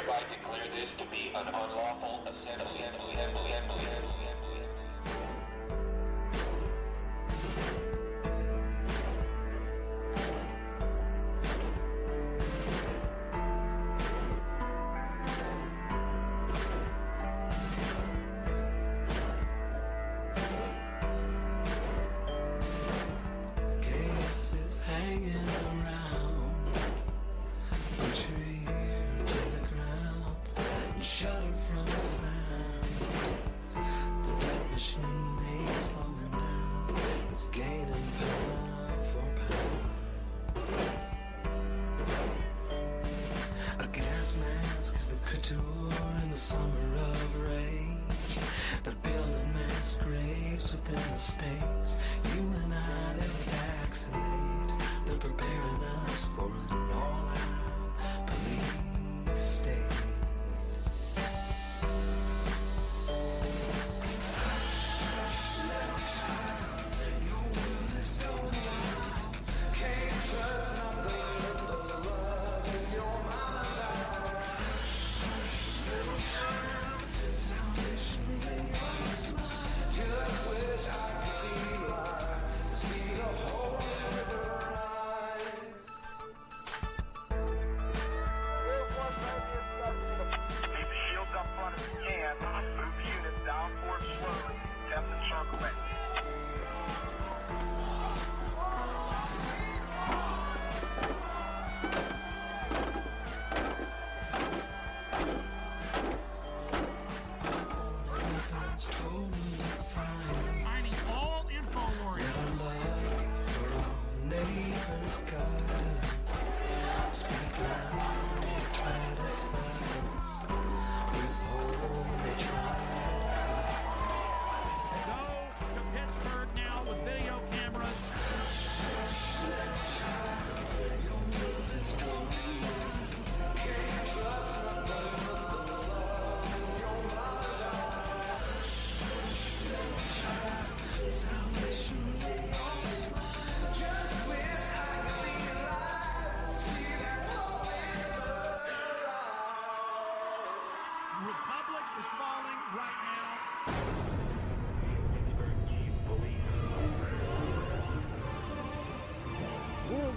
hereby declare this to be an unlawful assembly.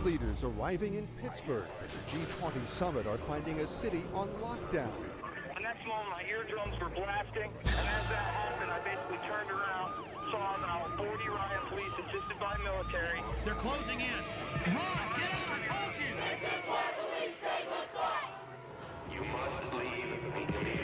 Leaders arriving in Pittsburgh for the G20 summit are finding a city on lockdown. The next moment, my eardrums were blasting, and as that happened, I basically turned around, saw about 40 riot police assisted by military. They're closing in. Run! Get out! I told you! This is what police say was what? You must leave immediately.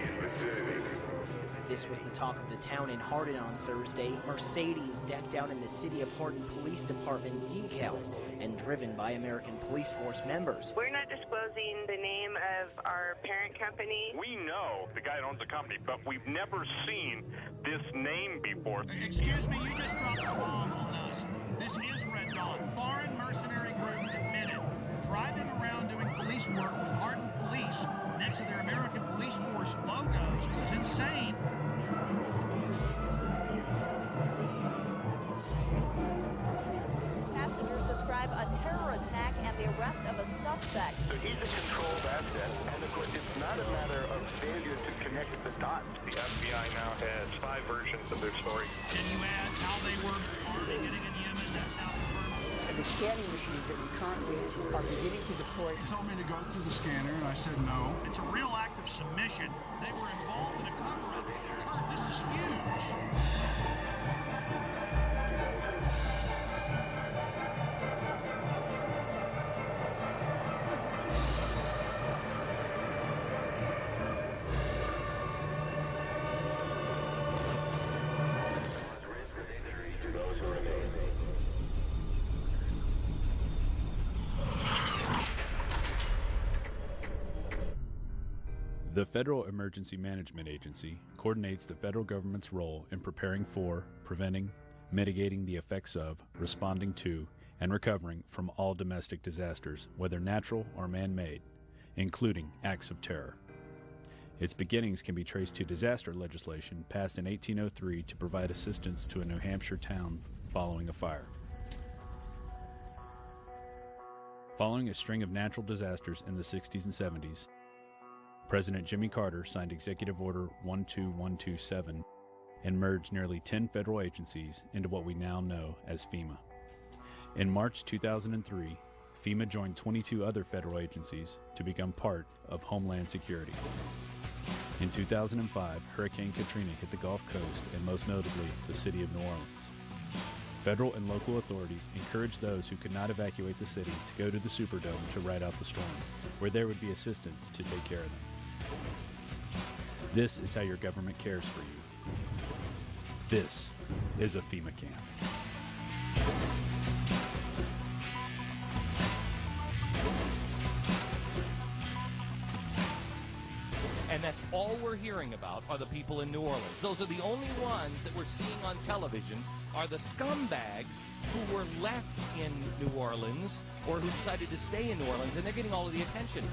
This was the talk of the town in Hardin on Thursday. Mercedes decked out in the City of Hardin Police Department decals and driven by American Police Force members. We're not disclosing the name of our parent company. We know the guy that owns the company, but we've never seen this name before. Excuse me, you just dropped a bomb on us. This is Red Dawn. Foreign mercenary group admitted. Driving around doing police work with Hardin Police next to their American Police Force logos. This is insane. Passengers describe a terror attack and the arrest of a suspect. So he's a controlled asset, and of course it's not a matter of failure to connect the dots. The FBI now has 5 versions of their story. Can you add how they were arming it in Yemen? That's now confirmed. The scanning machines that we currently are beginning to deploy. He told me to go through the scanner, and I said no. It's a real act of submission. They were involved in a cover-up. Kurt, this is huge. The Federal Emergency Management Agency coordinates the federal government's role in preparing for, preventing, mitigating the effects of, responding to, and recovering from all domestic disasters, whether natural or man-made, including acts of terror. Its beginnings can be traced to disaster legislation passed in 1803 to provide assistance to a New Hampshire town following a fire. Following a string of natural disasters in the 60s and 70s, President Jimmy Carter signed Executive Order 12127 and merged nearly 10 federal agencies into what we now know as FEMA. In March 2003, FEMA joined 22 other federal agencies to become part of Homeland Security. In 2005, Hurricane Katrina hit the Gulf Coast and most notably the city of New Orleans. Federal and local authorities encouraged those who could not evacuate the city to go to the Superdome to ride out the storm, where there would be assistance to take care of them. This is how your government cares for you. This is a FEMA camp. And that's all we're hearing about are the people in New Orleans. Those are the only ones that we're seeing on television are the scumbags who were left in New Orleans or who decided to stay in New Orleans, and they're getting all of the attention.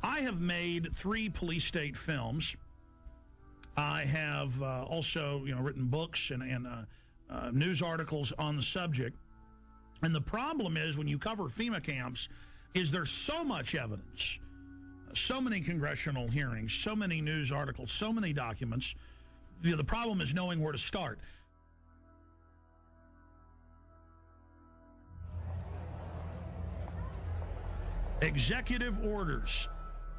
I have made 3 police state films. I have also, written books and news articles on the subject. And the problem is when you cover FEMA camps is there's so much evidence, so many congressional hearings, so many news articles, so many documents. The problem is knowing where to start. Executive orders.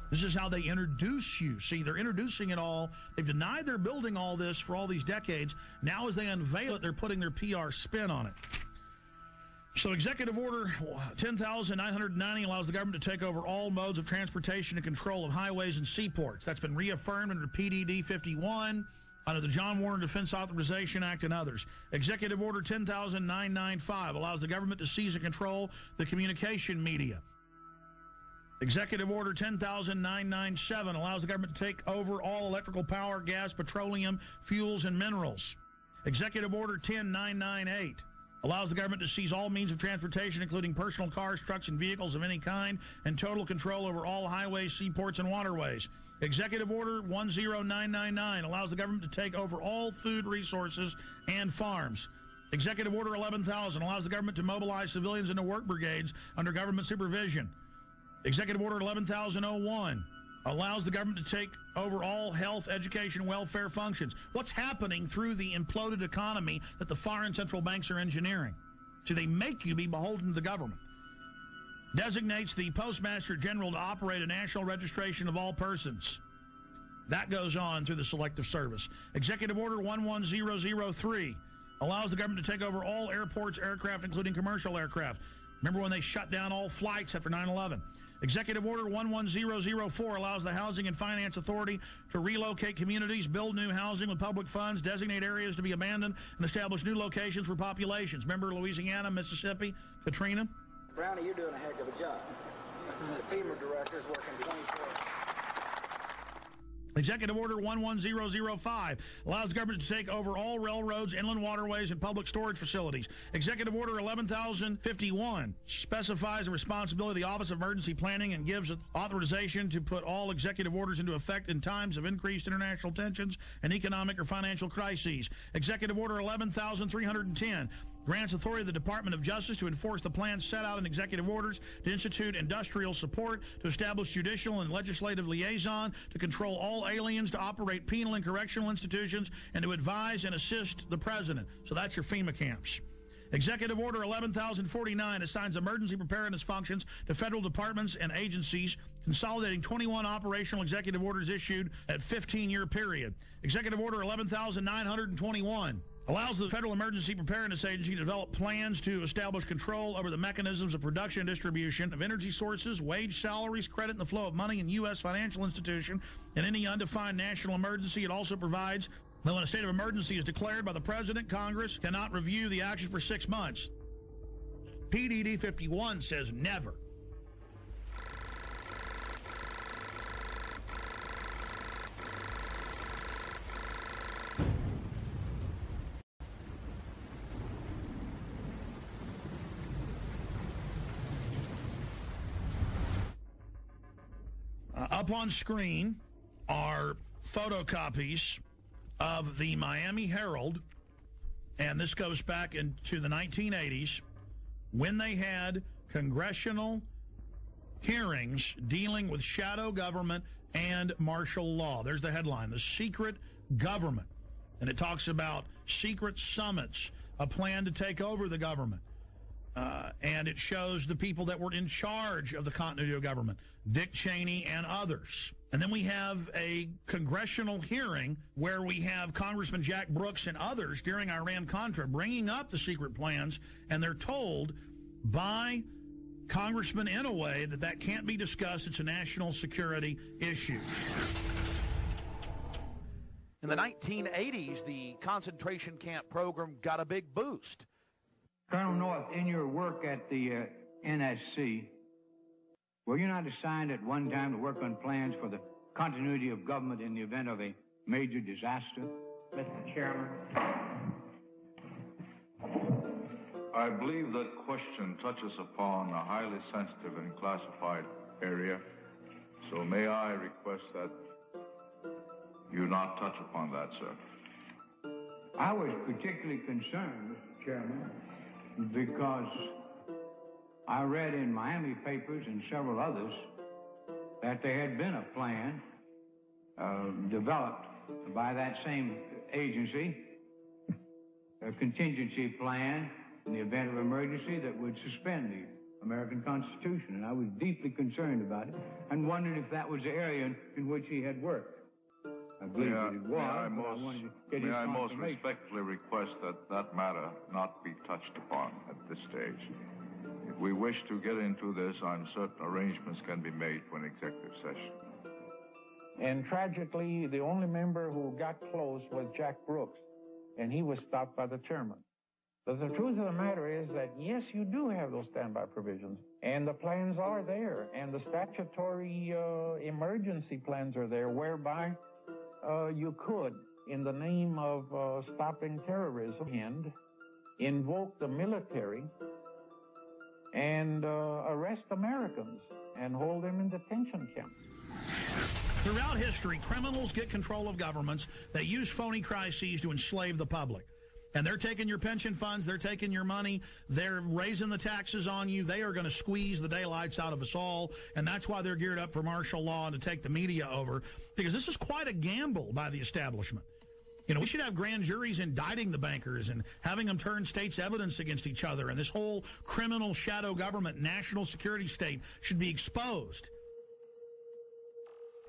This is how they introduce you. See, they're introducing it all. They've denied they're building all this for all these decades. Now as they unveil it, they're putting their PR spin on it. So Executive Order 10,990 allows the government to take over all modes of transportation and control of highways and seaports. That's been reaffirmed under PDD 51, under the John Warner Defense Authorization Act and others. Executive Order 10,995 allows the government to seize and control the communication media. Executive Order 10,997 allows the government to take over all electrical power, gas, petroleum, fuels, and minerals. Executive Order 10,998 allows the government to seize all means of transportation, including personal cars, trucks, and vehicles of any kind, and total control over all highways, seaports, and waterways. Executive Order 10999 allows the government to take over all food resources and farms. Executive Order 11,000 allows the government to mobilize civilians into work brigades under government supervision. Executive Order 11,001 allows the government to take over all health, education, welfare functions. What's happening through the imploded economy that the foreign central banks are engineering? So they make you be beholden to the government. Designates the Postmaster General to operate a national registration of all persons. That goes on through the Selective Service. Executive Order 11003 allows the government to take over all airports, aircraft, including commercial aircraft. Remember when they shut down all flights after 9/11? Executive Order 11004 allows the Housing and Finance Authority to relocate communities, build new housing with public funds, designate areas to be abandoned, and establish new locations for populations. Remember Louisiana, Mississippi, Katrina? Brownie, you're doing a heck of a job. The FEMA director is working 24 hours. Executive Order 11005 allows the government to take over all railroads, inland waterways, and public storage facilities. Executive Order 11,051 specifies the responsibility of the Office of Emergency Planning and gives authorization to put all executive orders into effect in times of increased international tensions and economic or financial crises. Executive Order 11,310 grants authority to the Department of Justice to enforce the plans set out in executive orders, to institute industrial support, to establish judicial and legislative liaison, to control all aliens, to operate penal and correctional institutions, and to advise and assist the president. So that's your FEMA camps. Executive Order 11,049 assigns emergency preparedness functions to federal departments and agencies, consolidating 21 operational executive orders issued at 15-year period. Executive Order 11,921 allows the Federal Emergency Preparedness Agency to develop plans to establish control over the mechanisms of production and distribution of energy sources, wage salaries, credit, and the flow of money in U.S. financial institution. In any undefined national emergency, it also provides that when a state of emergency is declared by the President, Congress cannot review the action for 6 months. PDD 51 says never. Up on screen are photocopies of the Miami Herald, and this goes back into the 1980s when they had congressional hearings dealing with shadow government and martial law. There's the headline, The Secret Government. And it talks about secret summits, a plan to take over the government. And it shows the people that were in charge of the continuity of government, Dick Cheney and others. And then we have a congressional hearing where we have Congressman Jack Brooks and others during Iran-Contra bringing up the secret plans, and they're told by Congressman in a way that can't be discussed. It's a national security issue. In the 1980s, the concentration camp program got a big boost. Colonel North, in your work at the NSC, were you not assigned at one time to work on plans for the continuity of government in the event of a major disaster? Mr. Chairman. I believe that question touches upon a highly sensitive and classified area, so may I request that you not touch upon that, sir. I was particularly concerned, Mr. Chairman, because I read in Miami papers and several others that there had been a plan developed by that same agency, a contingency plan in the event of emergency that would suspend the American Constitution. And I was deeply concerned about it and wondered if that was the area in which he had worked. I believe that it was. May I most respectfully request that matter not be touched upon at this stage. If we wish to get into this, I'm certain arrangements can be made for an executive session. And tragically, the only member who got close was Jack Brooks, and he was stopped by the chairman. But the truth of the matter is that, yes, you do have those standby provisions, and the plans are there, and the statutory emergency plans are there, whereby you could, in the name of stopping terrorism, and invoke the military and arrest Americans and hold them in detention camps. Throughout history, criminals get control of governments. They use phony crises to enslave the public. And they're taking your pension funds, they're taking your money, they're raising the taxes on you, they are going to squeeze the daylights out of us all, and that's why they're geared up for martial law and to take the media over, because this is quite a gamble by the establishment. You know, we should have grand juries indicting the bankers and having them turn states' evidence against each other, and this whole criminal shadow government, national security state should be exposed.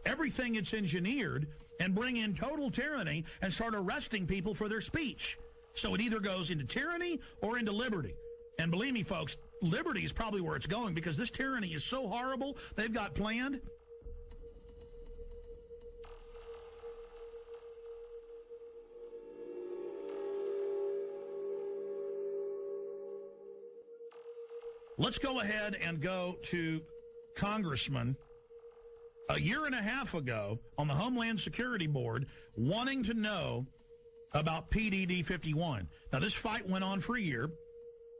Everything it's engineered, and bring in total tyranny and start arresting people for their speech. So it either goes into tyranny or into liberty. And believe me, folks, liberty is probably where it's going, because this tyranny is so horrible they've got planned. Let's go ahead and go to Congressman a year and a half ago on the Homeland Security Board wanting to know about PDD 51. Now, this fight went on for a year.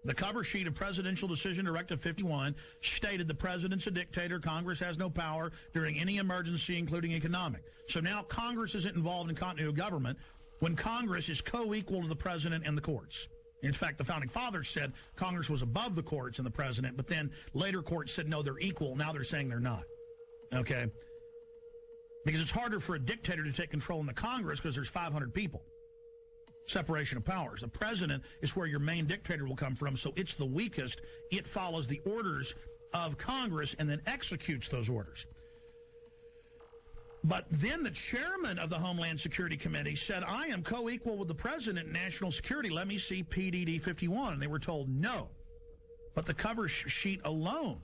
The cover sheet of Presidential Decision Directive 51 stated the president's a dictator. Congress has no power during any emergency, including economic. So now Congress isn't involved in continuity of government when Congress is co-equal to the president and the courts. In fact, the Founding Fathers said Congress was above the courts and the president, but then later courts said, no, they're equal. Now they're saying they're not. Okay? Because it's harder for a dictator to take control in the Congress because there's 500 people. Separation of powers. The president is where your main dictator will come from, so it's the weakest. It follows the orders of Congress and then executes those orders. But then the chairman of the Homeland Security Committee said, I am co-equal with the president in national security. Let me see PDD 51. And they were told no. But the cover sheet alone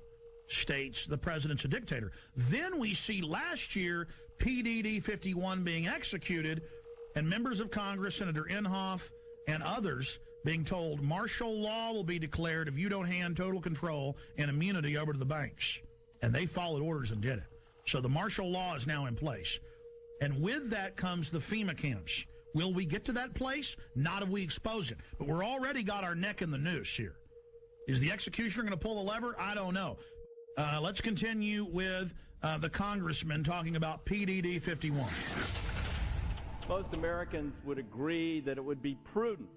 states the president's a dictator. Then we see last year PDD 51 being executed, and members of Congress, Senator Inhofe and others, being told martial law will be declared if you don't hand total control and immunity over to the banks. And they followed orders and did it. So the martial law is now in place. And with that comes the FEMA camps. Will we get to that place? Not if we expose it. But we're already got our neck in the noose here. Is the executioner going to pull the lever? I don't know. Let's continue with the congressman talking about PDD 51. Most Americans would agree that it would be prudent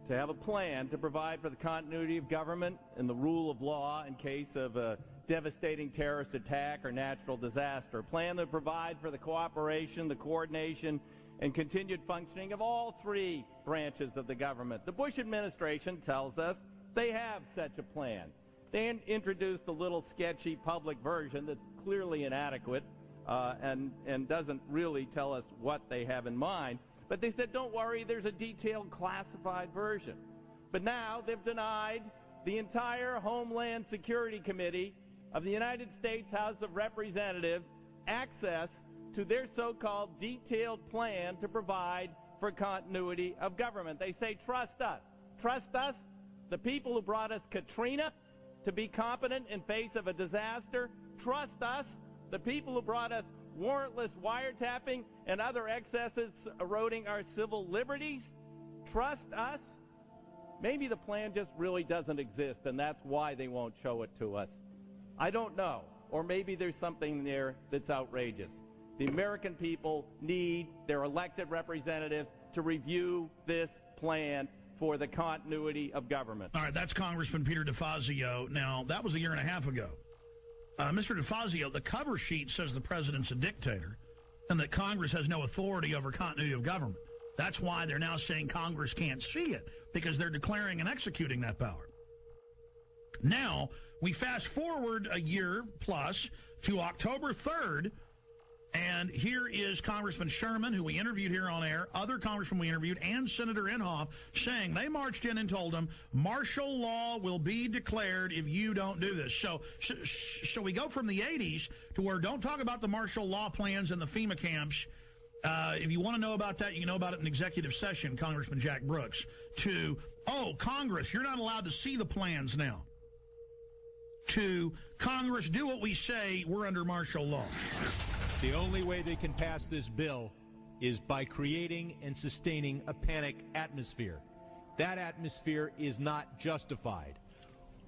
to have a plan to provide for the continuity of government and the rule of law in case of a devastating terrorist attack or natural disaster. A plan that would provide for the cooperation, the coordination, and continued functioning of all three branches of the government. The Bush administration tells us they have such a plan. They introduced a little sketchy public version that's clearly inadequate and doesn't really tell us what they have in mind. But they said, don't worry, there's a detailed classified version. But now they've denied the entire Homeland Security Committee of the United States House of Representatives access to their so-called detailed plan to provide for continuity of government. They say, trust us. Trust us, the people who brought us Katrina, to be competent in face of a disaster. Trust us, the people who brought us warrantless wiretapping and other excesses eroding our civil liberties. Trust us. Maybe the plan just really doesn't exist, and that's why they won't show it to us. I don't know. Or maybe there's something there that's outrageous. The American people need their elected representatives to review this plan for the continuity of government. All right, that's Congressman Peter DeFazio. Now, that was a year and a half ago. Mr. DeFazio, the cover sheet says the president's a dictator and that Congress has no authority over continuity of government. That's why they're now saying Congress can't see it, because they're declaring and executing that power. Now, we fast forward a year plus to October 3rd, and here is Congressman Sherman, who we interviewed here on air, other congressmen we interviewed, and Senator Inhofe, saying they marched in and told them martial law will be declared if you don't do this. So we go from the 80s to where don't talk about the martial law plans and the FEMA camps. If you want to know about that, you can know about it in executive session, Congressman Jack Brooks, to, oh, Congress, you're not allowed to see the plans now. To Congress, do what we say, we're under martial law. The only way they can pass this bill is by creating and sustaining a panic atmosphere. That atmosphere is not justified.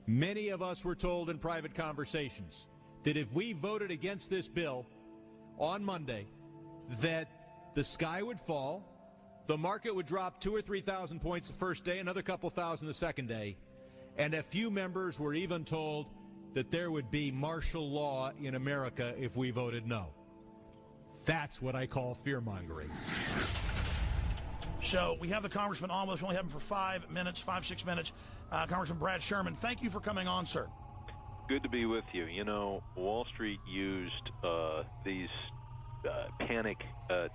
Many of us were told in private conversations that if we voted against this bill on Monday, that the sky would fall, the market would drop 2,000 or 3,000 points the first day, another couple thousand the second day, and a few members were even told that there would be martial law in America if we voted no. That's what I call fear-mongering. So we have the congressman on with us. We only have him for 5 minutes, 6 minutes. Congressman Brad Sherman, thank you for coming on, sir. Good to be with you. You know, Wall Street used these panic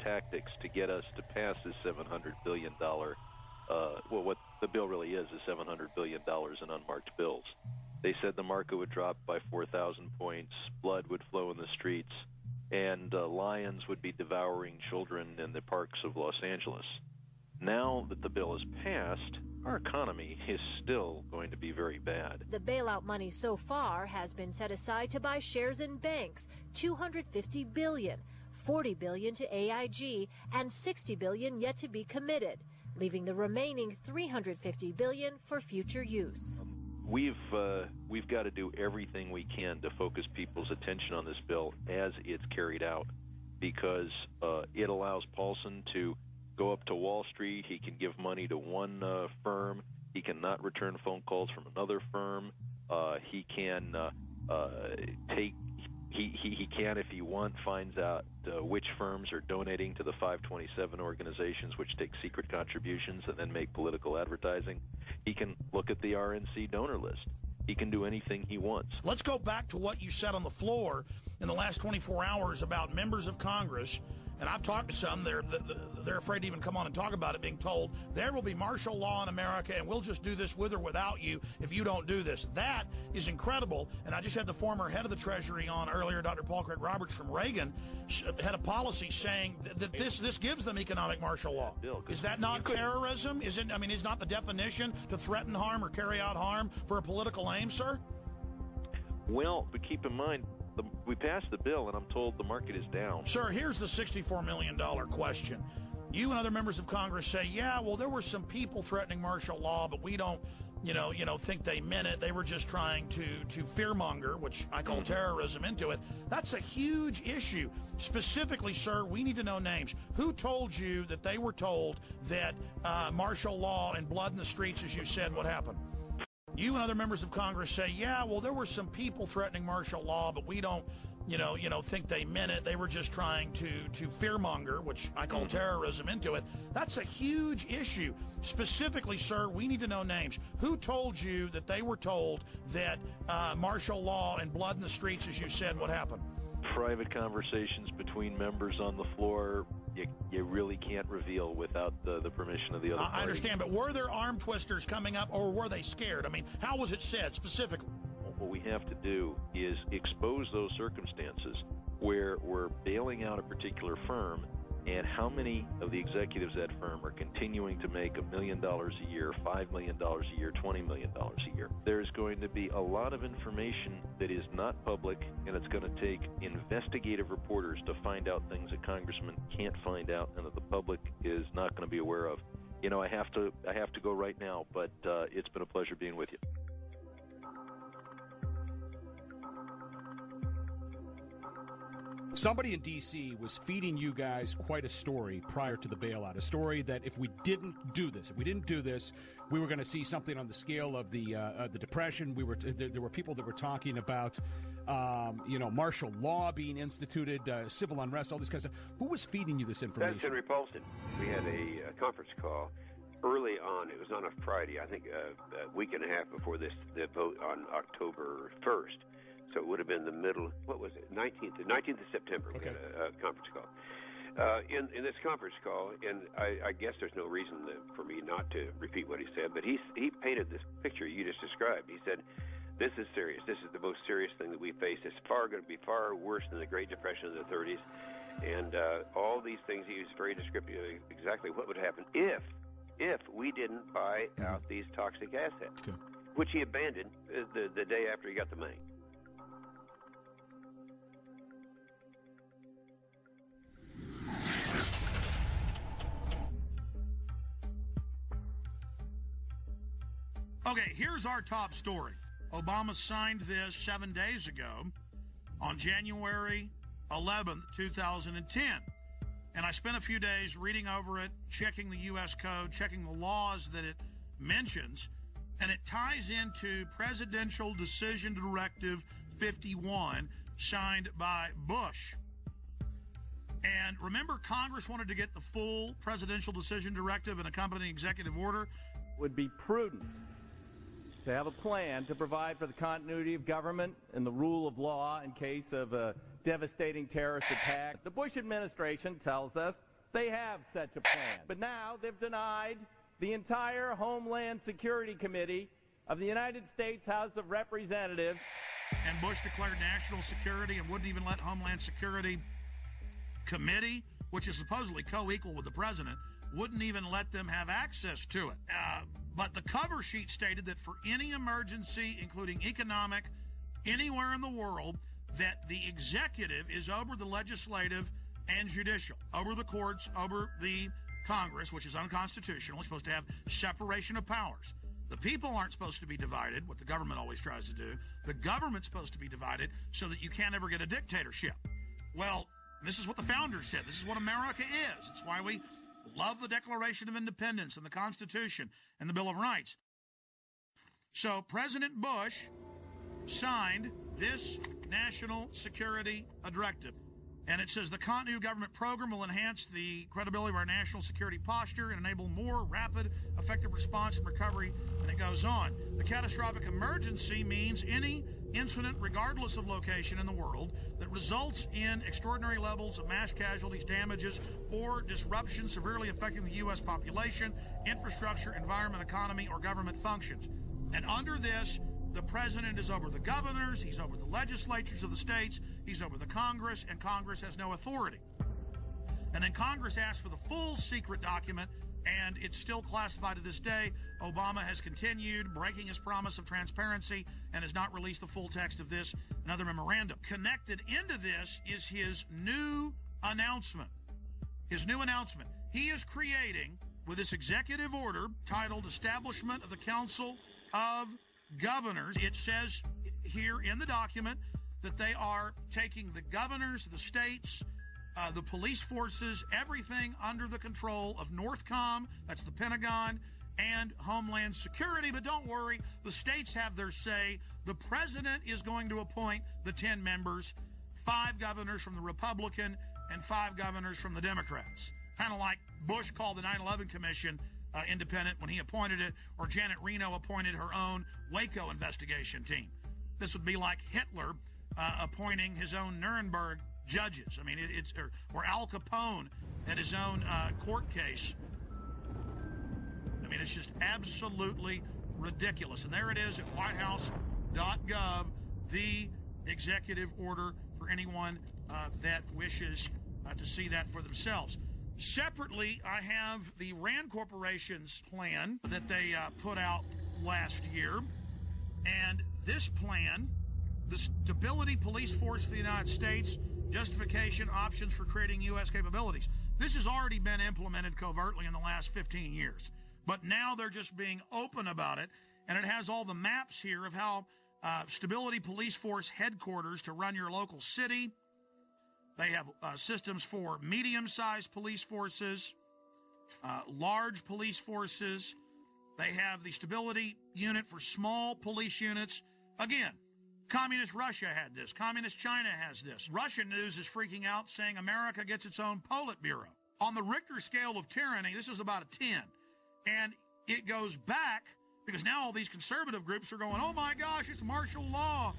tactics to get us to pass this $700 billion, well, what the bill really is $700 billion in unmarked bills. They said the market would drop by 4,000 points, blood would flow in the streets, and lions would be devouring children in the parks of Los Angeles. Now that the bill is passed, our economy is still going to be very bad. The bailout money so far has been set aside to buy shares in banks, $250 billion, $40 billion to AIG, and $60 billion yet to be committed, leaving the remaining $350 billion for future use. We've got to do everything we can to focus people's attention on this bill as it's carried out, because it allows Paulson to go up to Wall Street. He can give money to one firm. He cannot return phone calls from another firm. He can he can, if he wants, finds out which firms are donating to the 527 organizations, which take secret contributions and then make political advertising. He can look at the RNC donor list. He can do anything he wants. Let's go back to what you said on the floor in the last 24 hours about members of Congress. And I've talked to some, they're afraid to even come on and talk about it, being told there will be martial law in America and we'll just do this with or without you if you don't do this. That is incredible. And I just had the former head of the Treasury on earlier, Dr. Paul Craig Roberts from Reagan, had a policy saying that this gives them economic martial law. Is that not terrorism? Is not the definition to threaten harm or carry out harm for a political aim, sir? Well, but keep in mind, we passed the bill, and I'm told the market is down. Sir, here's the $64 million question. You and other members of Congress say, yeah, well, there were some people threatening martial law, but we don't think they meant it. They were just trying to fearmonger, which I call terrorism, into it. That's a huge issue. Specifically, sir, we need to know names. Who told you that they were told that martial law and blood in the streets, as you said, would happen? You and other members of Congress say, yeah, well, there were some people threatening martial law, but we don't, think they meant it. They were just trying to fearmonger, which I call terrorism, into it. That's a huge issue. Specifically, sir, we need to know names. Who told you that they were told that martial law and blood in the streets, as you said, would happen? Private conversations between members on the floor, you really can't reveal without the permission of the other party. I understand, but were there arm twisters coming up, or were they scared? I mean, how was it said specifically? What we have to do is expose those circumstances where we're bailing out a particular firm, and how many of the executives at that firm are continuing to make $1 million a year, $5 million a year, $20 million a year. There's going to be a lot of information that is not public, and it's going to take investigative reporters to find out things that congressmen can't find out and that the public is not going to be aware of. I have to go right now, but it's been a pleasure being with you. Somebody in D.C. was feeding you guys quite a story prior to the bailout, a story that if we didn't do this, we were going to see something on the scale of the Depression. There were people that were talking about, martial law being instituted, civil unrest, all this kind of stuff. Who was feeding you this information? That's Henry Paulson. We had a conference call early on. It was on a Friday, I think a week and a half before the vote on October 1st. So it would have been the middle, 19th of September, we had a conference call. In this conference call, and I guess there's no reason for me not to repeat what he said, but he painted this picture you just described. He said, this is serious. This is the most serious thing that we face. It's going to be far worse than the Great Depression of the 30s. And all these things, he was very descriptive of exactly what would happen if we didn't buy out these toxic assets, which he abandoned the day after he got the money. Okay, here's our top story. Obama signed this 7 days ago on January 11th, 2010. And I spent a few days reading over it, checking the U.S. Code, checking the laws that it mentions, and it ties into Presidential Decision Directive 51, signed by Bush. And remember, Congress wanted to get the full Presidential Decision Directive and accompanying executive order. Would be prudent to have a plan to provide for the continuity of government and the rule of law in case of a devastating terrorist attack. The Bush administration tells us they have such a plan. But now they've denied the entire Homeland Security Committee of the United States House of Representatives. And Bush declared national security and wouldn't even let Homeland Security Committee, which is supposedly co-equal with the president, wouldn't even let them have access to it. But the cover sheet stated that for any emergency, including economic, anywhere in the world, that the executive is over the legislative and judicial, over the courts, over the Congress, which is unconstitutional. It's supposed to have separation of powers. The people aren't supposed to be divided, what the government always tries to do. The government's supposed to be divided so that you can't ever get a dictatorship. Well, this is what the founders said. This is what America is. It's why we love the Declaration of Independence and the Constitution and the Bill of Rights. So President Bush signed this national security directive. And it says the continuity of government program will enhance the credibility of our national security posture and enable more rapid, effective response and recovery. And it goes on. The catastrophic emergency means any incident, regardless of location in the world, that results in extraordinary levels of mass casualties, damages, or disruption severely affecting the U.S. population, infrastructure, environment, economy, or government functions. And under this, the president is over the governors, he's over the legislatures of the states, he's over the Congress, and Congress has no authority. And then Congress asked for the full secret document, and it's still classified to this day. Obama has continued breaking his promise of transparency and has not released the full text of this and other memorandum. Connected into this is his new announcement. His new announcement. He is creating, with this executive order titled Establishment of the Council of governors. It says here in the document that they are taking the governors, the states, the police forces, everything under the control of NORTHCOM, that's the Pentagon, and Homeland Security. But don't worry, the states have their say. The president is going to appoint the 10 members, 5 governors from the Republican and 5 governors from the Democrats. Kind of like Bush called the 9/11 Commission independent when he appointed it, or Janet Reno appointed her own Waco investigation team. This would be like Hitler appointing his own Nuremberg judges. I mean, or Al Capone had his own court case. I mean, it's just absolutely ridiculous. And there it is at whitehouse.gov, the executive order for anyone that wishes to see that for themselves. Separately, I have the RAND Corporation's plan that they put out last year. And this plan, the Stability Police Force of the United States, justification, options for creating U.S. capabilities. This has already been implemented covertly in the last 15 years. But now they're just being open about it. And it has all the maps here of how Stability Police Force headquarters to run your local city. They have systems for medium-sized police forces, large police forces. They have the stability unit for small police units. Again, Communist Russia had this. Communist China has this. Russian news is freaking out, saying America gets its own Politburo. On the Richter scale of tyranny, this is about a 10. And it goes back, because now all these conservative groups are going, oh my gosh, it's martial law.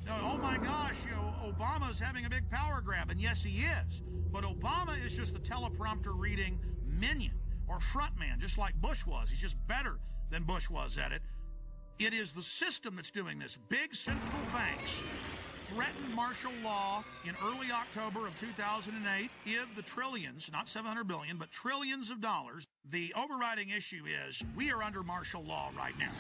Oh my gosh, Obama's having a big power grab. And yes, he is. But Obama is just the teleprompter reading minion or frontman, just like Bush was. He's just better than Bush was at it. It is the system that's doing this. Big central banks threatened martial law in early October of 2008. Give the trillions, not $700 billion, but trillions of dollars. The overriding issue is we are under martial law right now.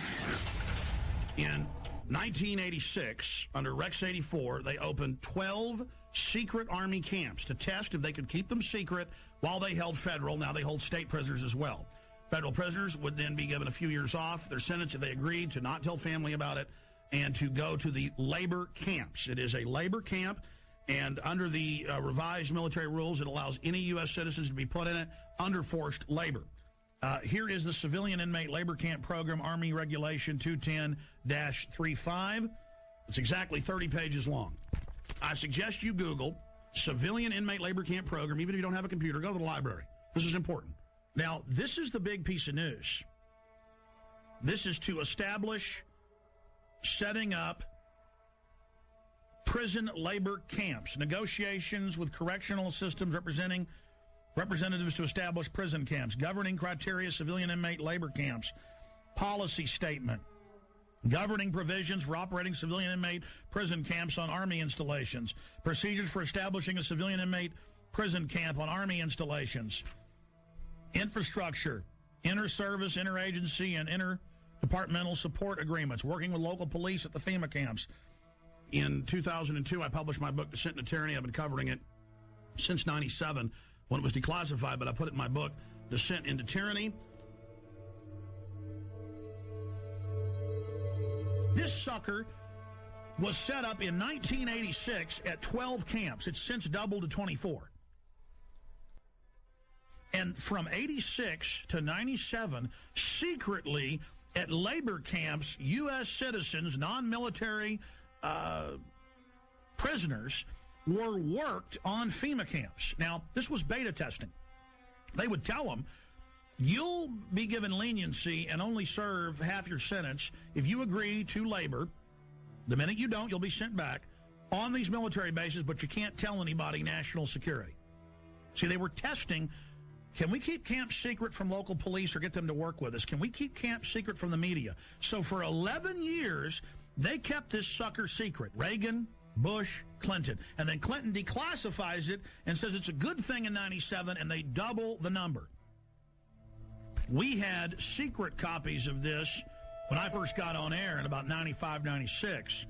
In 1986, under Rex 84, they opened 12 secret Army camps to test if they could keep them secret while they held federal. Now they hold state prisoners as well. Federal prisoners would then be given a few years off their sentence if they agreed to not tell family about it and to go to the labor camps. It is a labor camp, and under the revised military rules, it allows any U.S. citizens to be put in it under forced labor. Here is the Civilian Inmate Labor Camp Program, Army Regulation 210-35. It's exactly 30 pages long. I suggest you Google Civilian Inmate Labor Camp Program. Even if you don't have a computer, go to the library. This is important. Now, this is the big piece of news. This is to establish setting up prison labor camps, negotiations with correctional systems representatives to establish prison camps, governing criteria, civilian inmate labor camps, policy statement, governing provisions for operating civilian inmate prison camps on Army installations, procedures for establishing a civilian inmate prison camp on Army installations, infrastructure, inter-service, interagency, and interdepartmental support agreements, working with local police at the FEMA camps. In 2002, I published my book, Descent into Tyranny. I've been covering it since 97 when it was declassified, but I put it in my book, Descent into Tyranny. This sucker was set up in 1986 at 12 camps. It's since doubled to 24. And from 86 to 97, secretly at labor camps, U.S. citizens, non-military prisoners, were worked on FEMA camps. Now, this was beta testing. They would tell them, you'll be given leniency and only serve half your sentence if you agree to labor. The minute you don't, you'll be sent back on these military bases, but you can't tell anybody national security. See, they were testing, can we keep camp secret from local police or get them to work with us? Can we keep camp secret from the media? So for 11 years, they kept this sucker secret. Reagan, Bush, Clinton. And then Clinton declassifies it and says it's a good thing in 97, and they double the number. We had secret copies of this when I first got on air in about 95, 96,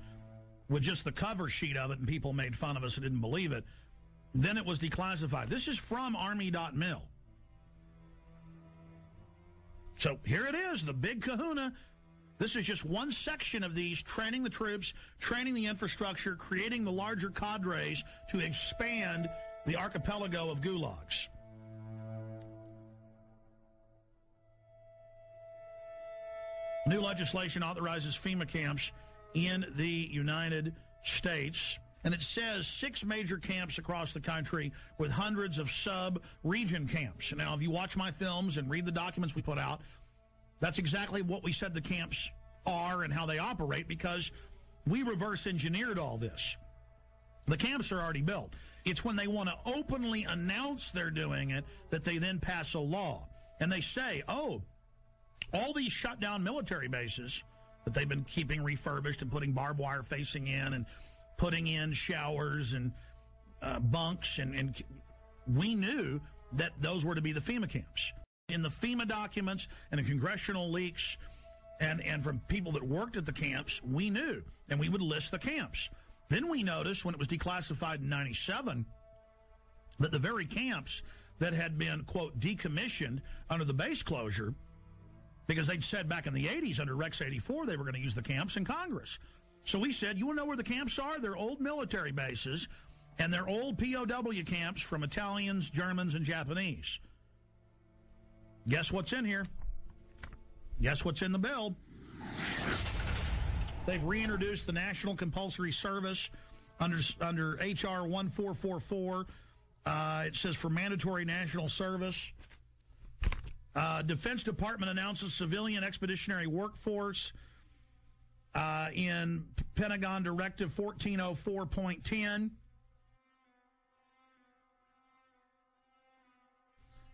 with just the cover sheet of it, and people made fun of us and didn't believe it. Then it was declassified. This is from Army.mil. So here it is, the big kahuna. This is just one section of these, training the troops, training the infrastructure, creating the larger cadres to expand the archipelago of gulags. New legislation authorizes FEMA camps in the United States. And it says 6 major camps across the country with hundreds of sub-region camps. Now, if you watch my films and read the documents we put out, that's exactly what we said the camps are and how they operate, because we reverse engineered all this. The camps are already built. It's when they want to openly announce they're doing it that they then pass a law. And they say, oh, all these shut down military bases that they've been keeping refurbished and putting barbed wire facing in and putting in showers and bunks, and we knew that those were to be the FEMA camps. In the FEMA documents and the congressional leaks and from people that worked at the camps, we knew, and we would list the camps. Then we noticed when it was declassified in 97 that the very camps that had been, quote, decommissioned under the base closure, because they'd said back in the 80s under Rex 84 they were going to use the camps in Congress. So we said, you want to know where the camps are? They're old military bases, and they're old POW camps from Italians, Germans, and Japanese. Guess what's in here? Guess what's in the bill? They've reintroduced the National Compulsory Service under H.R. 1444. It says for mandatory national service. Defense Department announces civilian expeditionary workforce in Pentagon Directive 1404.10.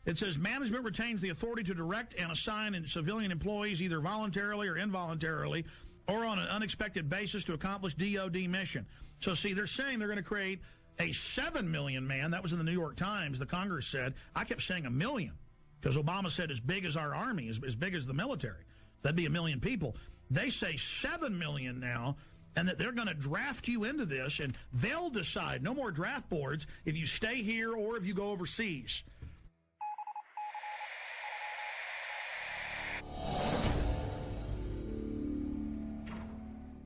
It says management retains the authority to direct and assign civilian employees either voluntarily or involuntarily or on an unexpected basis to accomplish DOD mission. So, see, they're saying they're going to create a 7 million man. That was in the New York Times. The Congress said. I kept saying 1 million because Obama said as big as our army, as big as the military. That'd be 1 million people. They say 7 million now, and that they're going to draft you into this, and they'll decide, no more draft boards, if you stay here or if you go overseas.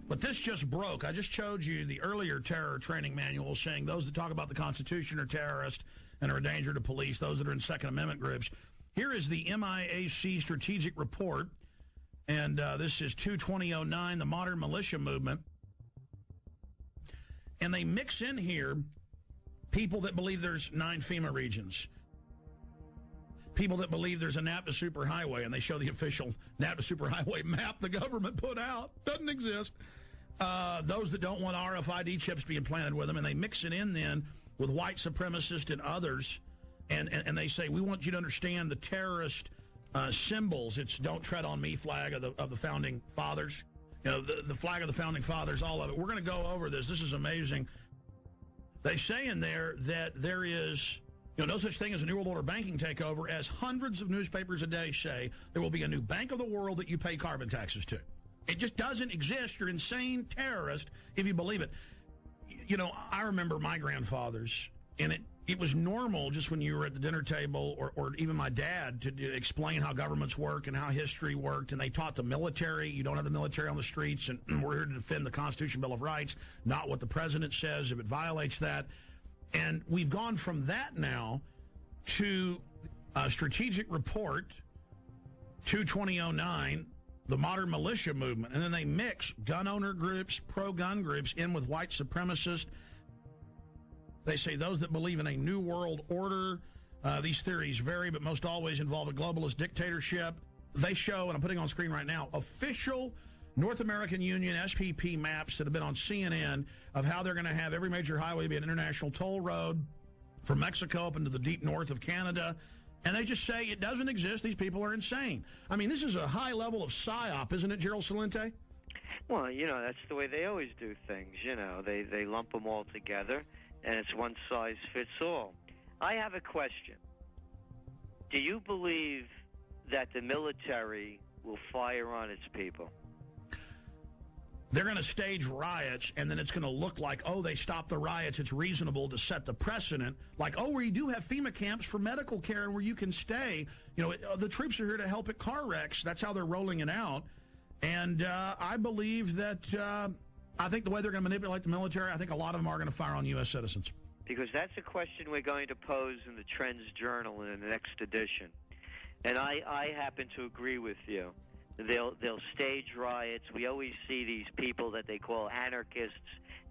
But this just broke. I just showed you the earlier terror training manual saying those that talk about the Constitution are terrorists and are a danger to police, those that are in Second Amendment groups. Here is the MIAC strategic report, and this is 2/2009, the modern militia movement. And they mix in here people that believe there's 9 FEMA regions, people that believe there's a NAPTA superhighway, and they show the official NAPTA superhighway map the government put out. Doesn't exist. Those that don't want RFID chips being planted with them, and they mix it in then with white supremacists and others, and they say, we want you to understand the terrorist symbols. It's don't tread on me flag of the Founding Fathers. You know, the flag of the Founding Fathers, all of it. We're going to go over this. This is amazing. They say in there that there is, no such thing as a New World Order banking takeover, as hundreds of newspapers a day say there will be a new bank of the world that you pay carbon taxes to. It just doesn't exist. You're insane terrorist if you believe it. I remember my grandfathers, and it was normal just when you were at the dinner table, or even my dad, to explain how governments work and how history worked, and they taught the military. You don't have the military on the streets, and we're here to defend the Constitution, Bill of Rights, not what the president says if it violates that. And we've gone from that now to a strategic report, 2/2009, the modern militia movement. And then they mix gun owner groups, pro-gun groups in with white supremacists. They say those that believe in a new world order. These theories vary, but most always involve a globalist dictatorship. They show, and I'm putting on screen right now, official North American Union SPP maps that have been on CNN of how they're going to have every major highway be an international toll road from Mexico up into the deep north of Canada. And they just say it doesn't exist. These people are insane. I mean, this is a high level of psyop, isn't it, Gerald Celente? Well, that's the way they always do things. They lump them all together, and it's one size fits all. I have a question. Do you believe that the military will fire on its people? They're going to stage riots, and then it's going to look like, they stopped the riots. It's reasonable to set the precedent. Like, where you do have FEMA camps for medical care and where you can stay. The troops are here to help at car wrecks. That's how they're rolling it out. And I believe that, I think the way they're going to manipulate the military, I think a lot of them are going to fire on U.S. citizens. Because that's a question we're going to pose in the Trends Journal in the next edition. And I happen to agree with you. They'll stage riots. We always see these people that they call anarchists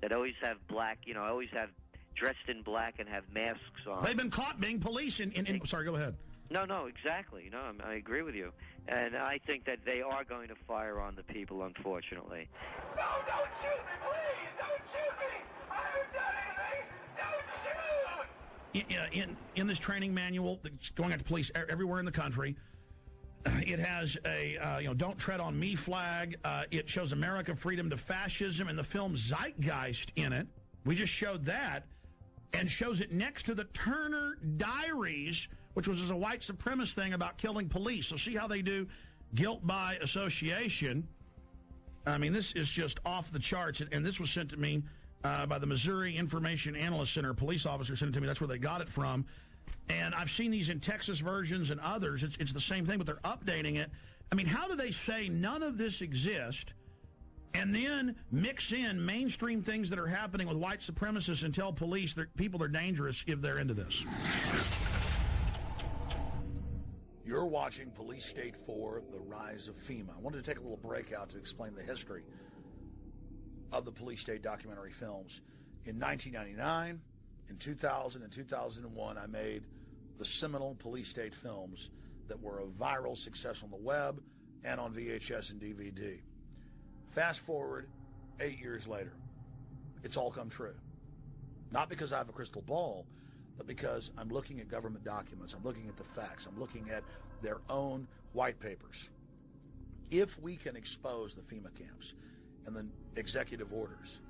that always have black, always have dressed in black and have masks on. They've been caught being police in sorry, go ahead. No, exactly. No, I agree with you. And I think that they are going to fire on the people, unfortunately. No, don't shoot me, please! Don't shoot me! I haven't done anything! Don't shoot! In this training manual that's going out to police everywhere in the country, it has a, don't tread on me flag. It shows America freedom to fascism and the film Zeitgeist in it. We just showed that, and shows it next to the Turner Diaries, which was a white supremacist thing about killing police. So see how they do guilt by association. I mean, this is just off the charts, and this was sent to me by the Missouri Information Analyst Center. A police officer sent it to me. That's where they got it from. And I've seen these in Texas versions and others. It's the same thing, but they're updating it. I mean, how do they say none of this exists and then mix in mainstream things that are happening with white supremacists and tell police that people are dangerous if they're into this? You're watching Police State 4, The Rise of Fema. I wanted to take a little break out to explain the history of the Police State documentary films. In 1999, in 2000, and 2001, I made the seminal Police State films that were a viral success on the web and on VHS and DVD. Fast forward 8 years later, it's all come true. Not because I have a crystal ball, but because I'm looking at government documents, I'm looking at the facts, I'm looking at their own white papers. If we can expose the FEMA camps and the executive orders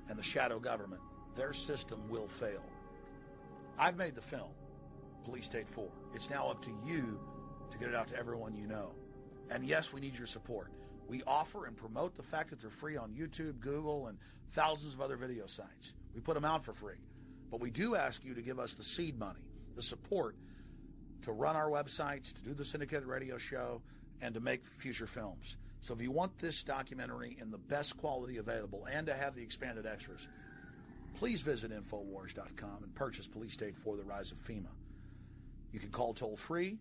and the shadow government, their system will fail. I've made the film, Police State 4. It's now up to you to get it out to everyone you know. And yes, we need your support. We offer and promote the fact that they're free on YouTube, Google, and thousands of other video sites. We put them out for free. But we do ask you to give us the seed money, the support to run our websites, to do the syndicated radio show, and to make future films. So if you want this documentary in the best quality available and to have the expanded extras, please visit Infowars.com and purchase Police State 4, The Rise of Fema. You can call toll-free,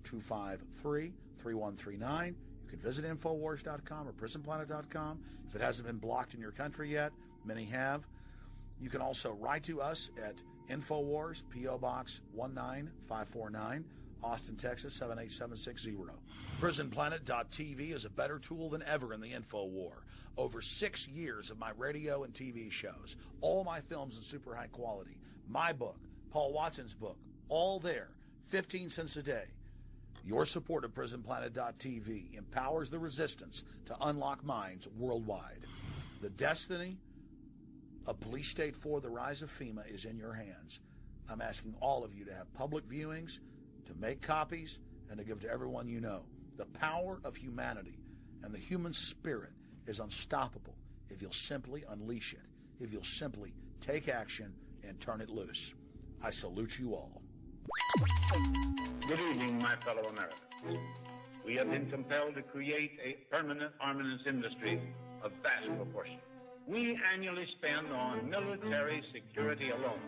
888-253-3139. You can visit Infowars.com or PrisonPlanet.com. If it hasn't been blocked in your country yet, many have. You can also write to us at Infowars, P.O. Box 19549, Austin, Texas 78760. PrisonPlanet.tv is a better tool than ever in the info war. Over 6 years of my radio and TV shows, all my films in super high quality, my book, Paul Watson's book, all there, 15 cents a day. Your support of PrisonPlanet.tv empowers the resistance to unlock minds worldwide. The destiny of Police State 4, The Rise of Fema is in your hands. I'm asking all of you to have public viewings, to make copies, and to give to everyone you know. The power of humanity and the human spirit is unstoppable if you'll simply unleash it, if you'll simply take action and turn it loose. I salute you all. Good evening, my fellow Americans. We have been compelled to create a permanent armaments industry of vast proportion. We annually spend on military security alone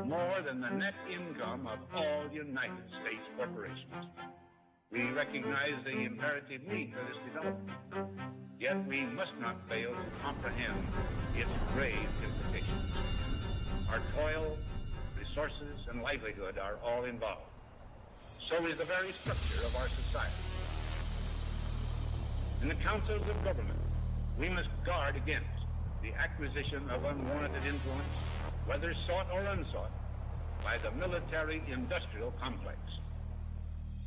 more than the net income of all United States corporations. We recognize the imperative need for this development, yet we must not fail to comprehend its grave implications. Our toil, resources, and livelihood are all involved. So is the very structure of our society. In the councils of government, we must guard against the acquisition of unwarranted influence, whether sought or unsought, by the military-industrial complex.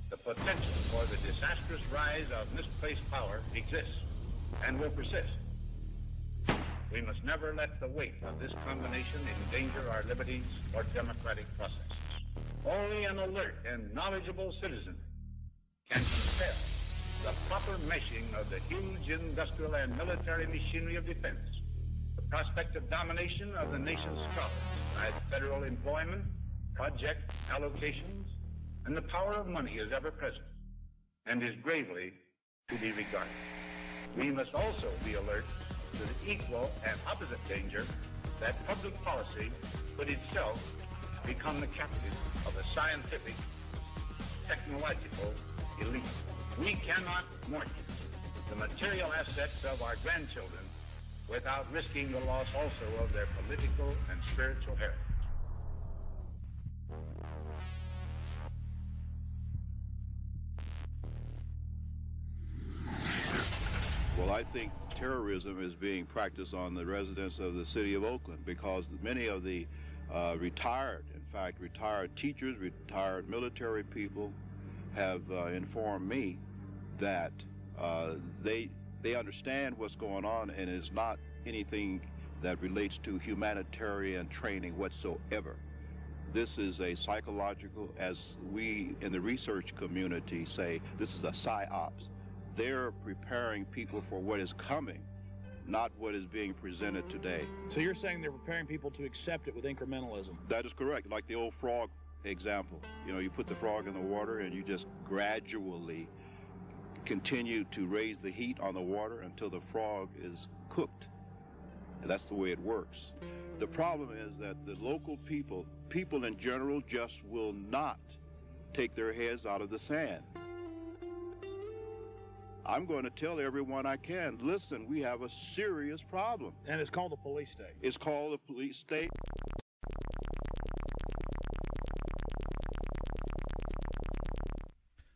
The potential for the disastrous rise of misplaced power exists and will persist. We must never let the weight of this combination endanger our liberties or democratic processes. Only an alert and knowledgeable citizen can compel the proper meshing of the huge industrial and military machinery of defense, the prospect of domination of the nation's province by federal employment, project allocations, and the power of money is ever present and is gravely to be regarded. We must also be alert to the equal and opposite danger that public policy could itself become the captive of a scientific, technological elite. We cannot mortgage the material assets of our grandchildren without risking the loss also of their political and spiritual heritage. Well, I think terrorism is being practiced on the residents of the city of Oakland because many of the retired teachers, retired military people have informed me that they understand what's going on, and it's not anything that relates to humanitarian training whatsoever. This is a psychological, as we in the research community say, this is a psyops. They're preparing people for what is coming, not what is being presented today. So you're saying they're preparing people to accept it with incrementalism? That is correct. Like the old frog example. You know, you put the frog in the water and you just gradually continue to raise the heat on the water until the frog is cooked. And that's the way it works. The problem is that the local people in general, just will not take their heads out of the sand. I'm going to tell everyone I can, listen, we have a serious problem. And it's called a police state. It's called a police state.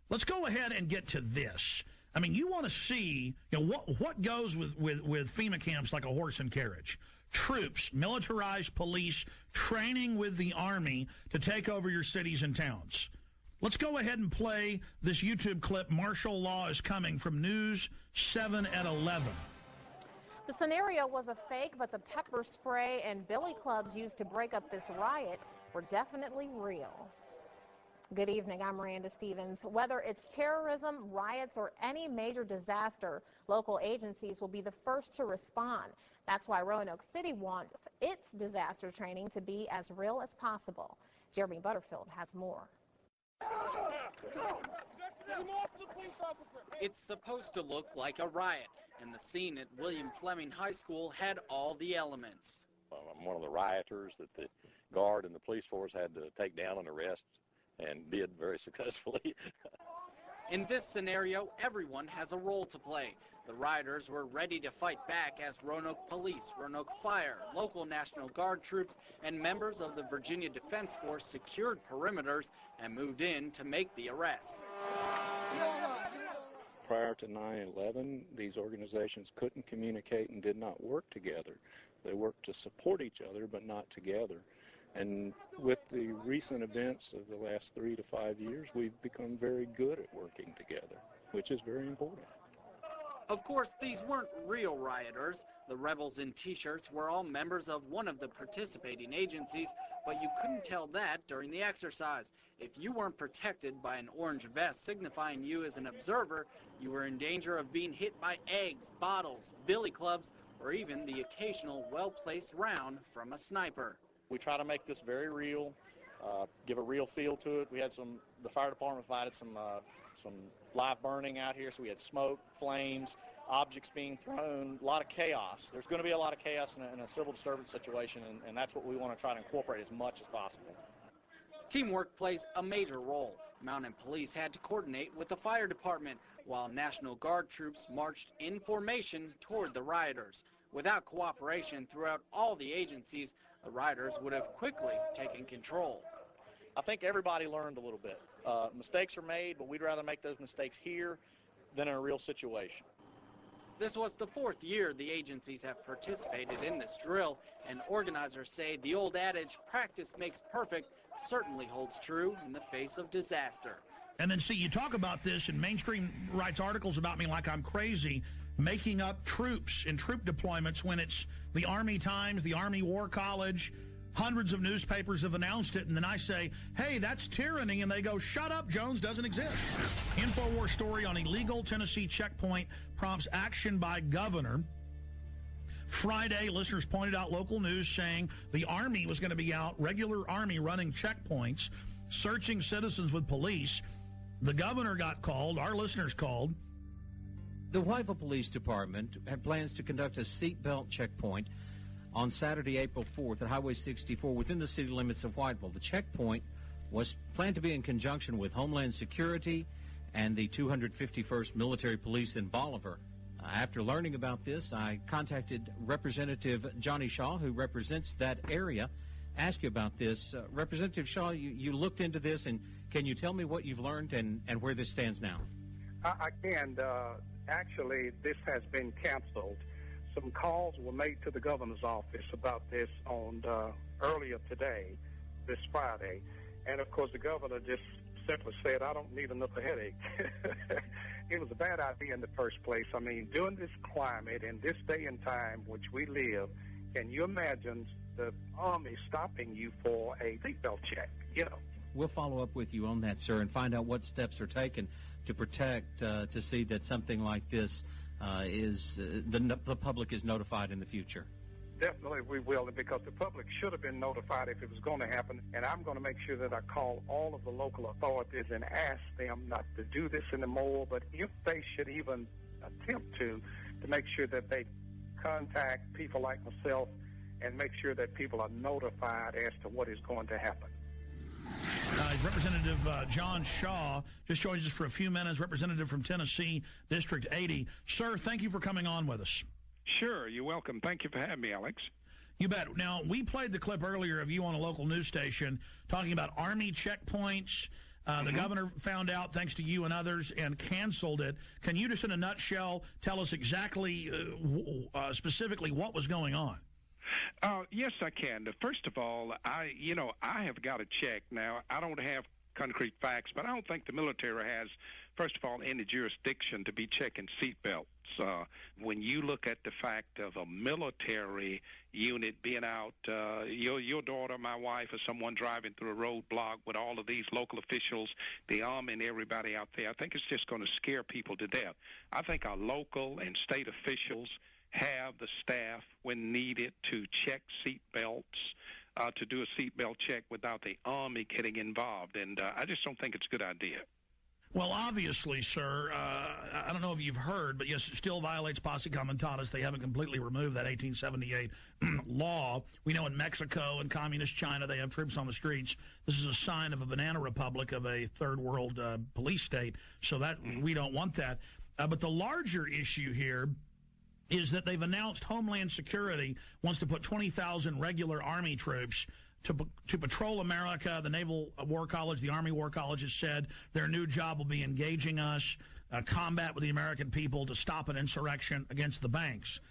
Let's go ahead and get to this. I mean, you want to see, you know, what goes with FEMA camps like a horse and carriage. Troops, militarized police, training with the Army to take over your cities and towns. Let's go ahead and play this YouTube clip, Martial Law is Coming, from News 7 at 11. The scenario was a fake, but the pepper spray and billy clubs used to break up this riot were definitely real. Good evening, I'm Miranda Stevens. Whether it's terrorism, riots, or any major disaster, local agencies will be the first to respond. That's why Roanoke City wants its disaster training to be as real as possible. Jeremy Butterfield has more. It's supposed to look like a riot, and the scene at William Fleming High School had all the elements. I'm one of the rioters that the guard and the police force had to take down and arrest, and did very successfully. In this scenario, everyone has a role to play. The rioters were ready to fight back as Roanoke Police, Roanoke Fire, local National Guard troops, and members of the Virginia Defense Force secured perimeters and moved in to make the arrests. Prior to 9/11, these organizations couldn't communicate and did not work together. They worked to support each other, but not together. And with the recent events of the last 3 to 5 years, we've become very good at working together, which is very important. Of course, these weren't real rioters. The rebels in T-shirts were all members of one of the participating agencies, but you couldn't tell that during the exercise. If you weren't protected by an orange vest signifying you as an observer, you were in danger of being hit by eggs, bottles, billy clubs, or even the occasional well-placed round from a sniper. We try to make this very real, give a real feel to it. We had the fire department provided some live burning out here, so we had smoke, flames, objects being thrown, a lot of chaos. There's going to be a lot of chaos in a civil disturbance situation, and that's what we want to try to incorporate as much as possible. Teamwork plays a major role. Mountain Police had to coordinate with the fire department, while National Guard troops marched in formation toward the rioters. Without cooperation throughout all the agencies, the rioters would have quickly taken control. I think everybody learned a little bit. Mistakes are made, but we'd rather make those mistakes here than in a real situation. This was the 4th year the agencies have participated in this drill, and organizers say the old adage, practice makes perfect, certainly holds true in the face of disaster. And then, see, you talk about this, and mainstream writes articles about me like I'm crazy, making up troops and troop deployments when it's the Army Times, the Army War College. Hundreds of newspapers have announced it, and then I say, hey, that's tyranny, and they go, shut up, Jones doesn't exist. InfoWars story on illegal Tennessee checkpoint prompts action by governor. Friday, listeners pointed out local news saying the Army was going to be out, regular Army running checkpoints, searching citizens with police. The governor got called, our listeners called, The Whiteville Police Department had plans to conduct a seatbelt checkpoint on Saturday, April 4th at Highway 64 within the city limits of Whiteville. The checkpoint was planned to be in conjunction with Homeland Security and the 251st Military Police in Bolivar. After learning about this, I contacted Representative Johnny Shaw, who represents that area, ask you about this. Representative Shaw, you looked into this, and can you tell me what you've learned and where this stands now? I can. Actually, this has been canceled. Some calls were made to the governor's office about this on earlier today, this Friday, and of course the governor just simply said, I don't need another headache. It was a bad idea in the first place. I mean, during this climate and this day and time which we live, can you imagine the Army stopping you for a seatbelt check? You know. We'll follow up with you on that, sir, and find out what steps are taken to protect, to see that something like this the public is notified in the future. Definitely we will, because the public should have been notified if it was going to happen, and I'm going to make sure that I call all of the local authorities and ask them not to do this anymore, but if they should even attempt to make sure that they contact people like myself and make sure that people are notified as to what is going to happen. Representative John Shaw just joins us for a few minutes, representative from Tennessee, District 80. Sir, thank you for coming on with us. Sure, you're welcome. Thank you for having me, Alex. You bet. Now, we played the clip earlier of you on a local news station talking about Army checkpoints. The governor found out, thanks to you and others, and canceled it. Can you just, in a nutshell, tell us exactly, specifically what was going on? Yes, I can. First of all, I have got to check. Now, I don't have concrete facts, but I don't think the military has, first of all, any jurisdiction to be checking seatbelts. When you look at the fact of a military unit being out, your daughter, my wife, or someone driving through a roadblock with all of these local officials, the Army and everybody out there, I think it's just going to scare people to death. I think our local and state officials have the staff when needed to check seat belts, to do a seatbelt check without the Army getting involved. And I just don't think it's a good idea. Well, obviously, sir, I don't know if you've heard, but yes, it still violates posse comitatus. They haven't completely removed that 1878 law. We know in Mexico and communist China they have troops on the streets. This is a sign of a banana republic, of a third world police state, so that we don't want that. But the larger issue here is that they've announced Homeland Security wants to put 20,000 regular Army troops to patrol America. The Naval War College, the Army War College has said their new job will be engaging us, combat with the American people to stop an insurrection against the banks.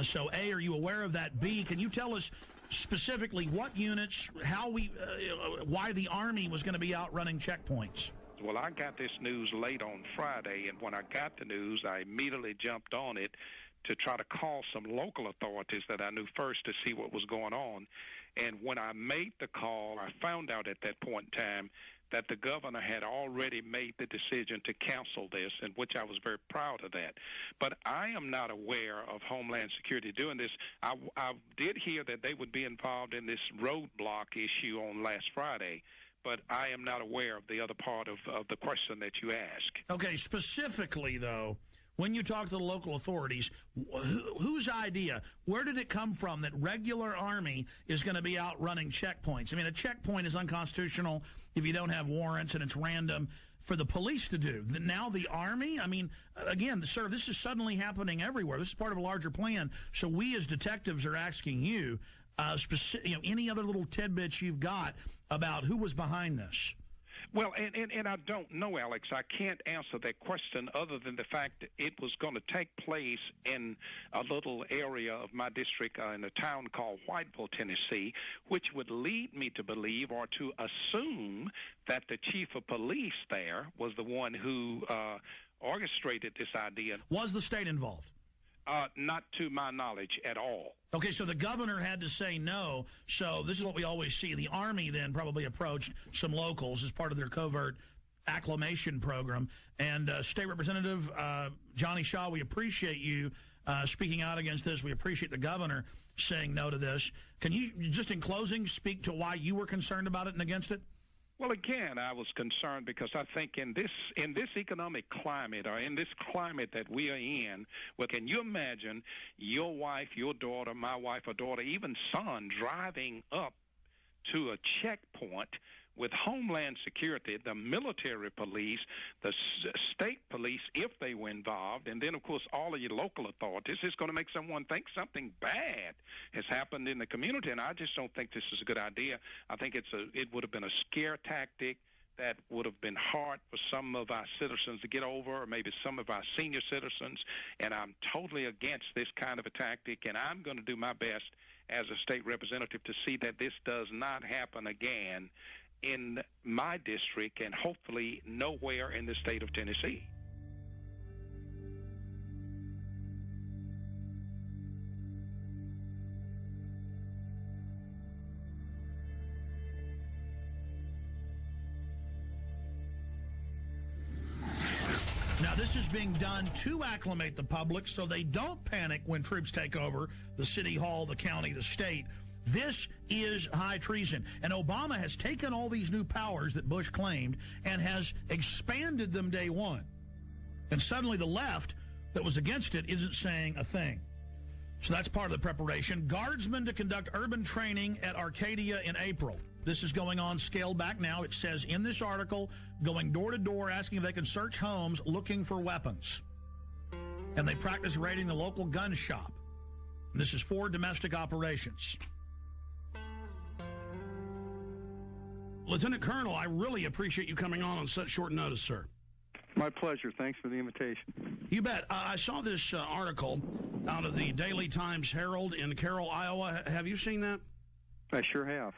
So, A, are you aware of that? B, can you tell us specifically what units, why the Army was going to be out running checkpoints? Well, I got this news late on Friday, and when I got the news, I immediately jumped on it to try to call some local authorities that I knew first to see what was going on. And when I made the call, I found out at that point in time that the governor had already made the decision to cancel this, and which I was very proud of that. But I am not aware of Homeland Security doing this. I did hear that they would be involved in this roadblock issue on last Friday, but I am not aware of the other part of the question that you asked. Okay, specifically, though, when you talk to the local authorities, whose idea, where did it come from that regular Army is going to be out running checkpoints? I mean, a checkpoint is unconstitutional if you don't have warrants and it's random for the police to do. Now the Army? I mean, again, sir, this is suddenly happening everywhere. This is part of a larger plan. So we as detectives are asking you, any other little tidbits you've got about who was behind this? Well, and I don't know, Alex. I can't answer that question other than the fact that it was going to take place in a little area of my district in a town called Whiteville, Tennessee, which would lead me to believe or to assume that the chief of police there was the one who orchestrated this idea. Was the state involved? Not to my knowledge at all. Okay, so the governor had to say no. So this is what we always see. The Army then probably approached some locals as part of their covert acclimation program. And State Representative Johnny Shaw, we appreciate you speaking out against this. We appreciate the governor saying no to this. Can you, just in closing, speak to why you were concerned about it and against it? Well, again, I was concerned because I think in this economic climate, or in this climate that we are in, well, can you imagine your wife, your daughter, my wife or daughter, even son driving up to a checkpoint with Homeland Security, the military police, the state police, if they were involved, and then, of course, all of your local authorities? It's going to make someone think something bad has happened in the community, and I just don't think this is a good idea. I think it would have been a scare tactic that would have been hard for some of our citizens to get over, or maybe some of our senior citizens, and I'm totally against this kind of a tactic, and I'm going to do my best as a state representative to see that this does not happen again in my district and hopefully nowhere in the state of Tennessee. Now, this is being done to acclimate the public so they don't panic when troops take over the city hall, the county, the state. This is high treason. And Obama has taken all these new powers that Bush claimed and has expanded them day one. And suddenly the left that was against it isn't saying a thing. So that's part of the preparation. Guardsmen to conduct urban training at Arcadia in April. This is going on scaled back now. It says in this article, going door to door, asking if they can search homes looking for weapons. And they practice raiding the local gun shop. And this is for domestic operations. Lieutenant Colonel, I really appreciate you coming on such short notice, sir. My pleasure. Thanks for the invitation. You bet. I saw this article out of the Daily Times Herald in Carroll, Iowa. Have you seen that? I sure have.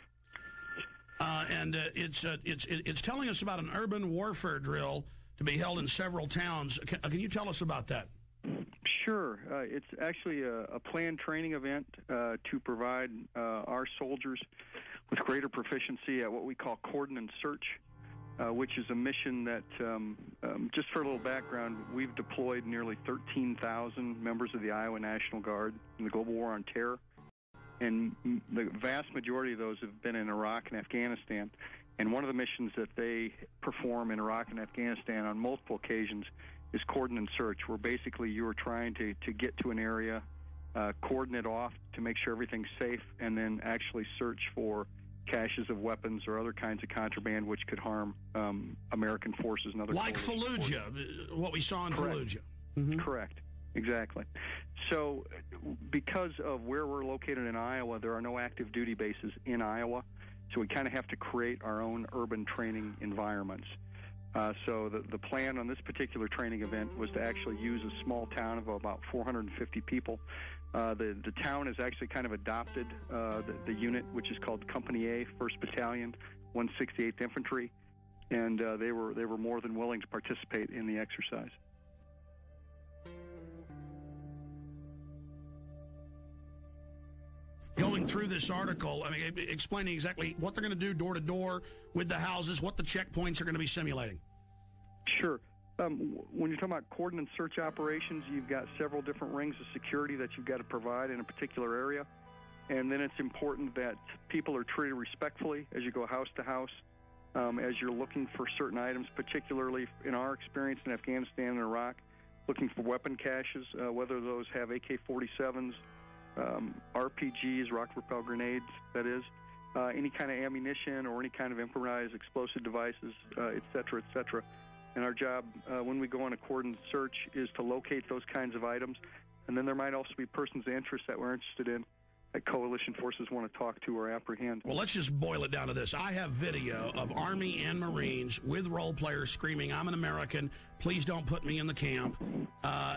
And it's telling us about an urban warfare drill to be held in several towns. Can you tell us about that? Sure. It's actually a planned training event to provide our soldiers with greater proficiency at what we call coordinate search, which is a mission that, just for a little background, we've deployed nearly 13,000 members of the Iowa National Guard in the global war on terror. And the vast majority of those have been in Iraq and Afghanistan. And one of the missions that they perform in Iraq and Afghanistan on multiple occasions is coordinate search, where basically you are trying to get to an area, coordinate off to make sure everything's safe, and then actually search for caches of weapons or other kinds of contraband which could harm American forces and other like Fallujah, what we saw in Correct. Fallujah. Mm-hmm. Correct. Exactly. So because of where we're located in Iowa, there are no active duty bases in Iowa, so we kind of have to create our own urban training environments. So the plan on this particular training event was to actually use a small town of about 450 people. The town has actually kind of adopted the unit, which is called Company A, 1st Battalion, 168th Infantry, and they were more than willing to participate in the exercise. Going through this article, I mean, explaining exactly what they're going to do door to door with the houses, what the checkpoints are going to be simulating. Sure. When you're talking about coordinate search operations, you've got several different rings of security that you've got to provide in a particular area. And then it's important that people are treated respectfully as you go house to house, as you're looking for certain items, particularly in our experience in Afghanistan and Iraq, looking for weapon caches, whether those have AK-47s, RPGs, rocket-propelled grenades, that is, any kind of ammunition or any kind of improvised explosive devices, et cetera, et cetera. And our job, when we go on a coordinate search, is to locate those kinds of items. And then there might also be persons of interest that we're interested in that coalition forces want to talk to or apprehend. Well, let's just boil it down to this. I have video of Army and Marines with role players screaming, "I'm an American, please don't put me in the camp,"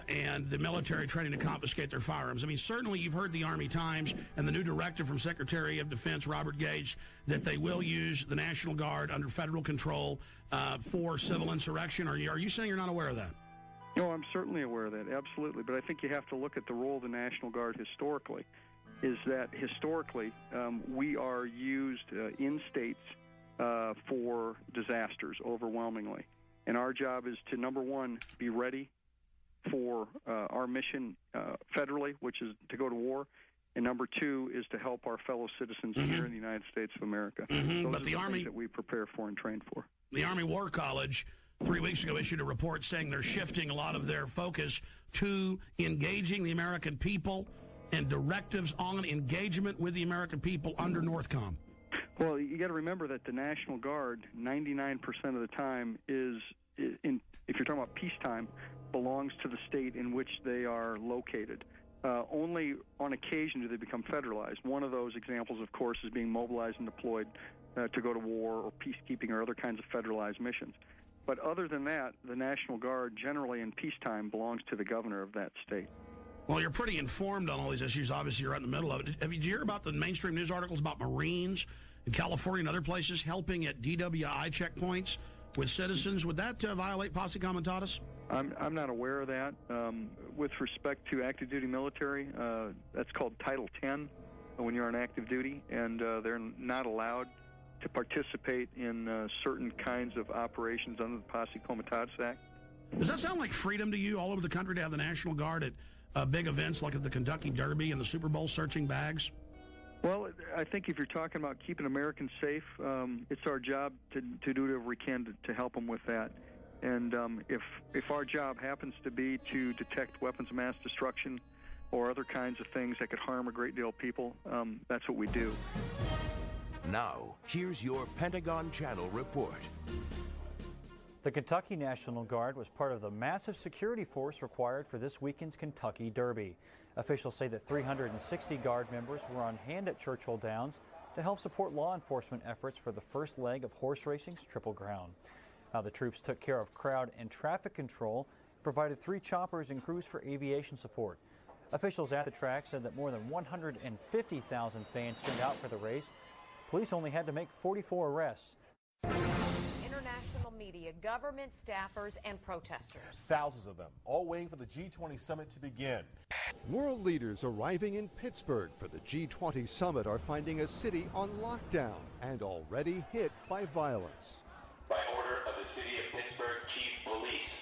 and the military trying to confiscate their firearms. I mean, certainly you've heard the Army Times and the new directive from Secretary of Defense Robert Gates that they will use the National Guard under federal control for civil insurrection. Are you saying you're not aware of that? No, I'm certainly aware of that, absolutely. But I think you have to look at the role of the National Guard historically. Is that historically we are used in states for disasters overwhelmingly. And our job is to, number one, be ready for our mission federally, which is to go to war, and number two is to help our fellow citizens here in the United States of America. Those But are the Army things that we prepare for and train for. The Army War College 3 weeks ago issued a report saying they're shifting a lot of their focus to engaging the American people and directives on engagement with the American people under NORTHCOM. Well, you got to remember that the National Guard, 99% of the time, if you're talking about peacetime, belongs to the state in which they are located. Only on occasion do they become federalized. One of those examples, of course, is being mobilized and deployed to go to war or peacekeeping or other kinds of federalized missions. But other than that, the National Guard generally in peacetime belongs to the governor of that state. Well, you're pretty informed on all these issues. Obviously, you're right in the middle of it. Did you hear about the mainstream news articles about Marines in California and other places helping at DWI checkpoints with citizens? Would that violate posse comitatus? I'm not aware of that. With respect to active duty military, that's called Title 10 when you're on active duty, and they're not allowed to participate in certain kinds of operations under the Posse Comitatus Act. Does that sound like freedom to you all over the country to have the National Guard at big events like at the Kentucky Derby and the Super Bowl searching bags? Well, I think if you're talking about keeping Americans safe, it's our job to do whatever we can to help them with that. And if our job happens to be to detect weapons of mass destruction or other kinds of things that could harm a great deal of people, that's what we do. Now, here's your Pentagon Channel report. The Kentucky National Guard was part of the massive security force required for this weekend's Kentucky Derby. Officials say that 360 Guard members were on hand at Churchill Downs to help support law enforcement efforts for the first leg of horse racing's Triple Crown. Now, the troops took care of crowd and traffic control, provided 3 choppers and crews for aviation support. Officials at the track said that more than 150,000 fans turned out for the race. Police only had to make 44 arrests. International media, government staffers, and protesters. Thousands of them, all waiting for the G20 summit to begin. World leaders arriving in Pittsburgh for the G20 summit are finding a city on lockdown and already hit by violence. By order of the City of Pittsburgh Chief Police,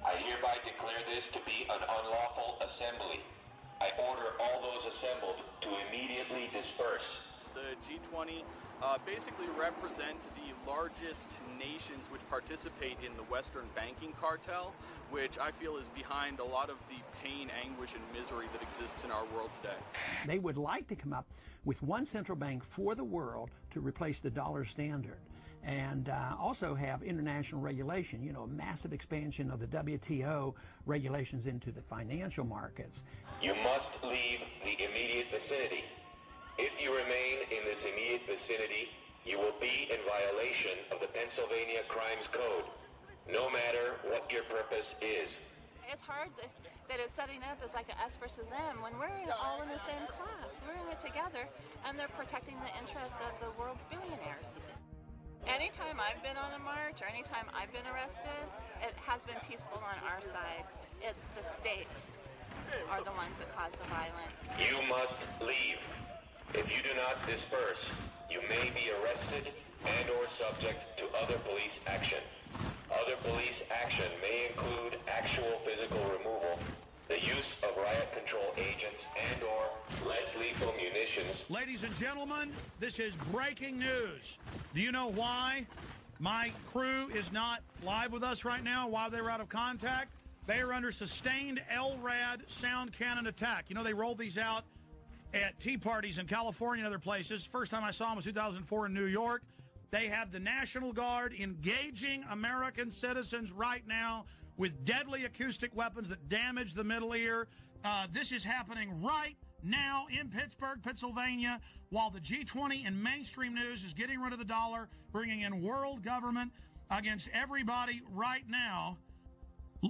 I hereby declare this to be an unlawful assembly. I order all those assembled to immediately disperse. The G20 basically represent the largest nations which participate in the Western banking cartel, which I feel is behind a lot of the pain, anguish, and misery that exists in our world today. They would like to come up with one central bank for the world to replace the dollar standard, and also have international regulation, a massive expansion of the WTO regulations into the financial markets. You must leave the immediate vicinity. If you remain in this immediate vicinity, you will be in violation of the Pennsylvania Crimes Code, no matter what your purpose is. It's hard that it's setting up as like a us versus them when we're all in the same class. We're in it together, and they're protecting the interests of the world's billionaires. Anytime I've been on a march or anytime I've been arrested, it has been peaceful on our side. It's the state are the ones that cause the violence. You must leave. If you do not disperse, you may be arrested and or subject to other police action. Other police action may include actual physical removal, the use of riot control agents and or less lethal munitions. Ladies and gentlemen, this is breaking news. Do you know why my crew is not live with us right now, why they were out of contact? They are under sustained LRAD sound cannon attack. They rolled these out at tea parties in California and other places. First time I saw them was 2004 in New York. They have the National Guard engaging American citizens right now with deadly acoustic weapons that damage the middle ear. This is happening right now in Pittsburgh, Pennsylvania, while the G20 and mainstream news is getting rid of the dollar, bringing in world government against everybody right now.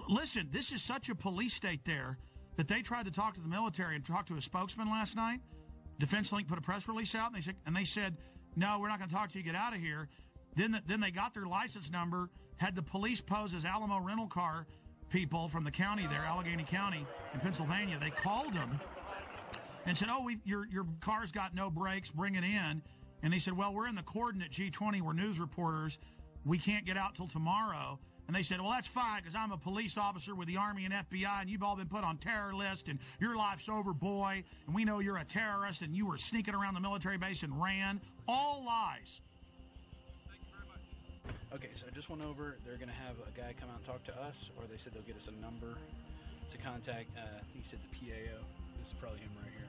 Listen, this is such a police state there that they tried to talk to the military and talk to a spokesman last night. Defense Link put a press release out, and they said, no, we're not going to talk to you, get out of here. Then they got their license number, had the police pose as Alamo rental car people from the county there, Allegheny County in Pennsylvania. They called them and said, your car's got no brakes, bring it in. And they said, well, we're in the cordon at G20, we're news reporters. We can't get out till tomorrow. And they said, well, that's fine because I'm a police officer with the Army and FBI, and you've all been put on terror list, and your life's over, boy, and we know you're a terrorist, and you were sneaking around the military base and ran. All lies. Okay, so I just went over. They're going to have a guy come out and talk to us, or they said they'll get us a number to contact. He said the PAO. This is probably him right here.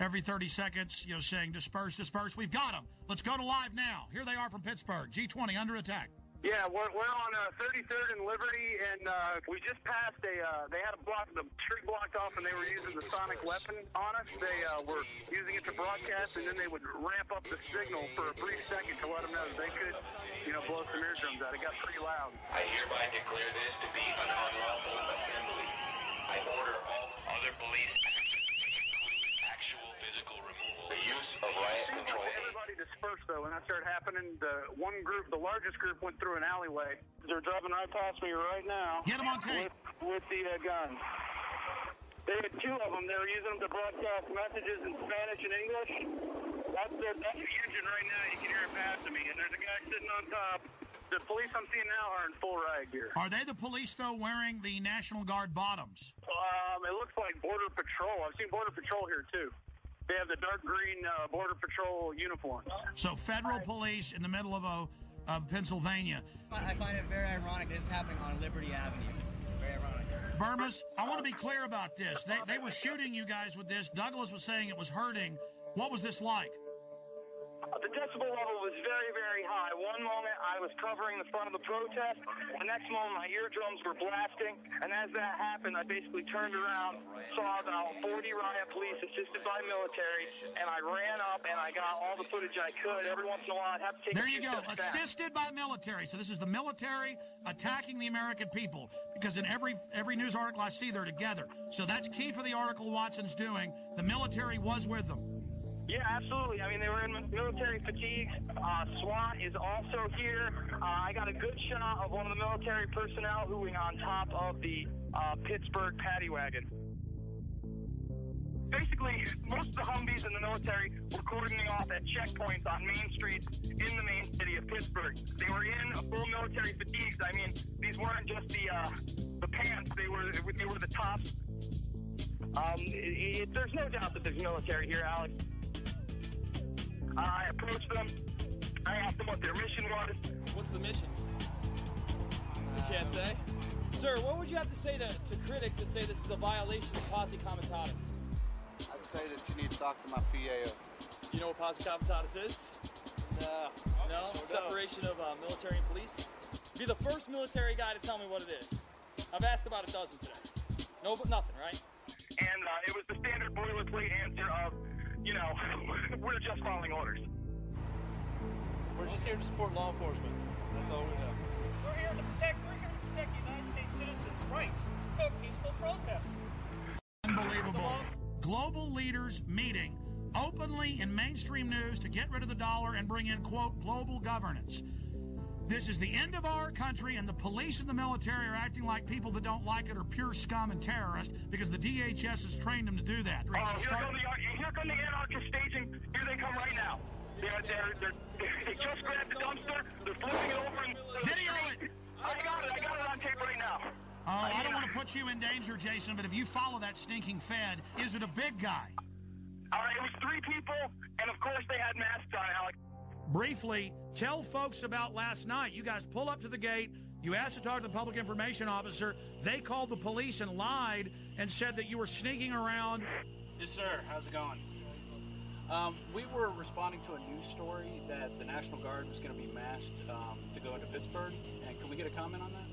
Every 30 seconds, saying disperse, disperse. We've got them. Let's go to live now. Here they are from Pittsburgh. G20 under attack. Yeah, we're on 33rd and Liberty, and we just passed they had the street blocked off, and they were using the sonic weapon on us. They were using it to broadcast, and then they would ramp up the signal for a brief second to let them know that they could, blow some eardrums out. It got pretty loud. I hereby declare this to be an unlawful assembly. I order all other police actual physical removal, the use of riot control. Everybody dispersed, though. When that started happening, the largest group went through an alleyway. They're driving right past me right now. Get them on tape. With the gun. They had two of them. They were using them to broadcast messages in Spanish and English. That's the engine right now. You can hear it passing me. And there's a guy sitting on top. The police I'm seeing now are in full riot gear. Are they the police, though, wearing the National Guard bottoms? It looks like Border Patrol. I've seen Border Patrol here, too. They have the dark green Border Patrol uniforms. So federal police in the middle of Pennsylvania. I find it very ironic that it's happening on Liberty Avenue. Very ironic. Burmas, I want to be clear about this. They were shooting you guys with this. Douglas was saying it was hurting. What was this like? The decibel level was very, very high. One moment I was covering the front of the protest. The next moment my eardrums were blasting. And as that happened, I basically turned around, saw about 40 riot police assisted by military, and I ran up and I got all the footage I could. Every once in a while I'd have to take There you go, assisted by military. So this is the military attacking the American people, because in every news article I see, they're together. So that's key for the article Watson's doing. The military was with them. Yeah, absolutely. I mean, they were in military fatigues. SWAT is also here. I got a good shot of one of the military personnel hooing on top of the Pittsburgh paddy wagon. Basically, most of the Humvees in the military were cordoning off at checkpoints on main streets in the main city of Pittsburgh. They were in full military fatigues. I mean, these weren't just the pants. They were the tops. There's no doubt that there's military here, Alex. I approached them. I asked them what their mission was. What's the mission? You can't say? Sir, what would you have to say to critics that say this is a violation of posse comitatus? I'd say that you need to talk to my PAO. You know what posse comitatus is? No? Separation of military and police? Be the first military guy to tell me what it is. I've asked about a dozen today. No, but nothing, right? And it was the standard boilerplate answer of, we're just following orders. We're just here to support law enforcement. That's all we know. We're here to protect United States citizens' rights to a peaceful protest. Unbelievable. Global leaders meeting openly in mainstream news to get rid of the dollar and bring in, quote, global governance. This is the end of our country, and the police and the military are acting like people that don't like it are pure scum and terrorists because the DHS has trained them to do that. Here come the anarchist staging. Here they come right now. They just grabbed the dumpster. They're flipping it over. Video it! I got it on tape right now. I don't want to put you in danger, Jason, but if you follow that stinking Fed, is it a big guy? It was 3 people, and of course they had masks on, Alex. Briefly, tell folks about last night. You guys pull up to the gate. You asked to talk to the public information officer. They called the police and lied and said that you were sneaking around. Yes, sir. How's it going? We were responding to a news story that the National Guard was going to be masked to go into Pittsburgh. And can we get a comment on that?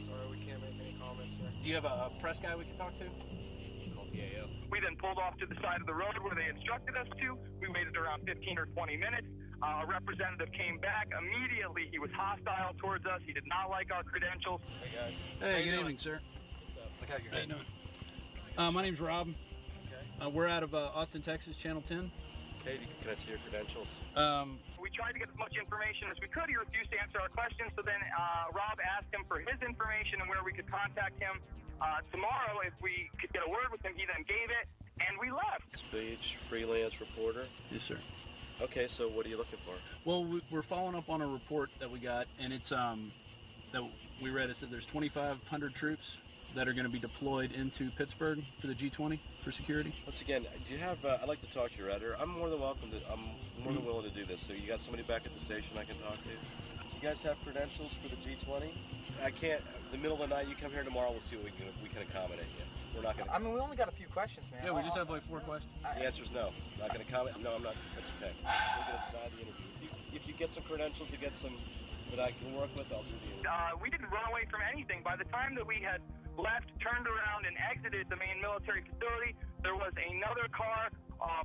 Sorry, we can't make any comments, sir. Do you have a press guy we can talk to? PAO. We then pulled off to the side of the road where they instructed us to. We waited around 15 or 20 minutes. A representative came back. Immediately, he was hostile towards us. He did not like our credentials. Hey, guys. Hey, good evening, sir. What's up? Look how you're doing. My name's Rob. Okay. We're out of Austin, Texas, Channel 10. Okay, can I see your credentials? We tried to get as much information as we could. He refused to answer our questions, so then Rob asked him for his information and where we could contact him tomorrow if we could get a word with him. He then gave it, and we left. Speech, freelance reporter? Yes, sir. Okay, so what are you looking for? Well, we're following up on a report that we got, and it's that we read, it said there's 2,500 troops that are going to be deployed into Pittsburgh for the G20 for security. Once again, do you have? I'd like to talk to your editor. I'm more than willing to do this. So you got somebody back at the station I can talk to? You guys have credentials for the G20? I can't. The middle of the night, you come here tomorrow. We'll see what we can accommodate you. We're not going to. I mean, we only got a few questions, man. Yeah, we just have like 4 questions. The answer is no. Not going to comment. No, I'm not. That's okay. We're going to deny the interview. If you get some credentials, you get some that I can work with, I'll do the interview. We didn't run away from anything. By the time that we had left, turned around, and exited the main military facility, there was another car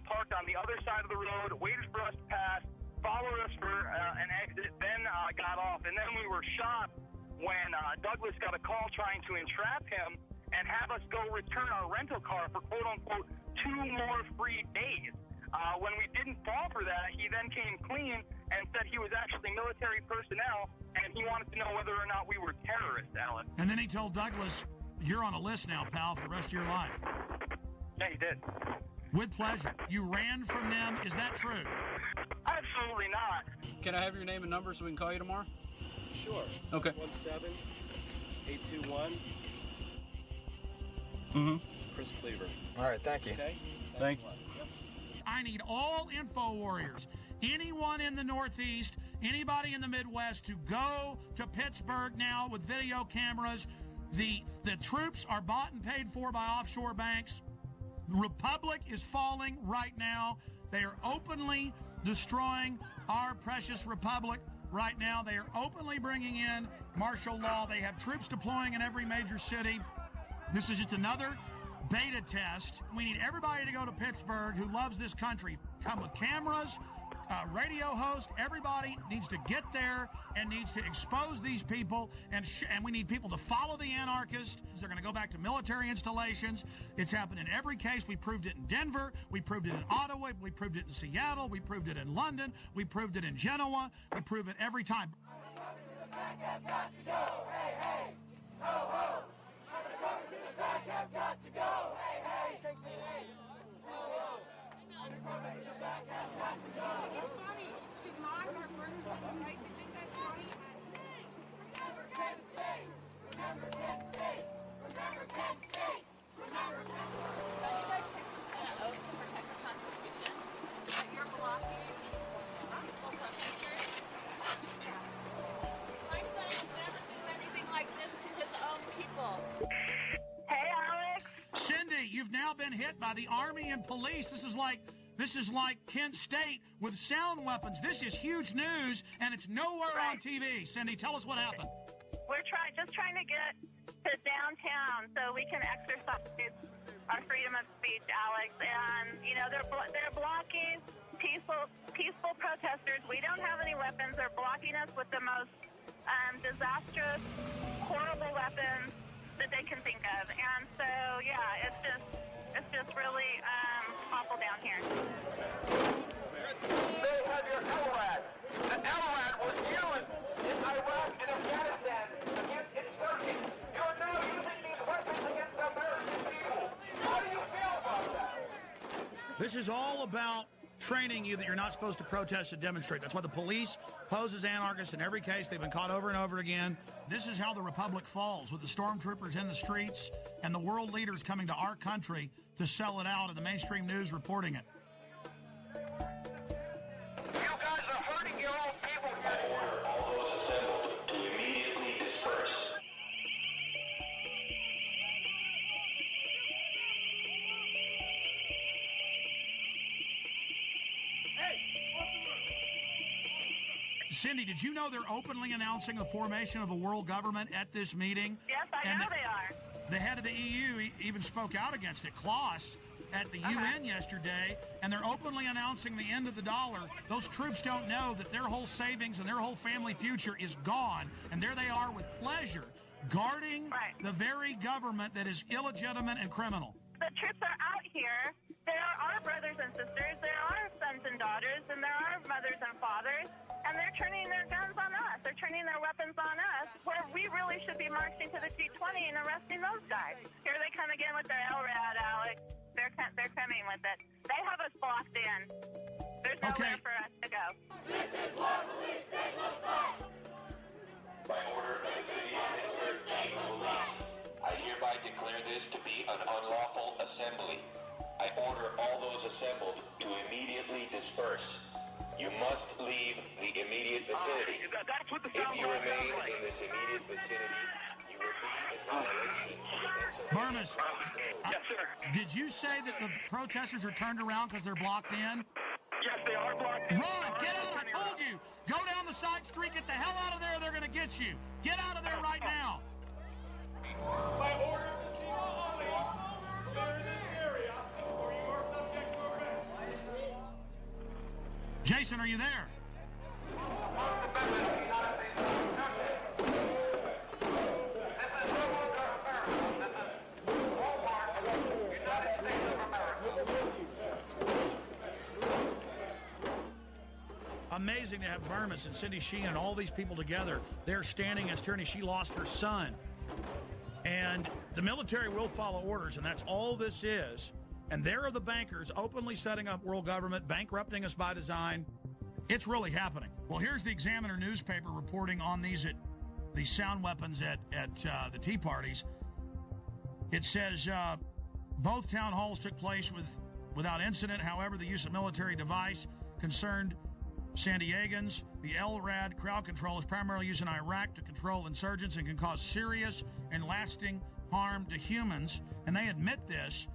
parked on the other side of the road, waited for us to pass, followed us for an exit, then got off. And then we were shocked when Douglas got a call trying to entrap him and have us go return our rental car for quote-unquote 2 more free days. When we didn't fall for that, he then came clean and said he was actually military personnel, and he wanted to know whether or not we were terrorists, Alex. And then he told Douglas, you're on a list now, pal, for the rest of your life. Yeah, he did. With pleasure. You ran from them. Is that true? Absolutely not. Can I have your name and number so we can call you tomorrow? Sure. Okay. 17821. Chris Cleaver. All right, thank you. Okay. Thank you. I need all info warriors, anyone in the Northeast, anybody in the Midwest, to go to Pittsburgh now with video cameras. The troops are bought and paid for by offshore banks. Republic is falling right now. They are openly destroying our precious republic right now. They are openly bringing in martial law. They have troops deploying in every major city. This is just another beta test. We need everybody to go to Pittsburgh who loves this country. Come with cameras, radio host. Everybody needs to get there and needs to expose these people. And we need people to follow the anarchists. They're going to go back to military installations. It's happened in every case. We proved it in Denver. We proved it in Ottawa. We proved it in Seattle. We proved it in London. We proved it in Genoa. We prove it every time. You've now been hit by the Army and police. This is like Kent State with sound weapons. This is huge news, and it's nowhere on TV. Cindy, tell us what happened. We're just trying to get to downtown so we can exercise our freedom of speech, Alex. And they're blocking peaceful protesters. We don't have any weapons. They're blocking us with the most disastrous, horrible weapons that they can think of. And so, yeah, it's just really awful down here. They have your LRAD. The LRAD was used in Iraq and Afghanistan against insurgents. You're now using these weapons against the American people. How do you feel about that? This is all about training you that you're not supposed to protest and demonstrate. That's why the police pose as anarchists in every case. They've been caught over and over again. This is how the republic falls, with the stormtroopers in the streets and the world leaders coming to our country to sell it out and the mainstream news reporting it. You guys are hurting your own people. I order all those assembled to immediately disperse. Cindy, did you know they're openly announcing the formation of a world government at this meeting? Yes, I know they are. The head of the EU even spoke out against it, Klaus, at the UN yesterday, and they're openly announcing the end of the dollar. Those troops don't know that their whole savings and their whole family future is gone, and there they are with pleasure, guarding the very government that is illegitimate and criminal. The troops are out here. There are brothers and sisters, there are sons and daughters, and there are mothers and fathers, and they're turning their guns on us. They're turning their weapons on us, where we really should be marching to the G20 and arresting those guys. Here they come again with their LRAD, Alex. They're coming with it. They have us blocked in. There's nowhere for us to go. This is what police state looks like. By order of the assembly. I order all those assembled to immediately disperse. You must leave the immediate vicinity. If you remain in this immediate vicinity, you will be in violation. Burmis, yes, sir. Did you say that the protesters are turned around because they're blocked in? Yes, they are blocked in. Run! Get out! I told you! Go down the side street, get the hell out of there, they're going to get you! Get out of there right now! By order of the Fema only, clear this area, or you are subject to arrest. Jason, are you there? Amazing to have Burmis and Cindy Sheehan and all these people together. They're standing against tyranny. She lost her son. And the military will follow orders, and that's all this is. And there are the bankers openly setting up world government, bankrupting us by design. It's really happening. Well, here's the Examiner newspaper reporting on these sound weapons at the Tea Parties. It says both town halls took place without incident. However, the use of military device concerned San Diegans. The LRAD crowd control is primarily used in Iraq to control insurgents and can cause serious and lasting harm to humans. And they admit this.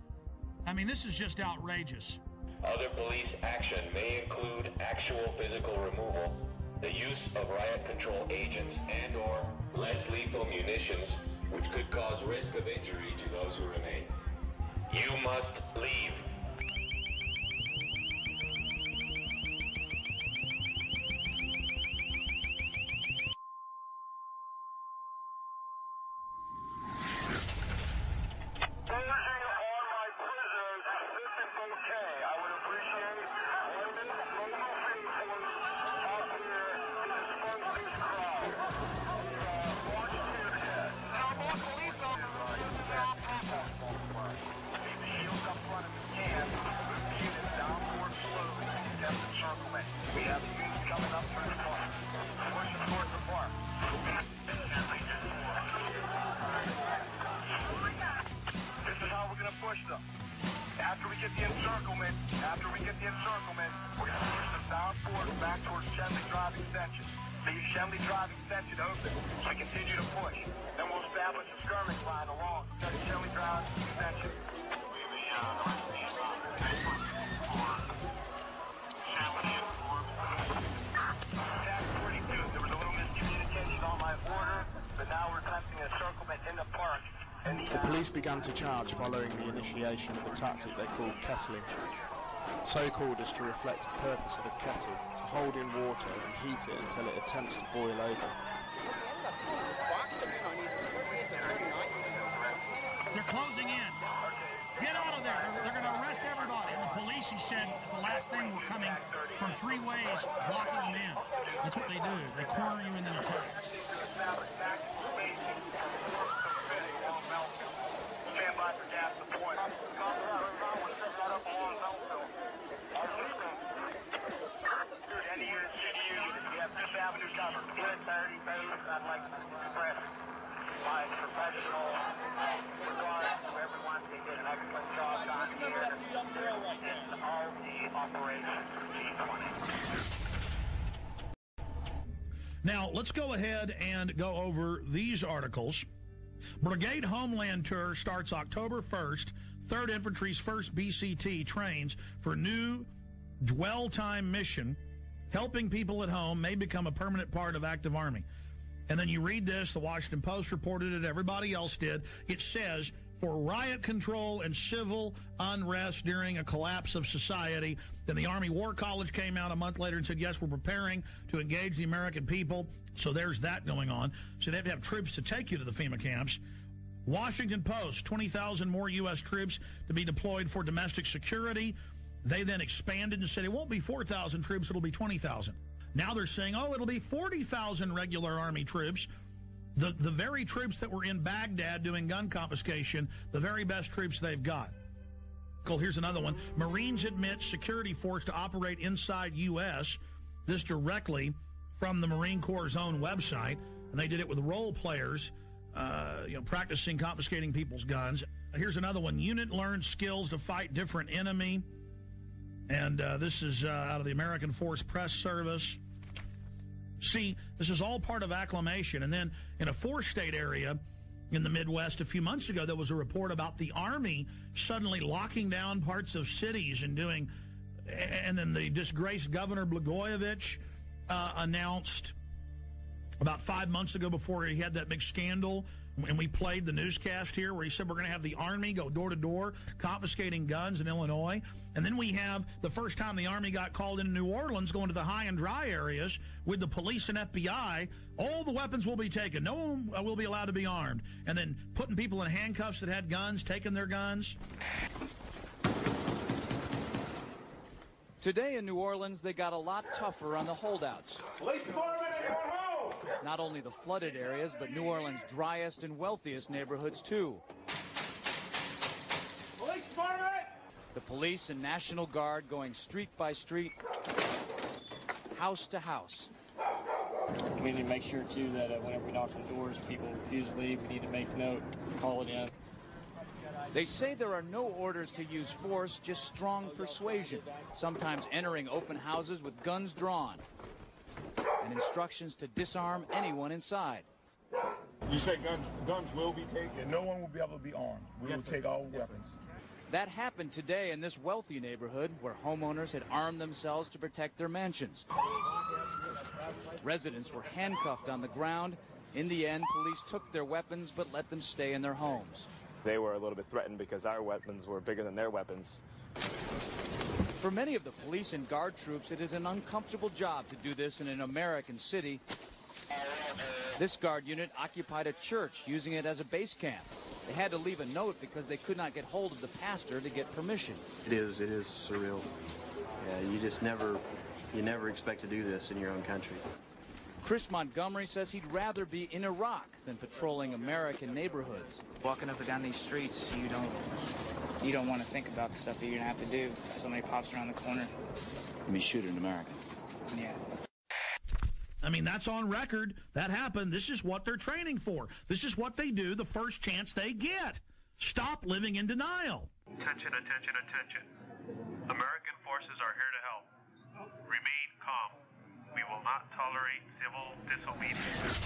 I mean, this is just outrageous. Other police action may include actual physical removal, the use of riot control agents and/or less lethal munitions, which could cause risk of injury to those who remain. You must leave. The police began to charge following the initiation of a tactic they called kettling. So called as to reflect the purpose of a kettle, to hold in water and heat it until it attempts to boil over. They're closing in. Get out of there. They're going to arrest everybody. And the police, he said, the last thing were coming from 3 ways, blocking them in. That's what they do. They corner you and then attack. Now, let's go ahead and go over these articles. Brigade Homeland Tour starts October 1st. 3rd Infantry's 1st BCT trains for new dwell time mission. Helping people at home may become a permanent part of active Army. And then you read this, the Washington Post reported it, everybody else did. It says, for riot control and civil unrest during a collapse of society. Then the Army War College came out a month later and said, yes, we're preparing to engage the American people. So there's that going on. So they have to have troops to take you to the FEMA camps. Washington Post, 20,000 more U.S. troops to be deployed for domestic security. They then expanded and said it won't be 4,000 troops, it'll be 20,000. Now they're saying, oh, it'll be 40,000 regular Army troops. The very troops that were in Baghdad doing gun confiscation, the very best troops they've got. Here's another one. Marines admit security force to operate inside U.S. This directly from the Marine Corps' own website. And they did it with role players, practicing confiscating people's guns. Here's another one. Unit learns skills to fight different enemy. And this is out of the American Force Press Service. See, this is all part of acclimation. And then in a four-state area in the Midwest a few months ago, there was a report about the Army suddenly locking down parts of cities and doing... And then the disgraced Governor Blagojevich announced about 5 months ago, before he had that big scandal, and we played the newscast here where he said we're going to have the Army go door to door confiscating guns in Illinois. And then we have the first time the Army got called into New Orleans, going to the high and dry areas with the police and FBI. All the weapons will be taken. No one will be allowed to be armed. And then putting people in handcuffs that had guns, taking their guns. Today in New Orleans, they got a lot tougher on the holdouts. Police department, anyone home? Not only the flooded areas, but New Orleans' driest and wealthiest neighborhoods, too. Police department! The police and National Guard going street by street, house to house. We need to make sure, too, that whenever we knock on doors, people refuse to leave. We need to make note, call it in. They say there are no orders to use force, just strong persuasion, sometimes entering open houses with guns drawn, and instructions to disarm anyone inside. You said guns will be taken? And no one will be able to be armed. We will take all weapons. That happened today in this wealthy neighborhood where homeowners had armed themselves to protect their mansions. Residents were handcuffed on the ground. In the end, police took their weapons but let them stay in their homes. They were a little bit threatened because our weapons were bigger than their weapons. For many of the police and guard troops, it is an uncomfortable job to do this in an American city. This guard unit occupied a church, using it as a base camp. They had to leave a note because they could not get hold of the pastor to get permission. It is surreal. Yeah, you never expect to do this in your own country. Chris Montgomery says he'd rather be in Iraq than patrolling American neighborhoods. Walking up and down these streets, you don't want to think about the stuff that you're gonna have to do. Somebody pops around the corner. Be shooting in America. Yeah. I mean, that's on record. That happened. This is what they're training for. This is what they do the first chance they get. Stop living in denial. Attention, attention, attention. American forces are here to help. Remain calm. We will not tolerate civil disobedience.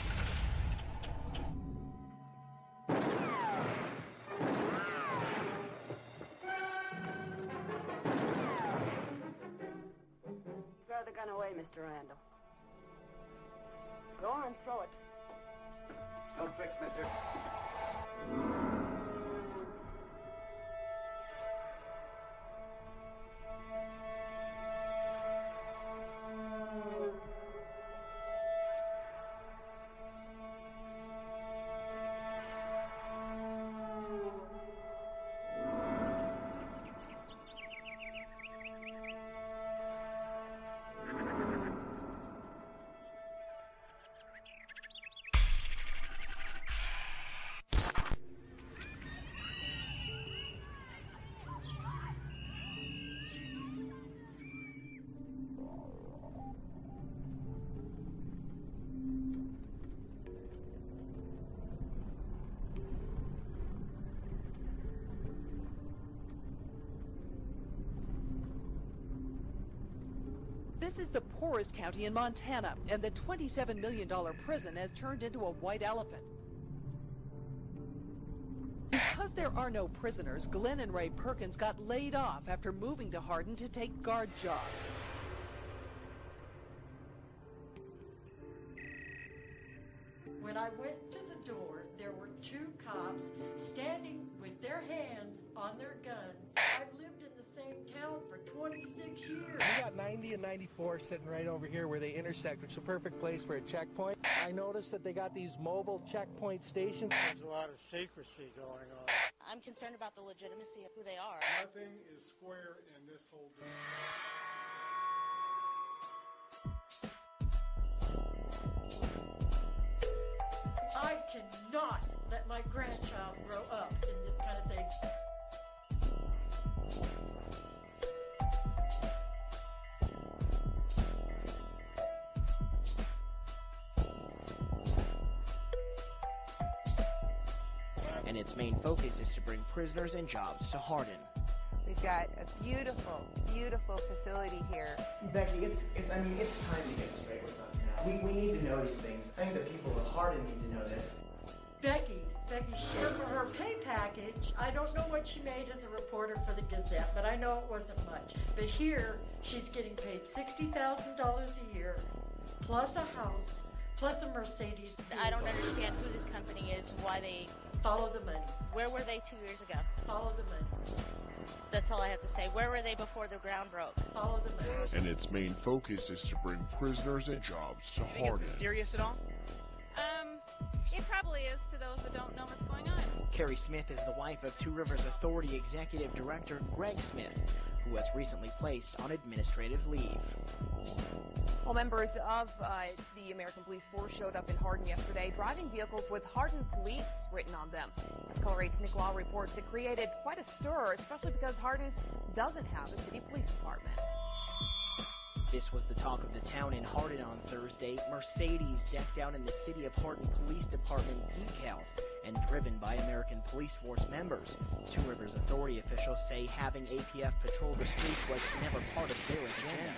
Throw the gun away, Mr. Randall. Go on, throw it. No tricks, mister. This is the poorest county in Montana, and the $27 million prison has turned into a white elephant. Because there are no prisoners, Glenn and Ray Perkins got laid off after moving to Hardin to take guard jobs. When I went to the door, there were two cops standing with their hands on their guns. I've lived in the same town for 26 years. We got 90 and 94 sitting right over here where they intersect, which is a perfect place for a checkpoint. I noticed that they got these mobile checkpoint stations. There's a lot of secrecy going on. I'm concerned about the legitimacy of who they are. Nothing is square in this whole thing. I cannot let my grandchild grow up in this kind of thing. and its main focus is to bring prisoners and jobs to Hardin. We've got a beautiful, beautiful facility here. Becky, it's time to get straight with us now. We need to know these things. I think the people of Hardin need to know this. Becky, here for her pay package, I don't know what she made as a reporter for the Gazette, but I know it wasn't much. But here, she's getting paid $60,000 a year, plus a house, plus a Mercedes. I don't understand who this company is and why they... Follow the money. Where were they 2 years ago? Follow the money. That's all I have to say. Where were they before the ground broke? Follow the money. And its main focus is to bring prisoners and jobs to Hardin. Think it's mysterious at all? It probably is to those that don't know what's going on. Carrie Smith is the wife of Two Rivers Authority Executive Director Greg Smith, who was recently placed on administrative leave. Well, members of the American Police Force showed up in Hardin yesterday, driving vehicles with Hardin Police written on them. As Color 8's Nick Law reports, it created quite a stir, especially because Hardin doesn't have a city police department. This was the talk of the town in Hardin on Thursday. Mercedes decked out in the City of Hardin Police Department decals and driven by American Police Force members. Two Rivers Authority officials say having APF patrol the streets was never part of their agenda.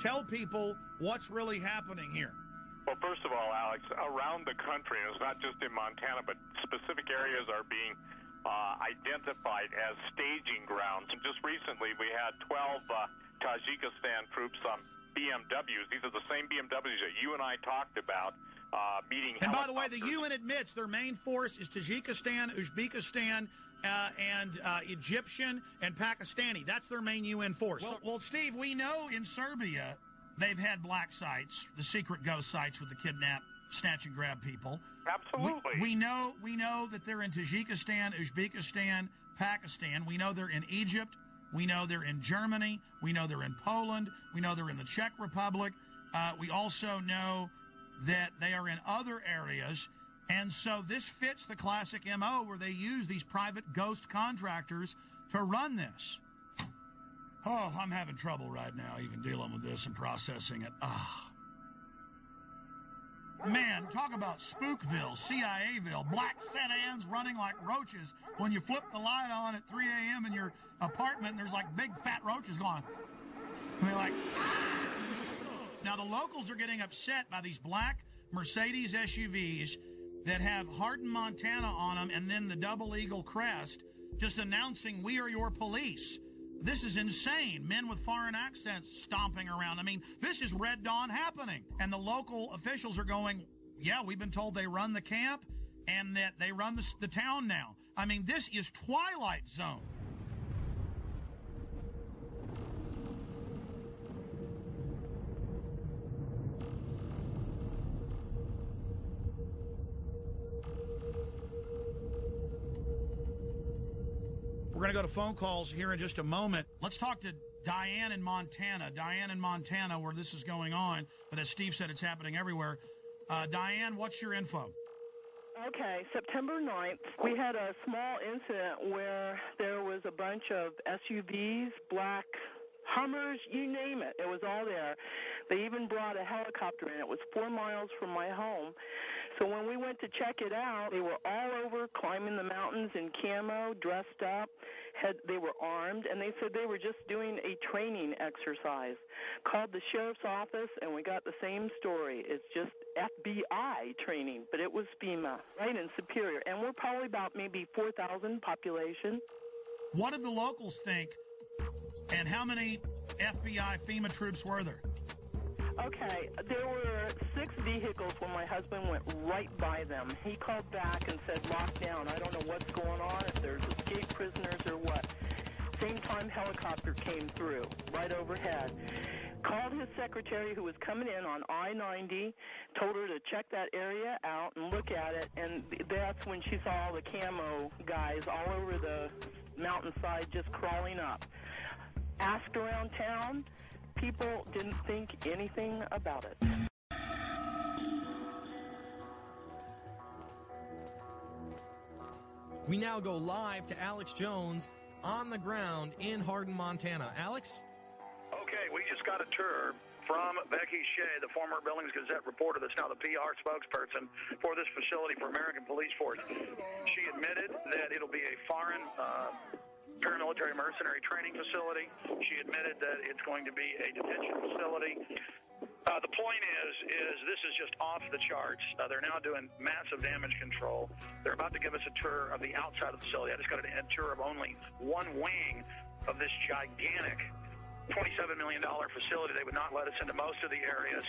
Tell people what's really happening here. Well, first of all, Alex, around the country, and it's not just in Montana, but specific areas are being identified as staging grounds. And just recently, we had 12 Tajikistan troops on BMWs. These are the same BMWs that you and I talked about meeting. And by the way, the UN admits their main force is Tajikistan, Uzbekistan, and Egyptian and Pakistani. That's their main UN force. Well, Steve, we know in Serbia they've had black sites, the secret ghost sites with the kidnap, snatch and grab people. Absolutely. We know that they're in Tajikistan, Uzbekistan, Pakistan. We know they're in Egypt. We know they're in Germany. We know they're in Poland. We know they're in the Czech Republic. We also know that they are in other areas. And so this fits the classic MO where they use these private ghost contractors to run this. Oh, I'm having trouble right now even dealing with this and processing it. Man, talk about Spookville, CIAville, black sedans running like roaches when you flip the light on at 3 a.m. in your apartment and there's like big fat roaches going. And they're like, ah! Now the locals are getting upset by these black Mercedes SUVs that have Hardin, Montana on them and then the double eagle crest just announcing we are your police. This is insane. Men with foreign accents stomping around. I mean, this is Red Dawn happening. And the local officials are going, yeah, we've been told they run the camp and that they run the town now. I mean, this is Twilight Zone. We're going to go to phone calls here in just a moment. Let's talk to Diane in Montana. Diane in Montana, where this is going on. But as Steve said, it's happening everywhere. Diane, what's your info? Okay, September 9th, we had a small incident where there was a bunch of SUVs, black Hummers, you name it. It was all there. They even brought a helicopter in. It was 4 miles from my home. So when we went to check it out, they were all over climbing the mountains in camo, dressed up. They were armed, and they said they were just doing a training exercise. Called the sheriff's office, and we got the same story. It's just FBI training, but it was Fema, right in Superior. And we're probably about maybe 4,000 population. What did the locals think, and how many FBI FEMA troops were there? Okay, there were 6 vehicles when my husband went right by them. He called back and said, lock down. I don't know what's going on, if there's escaped prisoners or what. Same time, helicopter came through, right overhead. Called his secretary who was coming in on I-90, told her to check that area out and look at it, and that's when she saw all the camo guys all over the mountainside just crawling up. Asked around town, people didn't think anything about it. We now go live to Alex Jones on the ground in Hardin, Montana. Alex? Okay, we just got a tour from Becky Shea, the former Billings Gazette reporter that's now the PR spokesperson for this facility for American Police Force. She admitted that it'll be a foreign paramilitary mercenary training facility. She admitted that it's going to be a detention facility. The point is this is just off the charts. They're now doing massive damage control. They're about to give us a tour of the outside of the facility. I just got a tour of only one wing of this gigantic $27 million facility. They would not let us into most of the areas.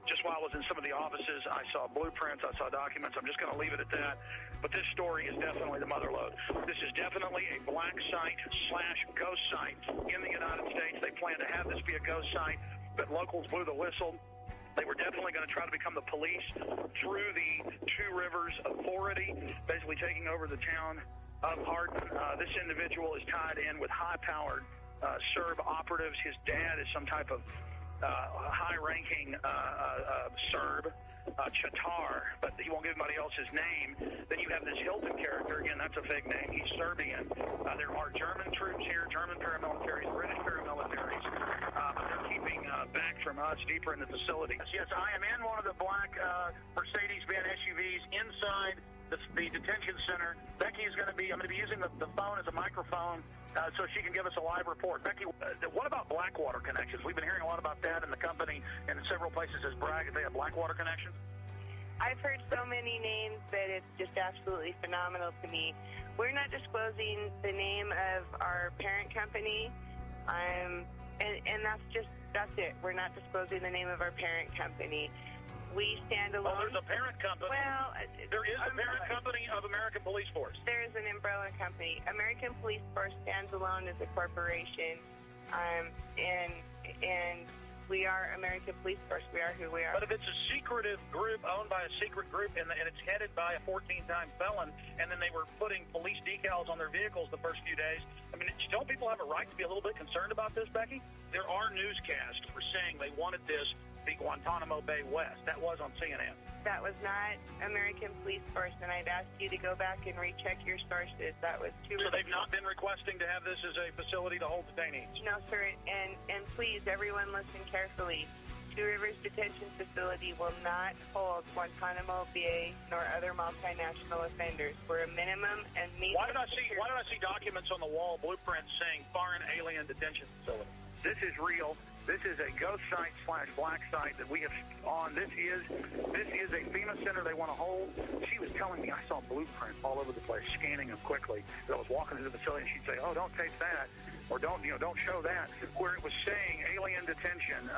Just while I was in some of the offices, I saw blueprints, I saw documents. I'm just going to leave it at that. But this story is definitely the mother lode. This is definitely a black site / ghost site in the United States. They plan to have this be a ghost site, but locals blew the whistle. They were definitely going to try to become the police through the Two Rivers Authority, basically taking over the town of Hardin. This individual is tied in with high-powered Serb operatives. His dad is some type of high-ranking Serb, Chatar, but he won't give anybody else his name. Then you have this Hilton character. Again, that's a fake name. He's Serbian. There are German troops here, German paramilitaries, British paramilitaries, but they're keeping back from us deeper in the facility. Yes, I am in one of the black Mercedes-Benz SUVs inside the detention center. Becky is going to be, I'm going to be using the phone as a microphone so she can give us a live report. Becky, what about Blackwater connections? We've been hearing a lot about that, and the company in several places has bragged that they have Blackwater connections. I've heard so many names that it's just absolutely phenomenal to me. We're not disclosing the name of our parent company, and that's it. We're not disclosing the name of our parent company. We stand alone. Oh, there's a parent company. Well, there is a parent company of American Police Force. There is an umbrella company. American Police Force stands alone as a corporation, and we are American Police Force. We are who we are. But if it's a secretive group owned by a secret group and it's headed by a 14-time felon, and then they were putting police decals on their vehicles the first few days, I mean, don't people have a right to be a little bit concerned about this, Becky? There are newscasts for saying they wanted this the Guantanamo Bay West. That was on CNN. That was not American Police Force, and I'd ask you to go back and recheck your sources. That was too. So they've not been requesting to have this as a facility to hold detainees? No, sir, and please, everyone listen carefully. Two Rivers Detention Facility will not hold Guantanamo Bay nor other multinational offenders. We're a minimum and medium. Why did I see documents on the wall, blueprints saying foreign alien detention facility? This is real. This is a ghost site / black site that we have on. This is a FEMA center they want to hold. She was telling me, I saw blueprints all over the place, scanning them quickly. I was walking through the facility, and she'd say, "Oh, don't tape that," or don't show that. Where it was saying alien detention,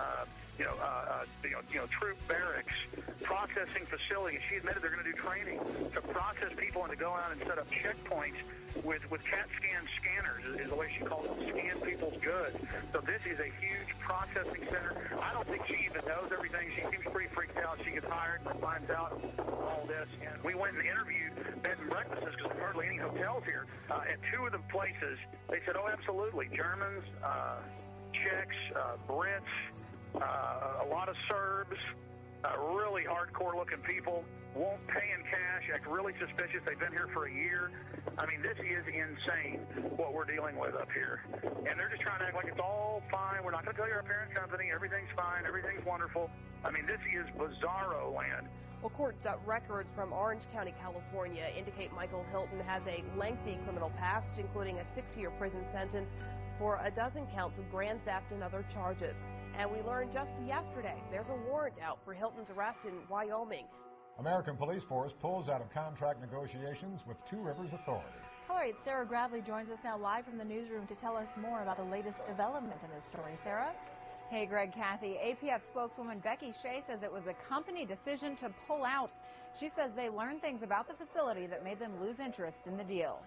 troop barracks, processing facilities. She admitted they're going to do training to process people and to go out and set up checkpoints with CAT scan scanners, is the way she calls it, scan people's goods. So this is a huge processing center. I don't think she even knows everything. She seems pretty freaked out. She gets hired and finds out all this. And we went and interviewed bed and breakfasts, because there's hardly any hotels here. At two of the places, they said, oh, absolutely. Germans, Czechs, Brits, a lot of Serbs, really hardcore-looking people, won't pay in cash, act really suspicious. They've been here for a year. I mean, this is insane what we're dealing with up here. And they're just trying to act like it's all fine. We're not going to tell you our parent company. Everything's fine. Everything's wonderful. I mean, this is bizarro land. Well, court records from Orange County, California indicate Michael Hilton has a lengthy criminal past, including a 6-year prison sentence for a dozen counts of grand theft and other charges. And we learned just yesterday there's a warrant out for Hilton's arrest in Wyoming. American Police Force pulls out of contract negotiations with Two Rivers Authority. All right, Sarah Gravely joins us now live from the newsroom to tell us more about the latest development in this story. Sarah? Hey, Greg, Kathy. APF spokeswoman Becky Shea says it was a company decision to pull out. She says they learned things about the facility that made them lose interest in the deal.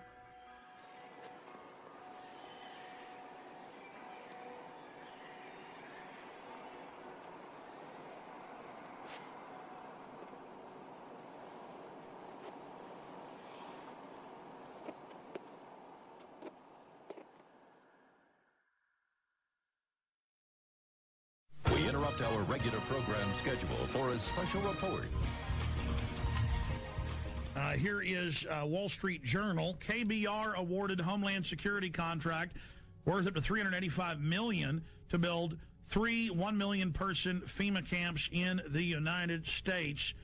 Interrupt our regular program schedule for a special report. Here is Wall Street Journal. KBR awarded Homeland Security contract worth up to $385 million to build 3 1 million person FEMA camps in the United States.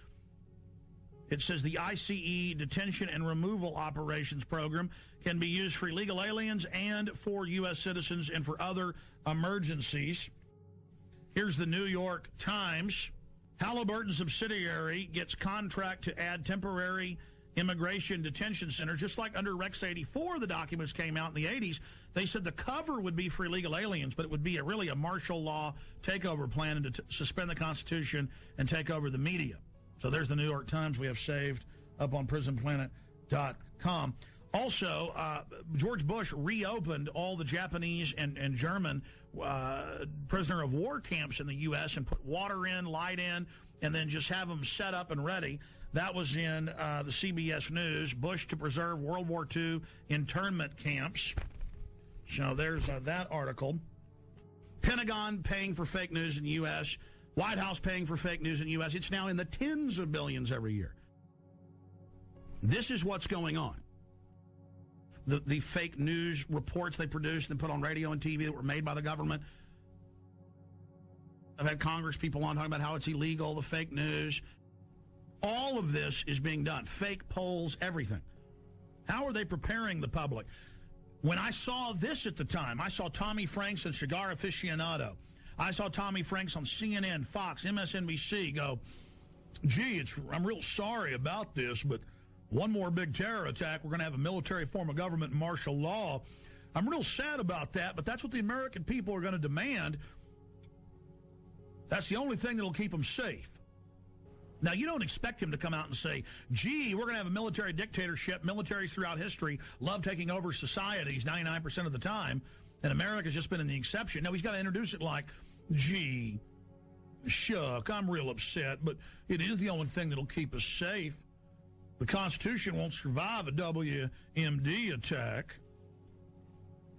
It says the ICE detention and removal operations program can be used for illegal aliens and for U.S. citizens and for other emergencies. Here's the New York Times. Halliburton subsidiary gets contract to add temporary immigration detention centers. Just like under Rex 84, the documents came out in the 80s. They said the cover would be for illegal aliens, but it would be really a martial law takeover plan and to suspend the Constitution and take over the media. So there's the New York Times we have saved up on prisonplanet.com. Also, George Bush reopened all the Japanese and German prisoner of war camps in the U.S. and put water in, light in, and then just have them set up and ready. That was in the CBS News. Bush to preserve World War II internment camps. So there's that article. Pentagon paying for fake news in the U.S. White House paying for fake news in the U.S. It's now in the tens of billions every year. This is what's going on. The fake news reports they produced and put on radio and TV that were made by the government. I've had Congress people on talking about how it's illegal, the fake news. All of this is being done. Fake polls, everything. How are they preparing the public? When I saw this at the time, I saw Tommy Franks and Cigar Aficionado. I saw Tommy Franks on CNN, Fox, MSNBC go, gee, I'm real sorry about this, but one more big terror attack, we're going to have a military form of government and martial law. I'm real sad about that, but that's what the American people are going to demand. That's the only thing that'll keep them safe. Now, you don't expect him to come out and say, gee, we're going to have a military dictatorship. Militaries throughout history love taking over societies 99% of the time, and America's just been in the exception. No, he's got to introduce it like, gee, shuck, I'm real upset, but it is the only thing that'll keep us safe. The Constitution won't survive a WMD attack.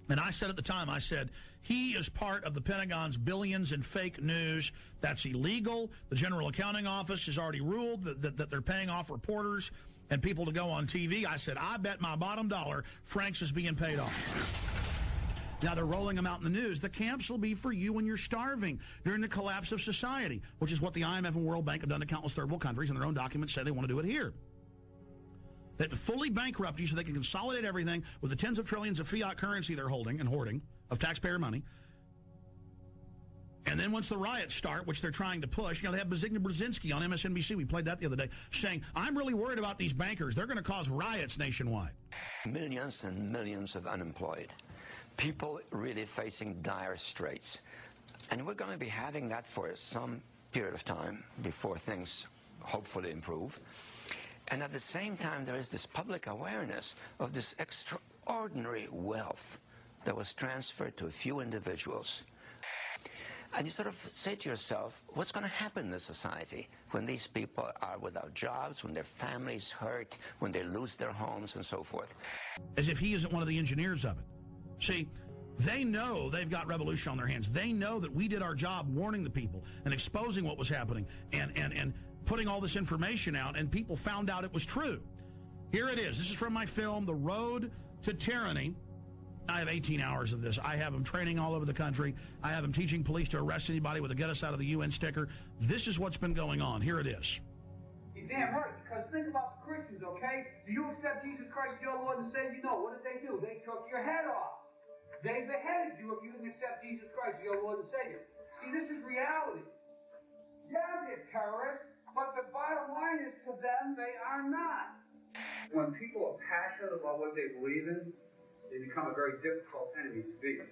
And I said at the time, I said, he is part of the Pentagon's billions in fake news. That's illegal. The General Accounting Office has already ruled that they're paying off reporters and people to go on TV. I said, I bet my bottom dollar Franks is being paid off. Now they're rolling them out in the news. The camps will be for you when you're starving during the collapse of society, which is what the IMF and World Bank have done to countless third world countries, and their own documents say they want to do it here. That fully bankrupt you so they can consolidate everything with the tens of trillions of fiat currency they're holding and hoarding of taxpayer money. And then once the riots start, which they're trying to push, they have Zbigniew Brzezinski on MSNBC, we played that the other day, saying, I'm really worried about these bankers. They're going to cause riots nationwide. Millions and millions of unemployed. People really facing dire straits. And we're going to be having that for some period of time before things hopefully improve. And at the same time, there is this public awareness of this extraordinary wealth that was transferred to a few individuals. And you sort of say to yourself, what's going to happen in this society when these people are without jobs, when their families hurt, when they lose their homes and so forth? As if he isn't one of the engineers of it. See, they know they've got revolution on their hands. They know that we did our job warning the people and exposing what was happening and putting all this information out, and people found out it was true. Here it is. This is from my film, The Road to Tyranny. I have 18 hours of this. I have them training all over the country. I have them teaching police to arrest anybody with a get us out of the UN sticker. This is what's been going on. Here it is. You're damn right, because think about the Christians, okay? Do you accept Jesus Christ, your Lord and Savior? No. What did they do? They took your head off. They beheaded you if you didn't accept Jesus Christ, your Lord and Savior. See, this is reality. Yeah, they're terrorists. But the bottom line is, to them, they are not. When people are passionate about what they believe in, they become a very difficult enemy to beat.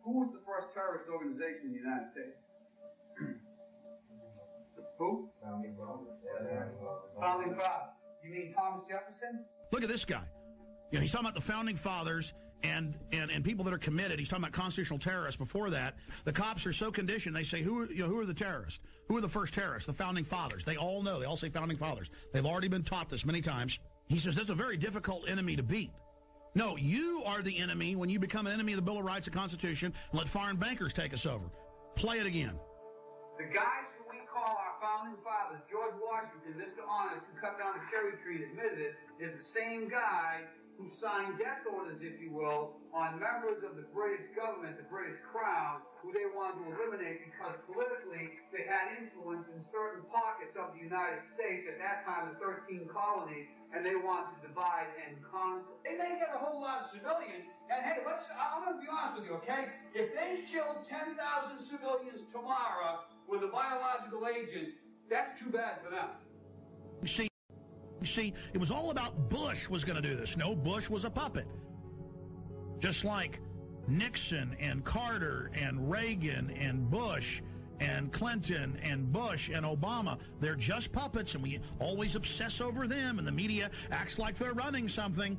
Who was the first terrorist organization in the United States? Who? Founding Fathers. Founding Fathers. You mean Thomas Jefferson? Look at this guy. He's talking about the Founding Fathers and people that are committed. He's talking about constitutional terrorists. Before that, the cops are so conditioned, they say, who are the terrorists? Who are the first terrorists? The Founding Fathers. They all know. They all say Founding Fathers. They've already been taught this many times. He says that's a very difficult enemy to beat. No, you are the enemy when you become an enemy of the Bill of Rights and Constitution and let foreign bankers take us over. Play it again. The guys who we call our founding fathers, George Washington, Mr. Honest, who cut down a cherry tree and admitted it, is the same guy who signed death orders, if you will, on members of the British government, the British Crown, who they wanted to eliminate because politically they had influence in certain pockets of the United States, at that time the 13 colonies, and they wanted to divide and conquer. They may get a whole lot of civilians, and hey, I'm going to be honest with you, okay? If they killed 10,000 civilians tomorrow with a biological agent, that's too bad for them. You see, it was all about Bush was going to do this. No, Bush was a puppet. Just like Nixon and Carter and Reagan and Bush and Clinton and Bush and Obama, they're just puppets, and we always obsess over them, and the media acts like they're running something.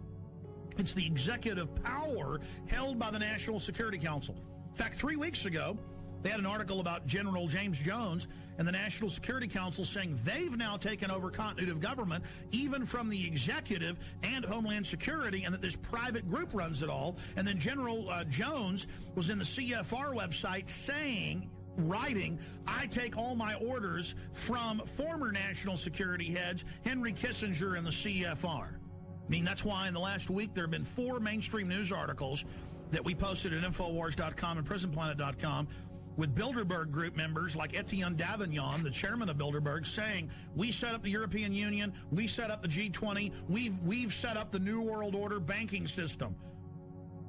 It's the executive power held by the National Security Council. In fact, 3 weeks ago, they had an article about General James Jones and the National Security Council saying they've now taken over continuity of government, even from the executive and Homeland Security, and that this private group runs it all. And then General Jones was in the CFR website writing, I take all my orders from former national security heads, Henry Kissinger and the CFR. I mean, that's why in the last week there have been 4 mainstream news articles that we posted at Infowars.com and PrisonPlanet.com with Bilderberg group members like Etienne Davignon, the chairman of Bilderberg, saying, we set up the European Union, we set up the G20, we've set up the New World Order banking system.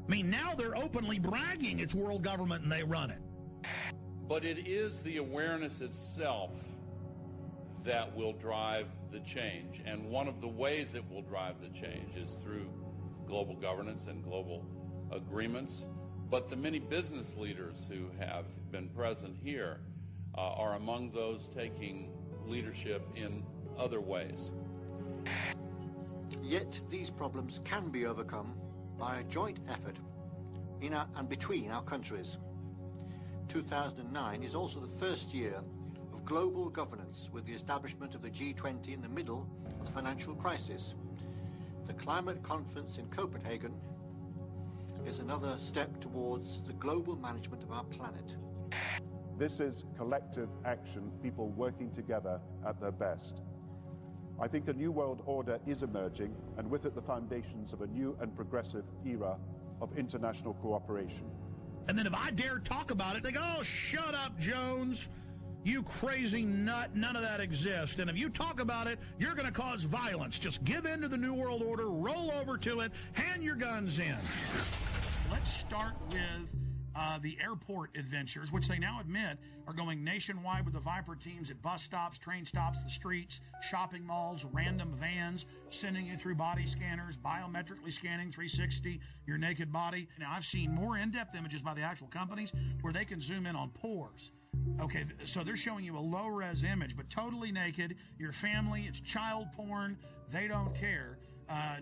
I mean, now they're openly bragging it's world government and they run it. But it is the awareness itself that will drive the change. And one of the ways it will drive the change is through global governance and global agreements. But the many business leaders who have been present here are among those taking leadership in other ways. Yet these problems can be overcome by a joint effort in and between our countries. 2009 is also the first year of global governance, with the establishment of the G20 in the middle of the financial crisis. The climate conference in Copenhagen is another step towards the global management of our planet. This is collective action, people working together at their best. I think a new world order is emerging, and with it the foundations of a new and progressive era of international cooperation. And then if I dare talk about it, they go, oh, shut up, Jones. You crazy nut. None of that exists. And if you talk about it, you're going to cause violence. Just give in to the New World Order, roll over to it, hand your guns in. Let's start with the airport adventures, which they now admit are going nationwide with the Viper teams at bus stops, train stops, the streets, shopping malls, random vans, sending you through body scanners, biometrically scanning 360 your naked body. Now, I've seen more in-depth images by the actual companies where they can zoom in on pores. Okay, so they're showing you a low-res image, but totally naked, your family, it's child porn, they don't care.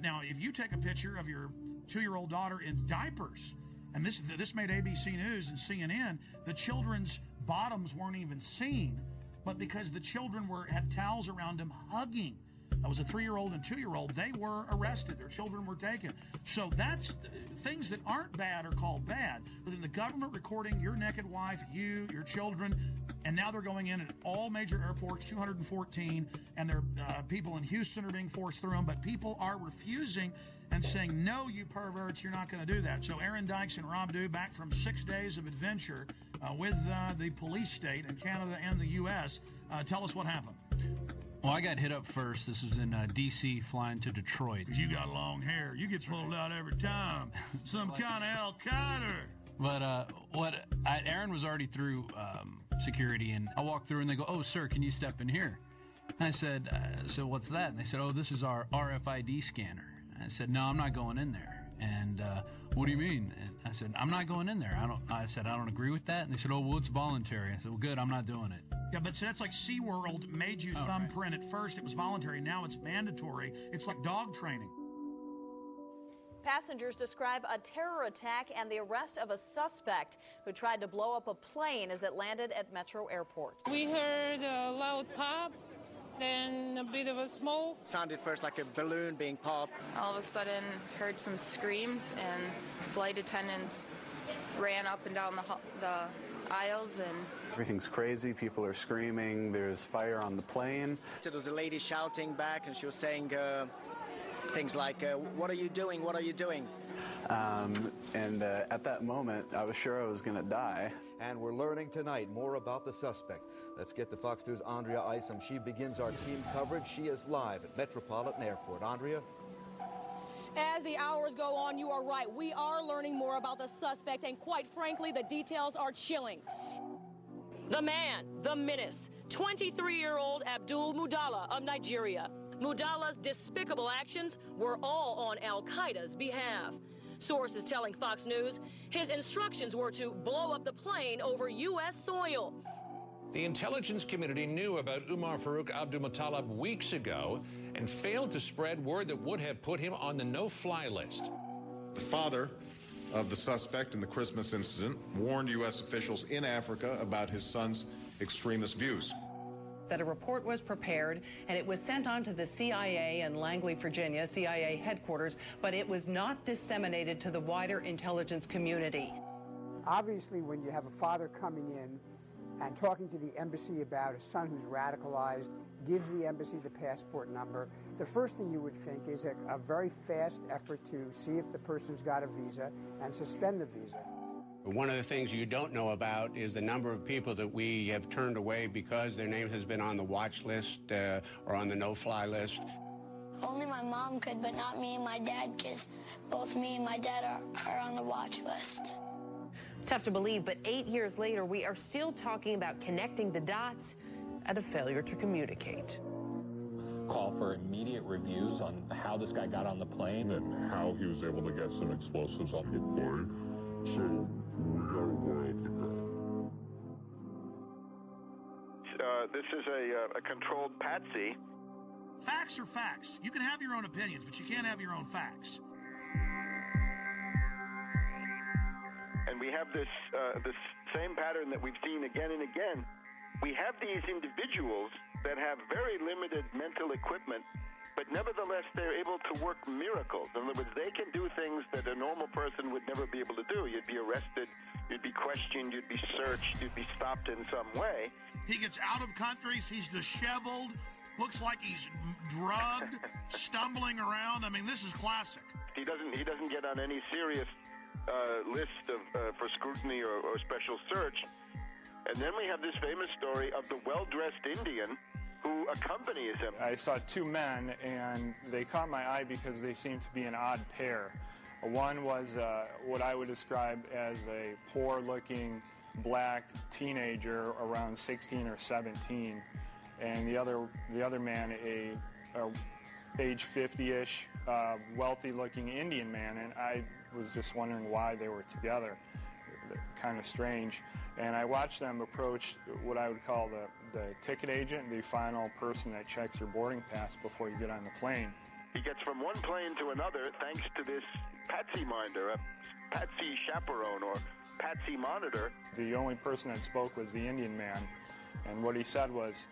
Now, if you take a picture of your 2-year-old daughter in diapers, and this made ABC News and CNN, the children's bottoms weren't even seen, but because the children had towels around them hugging. That was a 3-year-old and 2-year-old. They were arrested. Their children were taken. So that's things that aren't bad are called bad. But then the government recording your naked wife, you, your children, and now they're going in at all major airports, 214, and there people in Houston are being forced through them, but people are refusing and saying, no, you perverts, you're not going to do that. So Aaron Dykes and Rob Dew, back from 6 days of adventure with the police state in Canada and the U.S., tell us what happened. Well, I got hit up first. This was in D.C. flying to Detroit. You got long hair. You get pulled out every time. Some kind of Al-Qaeda. But Aaron was already through security, and I walked through, and they go, oh, sir, can you step in here? And I said, so what's that? And they said, oh, this is our RFID scanner. And I said, no, I'm not going in there. And what do you mean? And I said, I'm not going in there. I said, I don't agree with that. And they said, oh, well, it's voluntary. I said, well, good, I'm not doing it. Yeah, but so that's like SeaWorld made you thumbprint at first. It was voluntary. Now it's mandatory. It's like dog training. Passengers describe a terror attack and the arrest of a suspect who tried to blow up a plane as it landed at Metro Airport. We heard a loud pop, then a bit of a smoke. Sounded first like a balloon being popped. All of a sudden, heard some screams, and flight attendants ran up and down the aisles and... Everything's crazy. People are screaming. There's fire on the plane. There was a lady shouting back, and she was saying things like, what are you doing? What are you doing? At that moment, I was sure I was going to die. And we're learning tonight more about the suspect. Let's get to Fox News' Andrea Isom. She begins our team coverage. She is live at Metropolitan Airport. Andrea? As the hours go on, you are right. We are learning more about the suspect, and quite frankly, the details are chilling. The man, the menace, 23-year-old Abdul Mudala of Nigeria. Mudala's despicable actions were all on al-Qaeda's behalf. Sources telling Fox News his instructions were to blow up the plane over U.S. soil. The intelligence community knew about Umar Farouk Abdulmutallab weeks ago and failed to spread word that would have put him on the no-fly list. The father of the suspect in the Christmas incident warned U.S. officials in Africa about his son's extremist views. That a report was prepared and it was sent on to the CIA in Langley, Virginia, CIA headquarters, but it was not disseminated to the wider intelligence community. Obviously, when you have a father coming in and talking to the embassy about a son who's radicalized, gives the embassy the passport number, the first thing you would think is a very fast effort to see if the person's got a visa and suspend the visa. One of the things you don't know about is the number of people that we have turned away because their name has been on the watch list or on the no-fly list. Only my mom could, but not me and my dad, because both me and my dad are on the watch list. Tough to believe, but 8 years later, we are still talking about connecting the dots and a failure to communicate. Call for immediate reviews on how this guy got on the plane and how he was able to get some explosives off the plane. So we got a while to go. This is a controlled patsy. Facts are facts. You can have your own opinions, but you can't have your own facts. And we have this same pattern that we've seen again and again. We have these individuals that have very limited mental equipment, but nevertheless they're able to work miracles. In other words, they can do things that a normal person would never be able to do. You'd be arrested, you'd be questioned, you'd be searched, you'd be stopped in some way. He gets out of countries, he's disheveled, looks like he's drugged, stumbling around. I mean, this is classic. He doesn't get on any serious list for scrutiny or special search. And then we have this famous story of the well-dressed Indian who accompanies him. I saw two men, and they caught my eye because they seemed to be an odd pair. One was what I would describe as a poor-looking black teenager around 16 or 17, and the other man, a age 50-ish, wealthy-looking Indian man, and I was just wondering why they were together. Kind of strange. And I watched them approach what I would call the ticket agent, the final person that checks your boarding pass before you get on the plane. He gets from one plane to another thanks to this patsy minder, a patsy chaperone or patsy monitor. The only person that spoke was the Indian man, and what he said was,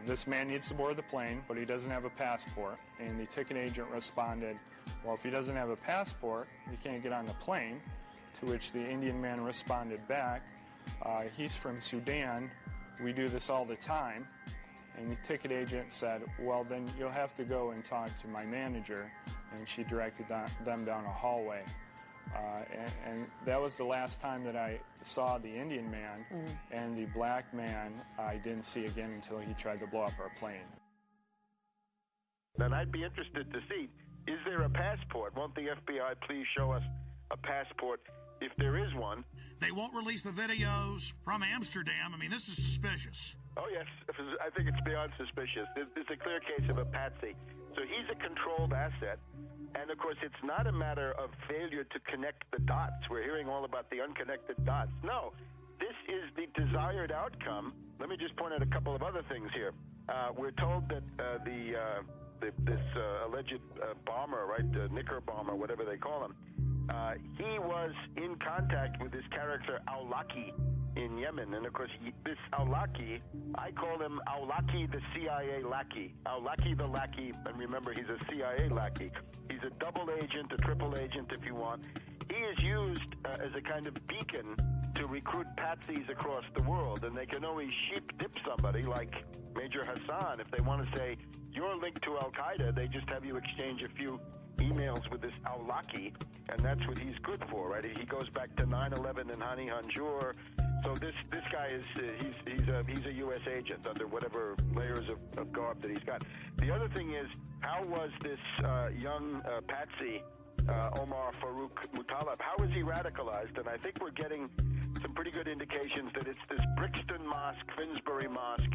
this man needs to board the plane, but he doesn't have a passport. And the ticket agent responded, well, if he doesn't have a passport, he can't get on the plane. To which the Indian man responded back, he's from Sudan, we do this all the time. And the ticket agent said, well, then you'll have to go and talk to my manager. And she directed them down a hallway. And that was the last time that I saw the Indian man, and the black man I didn't see again until he tried to blow up our plane. Then I'd be interested to see, is there a passport? Won't the FBI please show us a passport if there is one? They won't release the videos from Amsterdam. I mean, this is suspicious. Oh, yes. I think it's beyond suspicious. It's a clear case of a patsy. So he's a controlled asset. And, of course, it's not a matter of failure to connect the dots. We're hearing all about the unconnected dots. No, this is the desired outcome. Let me just point out a couple of other things here. We're told that this alleged bomber, right, Knicker bomber, whatever they call him, he was in contact with this character Awlaki in Yemen. And, of course, this Awlaki, I call him Awlaki the CIA lackey. Awlaki the lackey, and remember, he's a CIA lackey. He's a double agent, a triple agent, if you want. He is used as a kind of beacon to recruit patsies across the world, and they can always sheep dip somebody like Major Hassan. If they want to say, you're linked to Al-Qaeda, they just have you exchange a few emails with this Awlaki, and that's what he's good for, right? He goes back to 9/11 and Hani Hanjour. So this guy is he's a U.S. agent under whatever layers of garb that he's got. The other thing is, how was this young patsy Omar Farouk Muttalib, how is he radicalized? And I think we're getting some pretty good indications that it's this Brixton Mosque, Finsbury Mosque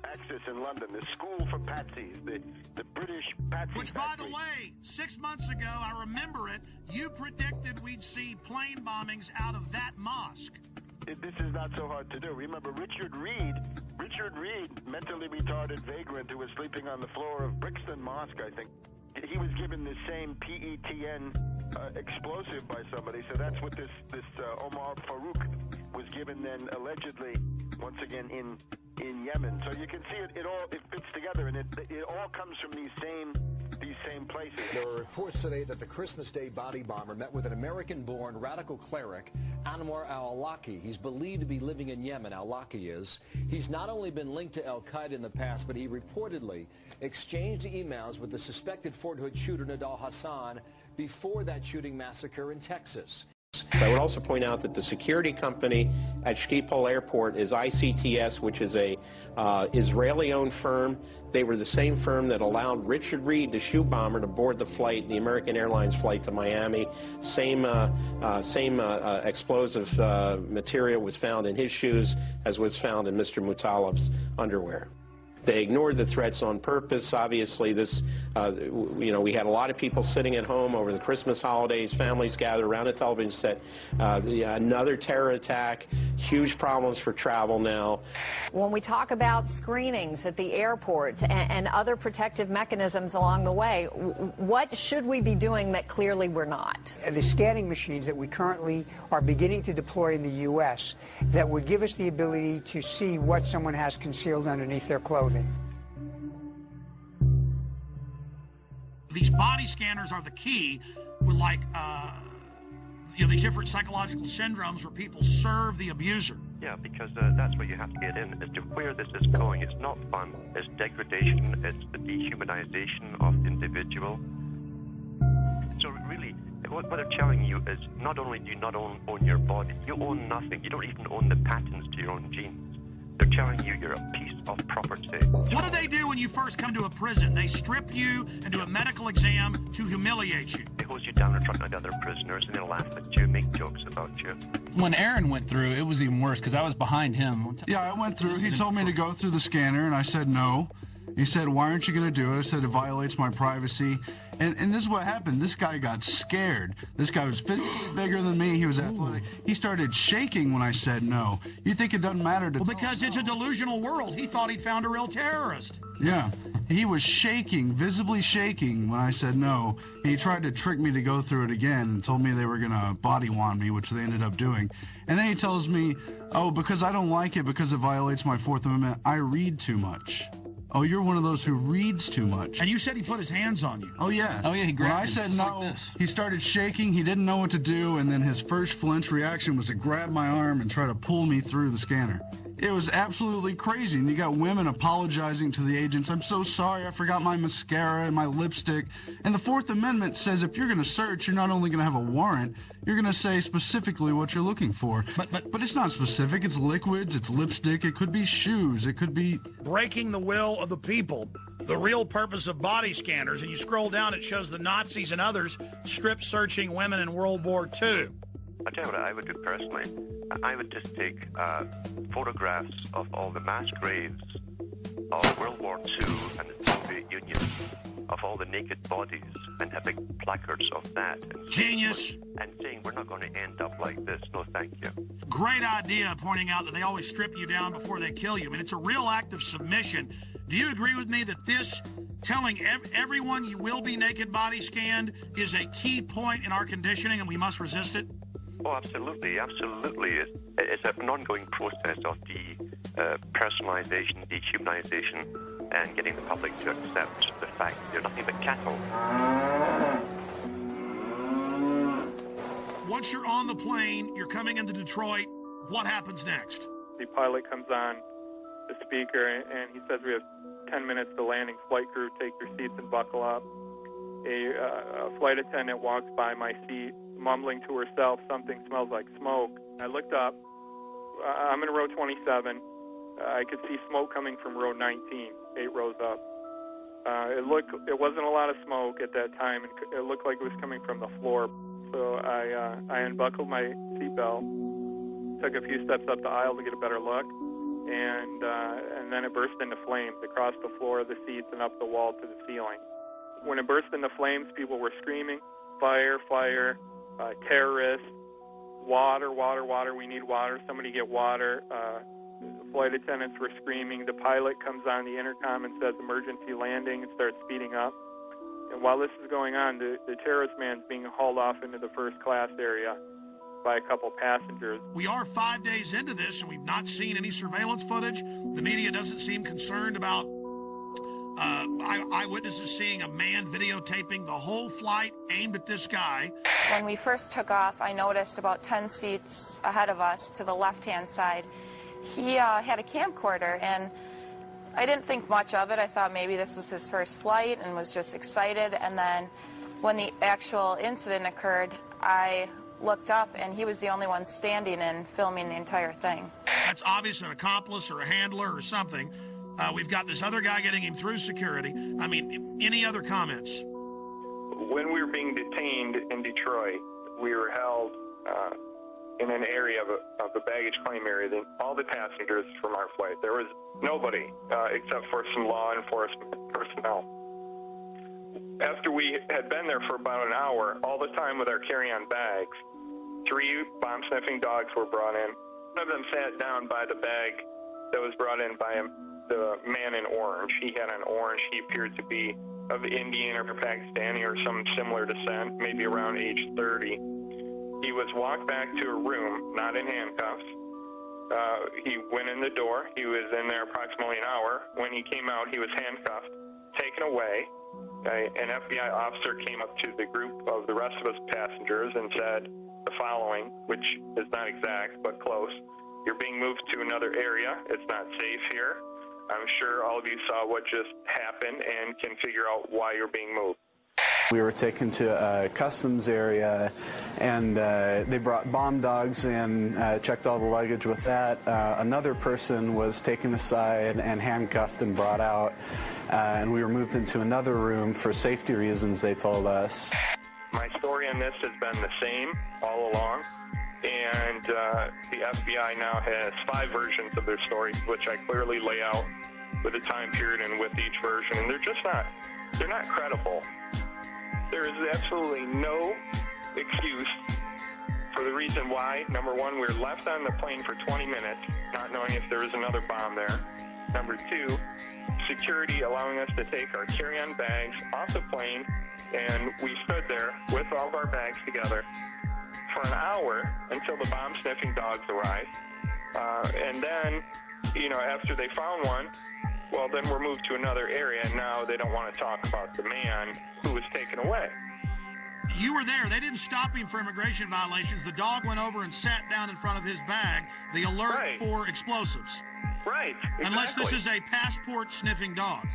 axis in London, the school for patsies, the British patsy Which, by factory. the way, 6 months ago, I remember it, you predicted we'd see plane bombings out of that mosque. This is not so hard to do. Remember Richard Reed, mentally retarded vagrant who was sleeping on the floor of Brixton Mosque, I think. He was given the same PETN explosive by somebody, so that's what this Omar Farouk was given then allegedly, once again, in Yemen. So you can see it fits together, and it all comes from these same places. There are reports today that the Christmas Day body bomber met with an American-born radical cleric, Anwar al-Awlaki. He's believed to be living in Yemen, al-Awlaki is. He's not only been linked to al-Qaeda in the past, but he reportedly exchanged emails with the suspected Fort Hood shooter Nidal Hassan before that shooting massacre in Texas. I would also point out that the security company at Schiphol Airport is ICTS, which is a Israeli-owned firm. They were the same firm that allowed Richard Reed, the shoe bomber, to board the flight, the American Airlines flight to Miami. Same explosive material was found in his shoes as was found in Mr. Muttalib's underwear. They ignored the threats on purpose. Obviously, this, we had a lot of people sitting at home over the Christmas holidays, families gathered around a television set. Another terror attack, huge problems for travel now. When we talk about screenings at the airport and other protective mechanisms along the way, what should we be doing that clearly we're not? The scanning machines that we currently are beginning to deploy in the U.S. that would give us the ability to see what someone has concealed underneath their clothing. These body scanners are the key with, like, these different psychological syndromes where people serve the abuser. Yeah, because that's what you have to get in as to where this is going. It's not fun. It's degradation. It's the dehumanization of the individual. So really, what they're telling you is not only do you not own your body, you own nothing. You don't even own the patents to your own genes. They're telling you you're a piece of property. What do they do when you first come to a prison? They strip you and do a medical exam to humiliate you. They hose you down in front of other prisoners and they laugh at you, make jokes about you. When Aaron went through, it was even worse because I was behind him. Yeah, I went through. He told me to go through the scanner, and I said no. He said, why aren't you going to do it? I said, it violates my privacy. And this is what happened. This guy got scared. This guy was physically bigger than me. He was athletic. He started shaking when I said no. You think it doesn't matter to... Well, because it's a delusional world. He thought he'd found a real terrorist. Yeah. He was shaking, visibly shaking when I said no. And he tried to trick me to go through it again and told me they were going to body wand me, which they ended up doing. And then he tells me, oh, because I don't like it, because it violates my Fourth Amendment, I read too much. Oh, you're one of those who reads too much. And you said he put his hands on you. Oh, yeah. Oh, yeah, he grabbed When I said no, like this. He started shaking. He didn't know what to do, and then his first flinch reaction was to grab my arm and try to pull me through the scanner. It was absolutely crazy, and you got women apologizing to the agents. I'm so sorry, I forgot my mascara and my lipstick. And the Fourth Amendment says if you're going to search, you're not only going to have a warrant, you're going to say specifically what you're looking for. But it's not specific. It's liquids, it's lipstick, it could be shoes, it could be... Breaking the will of the people. The real purpose of body scanners, and you scroll down, it shows the Nazis and others strip searching women in World War II. I'll tell you what I would do personally. I would just take photographs of all the mass graves of World War II and the Soviet Union, of all the naked bodies, and have big placards of that. And Genius! And saying we're not going to end up like this. No, thank you. Great idea, pointing out that they always strip you down before they kill you. I mean, it's a real act of submission. Do you agree with me that this, telling everyone you will be naked body scanned, is a key point in our conditioning and we must resist it? Oh, absolutely, absolutely. It's an ongoing process of personalization, dehumanization, and getting the public to accept the fact that they're nothing but cattle. Once you're on the plane, you're coming into Detroit. What happens next? The pilot comes on the speaker, and he says we have 10 minutes to landing. Flight crew, take your seats and buckle up. A flight attendant walks by my seat, mumbling to herself, something smells like smoke. I looked up. I'm in row 27. I could see smoke coming from row 19, 8 rows up. It wasn't a lot of smoke at that time, and it looked like it was coming from the floor. So I unbuckled my seatbelt, took a few steps up the aisle to get a better look, and then it burst into flames across the floor, the seats, and up the wall to the ceiling. When it burst into flames, people were screaming, fire, fire, terrorists, water, water, water, we need water, somebody get water. Flight attendants were screaming. The pilot comes on the intercom and says emergency landing and starts speeding up. And while this is going on, the terrorist man's being hauled off into the first class area by a couple passengers. We are 5 days into this, and we've not seen any surveillance footage. The media doesn't seem concerned about eyewitnesses seeing a man videotaping the whole flight aimed at this guy. When we first took off, I noticed about 10 seats ahead of us to the left-hand side, he had a camcorder, and I didn't think much of it. I thought maybe this was his first flight and was just excited. And then when the actual incident occurred, I looked up, and he was the only one standing and filming the entire thing. That's obviously an accomplice or a handler or something. We've got this other guy getting him through security. I mean, any other comments? When we were being detained in Detroit, we were held in an area of the baggage claim area. All the passengers from our flight, there was nobody except for some law enforcement personnel. After we had been there for about an hour, all the time with our carry-on bags, 3 bomb-sniffing dogs were brought in. One of them sat down by the bag that was brought in by the man in orange. He had an orange. He appeared to be of Indian or Pakistani or some similar descent, maybe around age 30. He was walked back to a room, not in handcuffs. He went in the door. He was in there approximately an hour. When he came out, he was handcuffed, taken away. An FBI officer came up to the group of the rest of us passengers and said the following, which is not exact, but close. You're being moved to another area. It's not safe here. I'm sure all of you saw what just happened and can figure out why you're being moved. We were taken to a customs area, and they brought bomb dogs in, checked all the luggage with that. Another person was taken aside and handcuffed and brought out, and we were moved into another room for safety reasons, they told us. My story on this has been the same all along, and the FBI now has 5 versions of their story, which I clearly lay out with a time period and with each version, and they're not credible. There is absolutely no excuse for the reason why. Number one, we were left on the plane for 20 minutes, not knowing if there was another bomb there. Number 2, security allowing us to take our carry-on bags off the plane, and we stood there with all of our bags together for an hour until the bomb-sniffing dogs arrived. And then, after they found one, well, then we're moved to another area, and now they don't want to talk about the man who was taken away. You were there. They didn't stop him for immigration violations. The dog went over and sat down in front of his bag. The alert for explosives. Right. Exactly. Unless this is a passport-sniffing dog.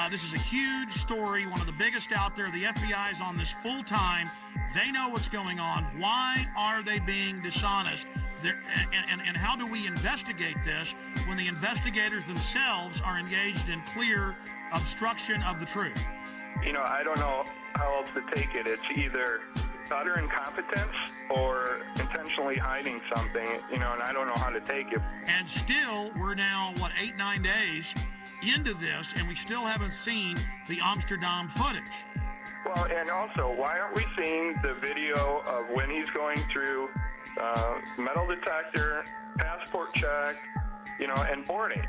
This is a huge story, one of the biggest out there. The FBI is on this full time. They know what's going on. Why are they being dishonest? And how do we investigate this when the investigators themselves are engaged in clear obstruction of the truth? I don't know how else to take it. It's either utter incompetence or intentionally hiding something, and I don't know how to take it. And still, we're now, 8-9 days into this, and we still haven't seen the Amsterdam footage. Well, and also, why aren't we seeing the video of when he's going through metal detector, passport check, and boarding?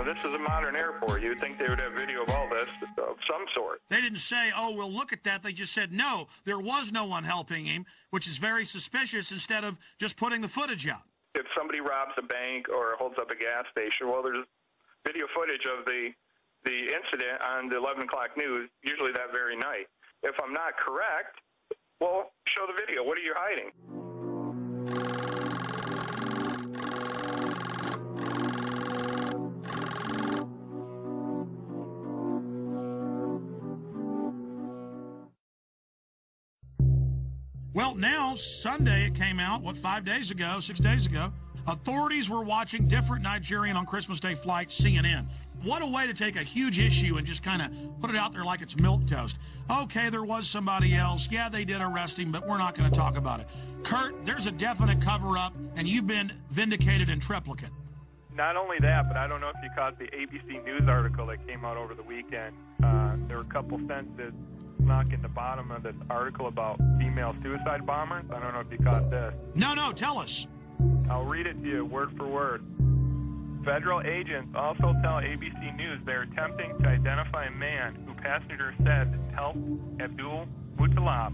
This is a modern airport. You would think they would have video of all this of some sort. They didn't say, we'll look at that. They just said, no, there was no one helping him, which is very suspicious, instead of just putting the footage out. If somebody robs a bank or holds up a gas station, well, there's video footage of the incident on the 11 o'clock news, usually that very night. If I'm not correct, well, show the video. What are you hiding? Well, now, Sunday it came out, 6 days ago, authorities were watching different Nigerian on Christmas Day flights, CNN. What a way to take a huge issue and just kind of put it out there like it's milquetoast. Okay, there was somebody else. Yeah, they did arrest him, but we're not going to talk about it. Kurt, there's a definite cover-up, and you've been vindicated in triplicate. Not only that, but I don't know if you caught the ABC News article that came out over the weekend. There were a couple sentences snuck in the bottom of this article about female suicide bombers. I don't know if you caught this. No, tell us. I'll read it to you word for word. Federal agents also tell ABC News they're attempting to identify a man who passengers said helped Abdul Muttalab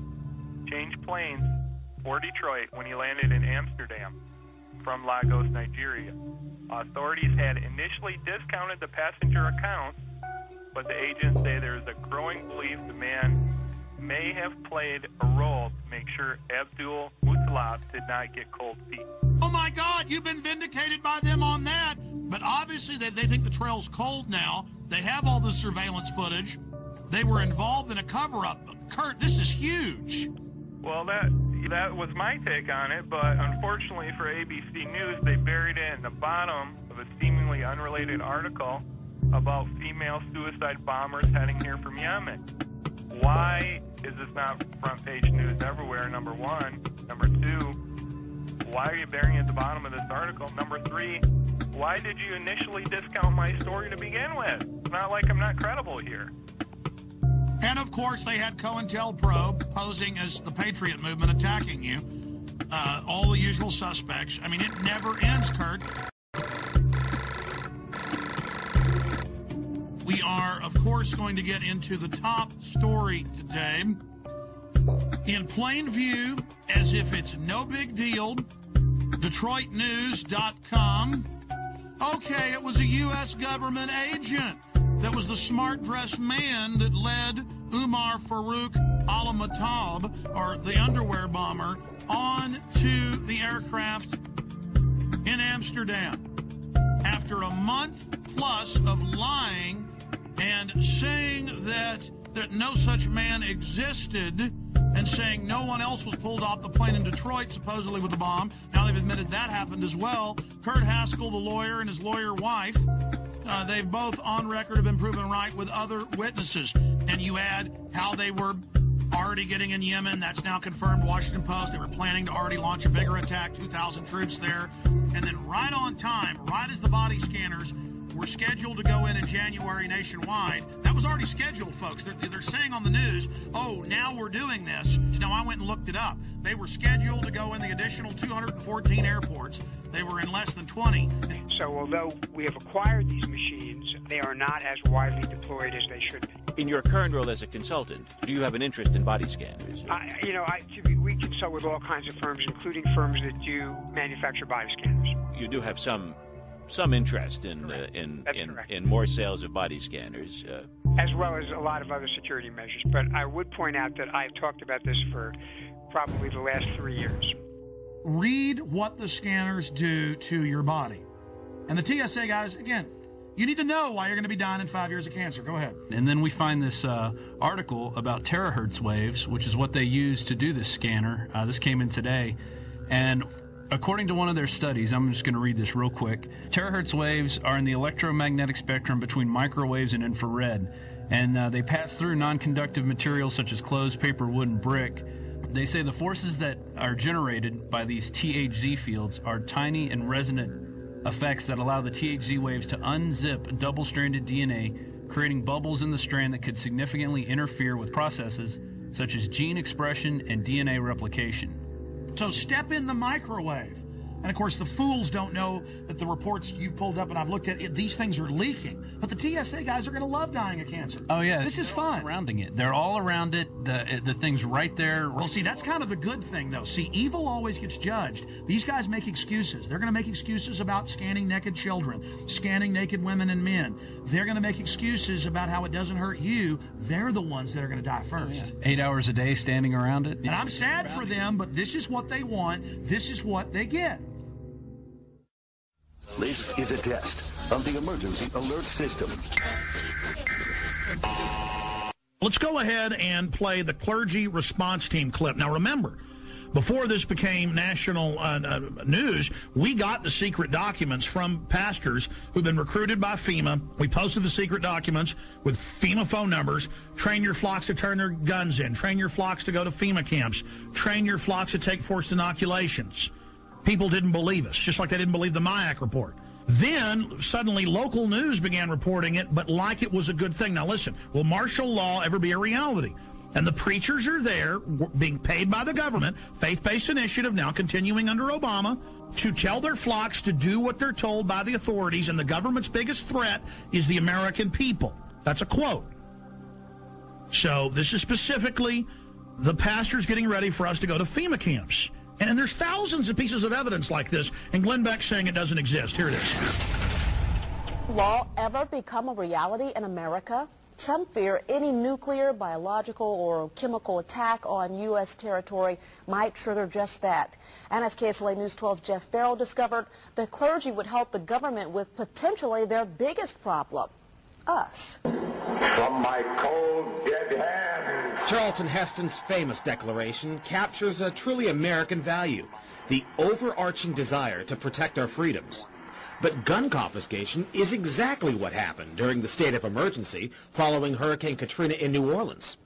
change planes for Detroit when he landed in Amsterdam from Lagos, Nigeria. Authorities had initially discounted the passenger accounts, but the agents say there's a growing belief the man may have played a role to make sure Abdul Muttalab did not get cold feet. Oh my God, you've been vindicated by them on that. But obviously they think the trail's cold now. They have all the surveillance footage. They were involved in a cover-up. Kurt, this is huge. Well, that was my take on it, but unfortunately for ABC News, they buried it in the bottom of a seemingly unrelated article about female suicide bombers heading here from Yemen. Why is this not front page news everywhere, number one? Number two, why are you burying it at the bottom of this article? Number three, why did you initially discount my story to begin with? It's not like I'm not credible here. And, of course, they had COINTELPRO posing as the Patriot movement attacking you. All the usual suspects. I mean, it never ends, Kurt. We are, of course, going to get into the top story today. In plain view, as if it's no big deal, DetroitNews.com. Okay, it was a U.S. government agent that was the smart-dressed man that led Umar Farouk al-Matab, or the underwear bomber, on to the aircraft in Amsterdam. After a month plus of lying and saying that no such man existed, and saying no one else was pulled off the plane in Detroit, supposedly with a bomb. Now they've admitted that happened as well. Kurt Haskell, the lawyer, and his lawyer wife, they've both on record have been proven right with other witnesses. And you add how they were already getting in Yemen. That's now confirmed. Washington Post. They were planning to already launch a bigger attack, 2,000 troops there. And then right on time, right as the body scanners were scheduled to go in January nationwide. That was already scheduled, folks. They're saying on the news, oh, now we're doing this. So now I went and looked it up. They were scheduled to go in the additional 214 airports. They were in less than 20. So although we have acquired these machines, they are not as widely deployed as they should be. In your current role as a consultant, do you have an interest in body scanners? We consult with all kinds of firms, including firms that do manufacture body scanners. You do have some interest in more sales of body scanners. As well as a lot of other security measures. But I would point out that I've talked about this for probably the last 3 years. Read what the scanners do to your body. And the TSA guys, again, you need to know why you're going to be dying in 5 years of cancer. Go ahead. And then we find this article about terahertz waves, which is what they use to do this scanner. This came in today. And according to one of their studies, I'm just going to read this real quick. Terahertz waves are in the electromagnetic spectrum between microwaves and infrared, and they pass through non-conductive materials such as clothes, paper, wood, and brick. They say the forces that are generated by these THZ fields are tiny and resonant effects that allow the THZ waves to unzip double-stranded DNA, creating bubbles in the strand that could significantly interfere with processes such as gene expression and DNA replication. So step in the microwave. And, of course, the fools don't know that the reports you've pulled up and I've looked at, these things are leaking. But the TSA guys are going to love dying of cancer. Oh, yeah. This is fun. Surrounding it. They're all around it. The thing's right there. Well, see, that's kind of the good thing, though. See, evil always gets judged. These guys make excuses. They're going to make excuses about scanning naked children, scanning naked women and men. They're going to make excuses about how it doesn't hurt you. They're the ones that are going to die first. Oh, yeah. 8 hours a day standing around it. And I'm sad for them, but this is what they want. This is what they get. This is a test of the emergency alert system. Let's go ahead and play the clergy response team clip. Now remember, Before this became national news, we got the secret documents from pastors who've been recruited by FEMA. We posted the secret documents with FEMA phone numbers. Train your flocks to turn their guns in. Train your flocks to go to FEMA camps. Train your flocks to take forced inoculations. People didn't believe us, just like they didn't believe the MIAC report. Then, suddenly, local news began reporting it, but like it was a good thing. Now, listen, will martial law ever be a reality? And the preachers are there, being paid by the government, faith-based initiative, now continuing under Obama, to tell their flocks to do what they're told by the authorities, and the government's biggest threat is the American people. That's a quote. So this is specifically the pastors getting ready for us to go to FEMA camps. And there's thousands of pieces of evidence like this, and Glenn Beck's saying it doesn't exist. Here it is. Law ever become a reality in America? Some fear any nuclear, biological, or chemical attack on U.S. territory might trigger just that. And as KSLA News 12's Jeff Farrell discovered, the clergy would help the government with potentially their biggest problem, us. From my cold, dead hands. Charlton Heston's famous declaration captures a truly American value, the overarching desire to protect our freedoms. But gun confiscation is exactly what happened during the state of emergency following Hurricane Katrina in New Orleans.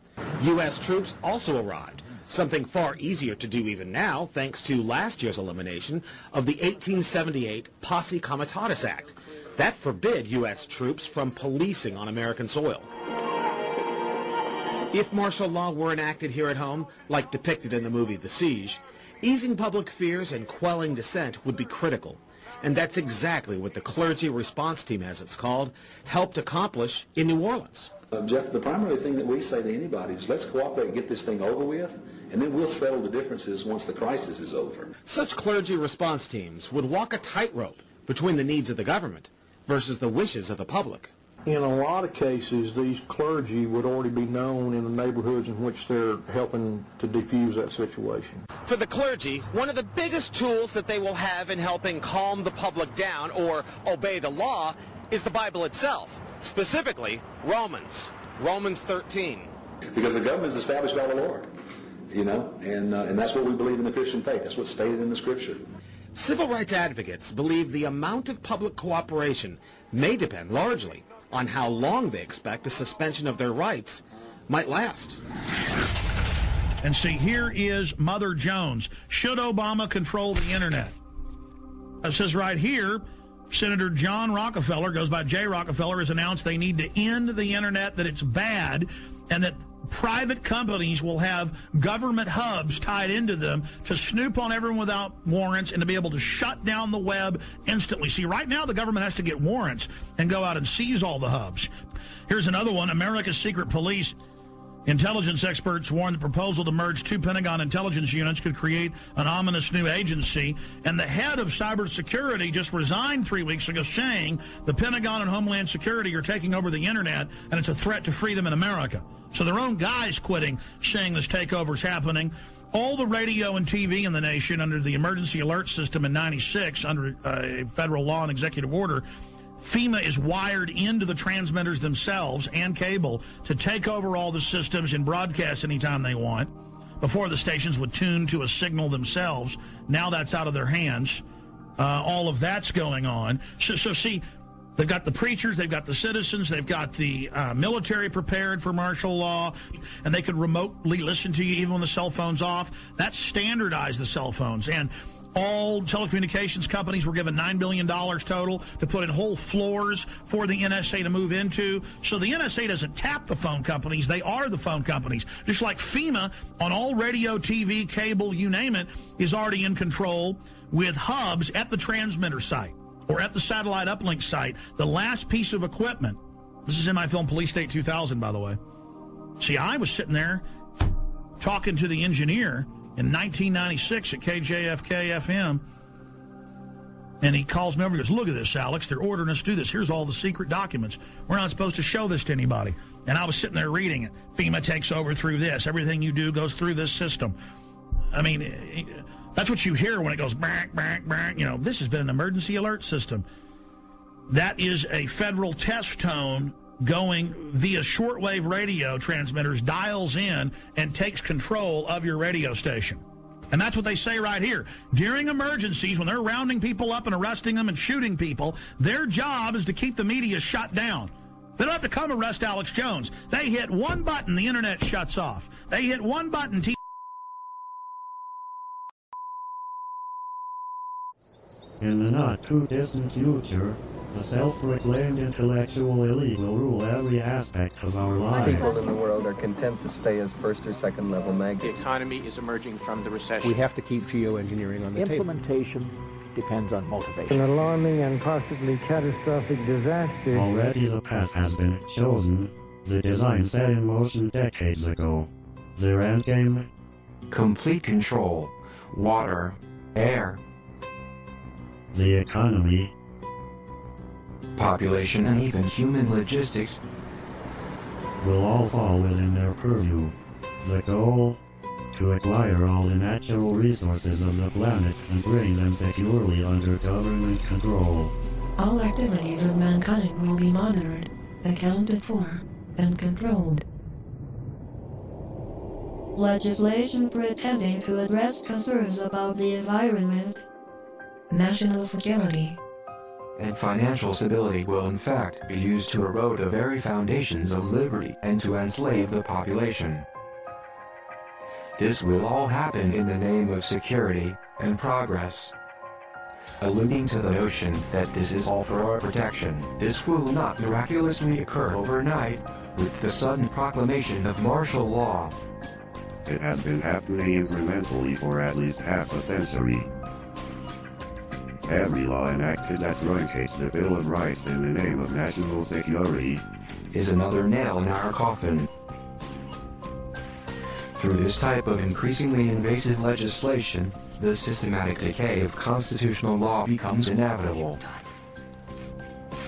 U.S. troops also arrived, something far easier to do even now thanks to last year's elimination of the 1878 Posse Comitatus Act. That forbid U.S. troops from policing on American soil. If martial law were enacted here at home, like depicted in the movie The Siege, easing public fears and quelling dissent would be critical. And that's exactly what the Clergy Response Team, as it's called, helped accomplish in New Orleans. Jeff, the primary thing that we say to anybody is let's cooperate and get this thing over with, and then we'll settle the differences once the crisis is over. Such clergy response teams would walk a tightrope between the needs of the government versus the wishes of the public. In a lot of cases, these clergy would already be known in the neighborhoods in which they're helping to defuse that situation. For the clergy, one of the biggest tools that they will have in helping calm the public down or obey the law is the Bible itself, specifically Romans 13. Because the government is established by the Lord, you know, and that's what we believe in the Christian faith. That's what's stated in the Scripture. Civil rights advocates believe the amount of public cooperation may depend largely on how long they expect a suspension of their rights might last. And see, here is Mother Jones. Should Obama control the internet? It says right here, Senator John Rockefeller, goes by J. Rockefeller, has announced they need to end the internet, that it's bad, and that private companies will have government hubs tied into them to snoop on everyone without warrants and to be able to shut down the web instantly. See, right now the government has to get warrants and go out and seize all the hubs. Here's another one. America's secret police. Intelligence experts warn the proposal to merge two Pentagon intelligence units could create an ominous new agency. And the head of cybersecurity just resigned 3 weeks ago saying the Pentagon and Homeland Security are taking over the internet and it's a threat to freedom in America. So their own guys quitting, saying this takeover is happening. All the radio and TV in the nation under the emergency alert system in 96 under a federal law and executive order, FEMA is wired into the transmitters themselves and cable to take over all the systems and broadcast anytime they want. Before, the stations would tune to a signal themselves. Now that's out of their hands. All of that's going on. So see, they've got the preachers, they've got the citizens, they've got the military prepared for martial law, and they could remotely listen to you even when the cell phone's off. That's standardized the cell phones. And all telecommunications companies were given $9 billion total to put in whole floors for the NSA to move into. So the NSA doesn't tap the phone companies. They are the phone companies. Just like FEMA on all radio, TV, cable, you name it, is already in control with hubs at the transmitter site or at the satellite uplink site. The last piece of equipment. This is in my film Police State 2000, by the way. See, I was sitting there talking to the engineer in 1996 at KJFK FM, and he calls me over and goes, look at this, Alex. They're ordering us to do this. Here's all the secret documents. We're not supposed to show this to anybody. And I was sitting there reading it. FEMA takes over through this. Everything you do goes through this system. I mean, that's what you hear when it goes, bang, bang, bang. You know, this has been an emergency alert system. That is a federal test tone going via shortwave radio transmitters, dials in, and takes control of your radio station. And that's what they say right here. During emergencies, when they're rounding people up and arresting them and shooting people, their job is to keep the media shut down. They don't have to come arrest Alex Jones. They hit one button, the internet shuts off. They hit one button, In the not-too-distant future, a self-proclaimed intellectual elite will rule every aspect of our lives. People in the world are content to stay as first or second level maggots. The economy is emerging from the recession. We have to keep geoengineering on the table. Implementation depends on motivation. An alarming and possibly catastrophic disaster. Already the path has been chosen. The design set in motion decades ago. Their endgame? Complete control. Water. Air. The economy. Population and even human logistics will all fall within their purview. The goal? To acquire all the natural resources of the planet and bring them securely under government control. All activities of mankind will be monitored, accounted for, and controlled. Legislation pretending to address concerns about the environment, national security, and financial stability will in fact be used to erode the very foundations of liberty and to enslave the population. This will all happen in the name of security and progress. Alluding to the notion that this is all for our protection, this will not miraculously occur overnight with the sudden proclamation of martial law. It has been happening incrementally for at least half a century. Every law enacted that truncates the Bill of Rights in the name of national security is another nail in our coffin. Through this type of increasingly invasive legislation, the systematic decay of constitutional law becomes inevitable.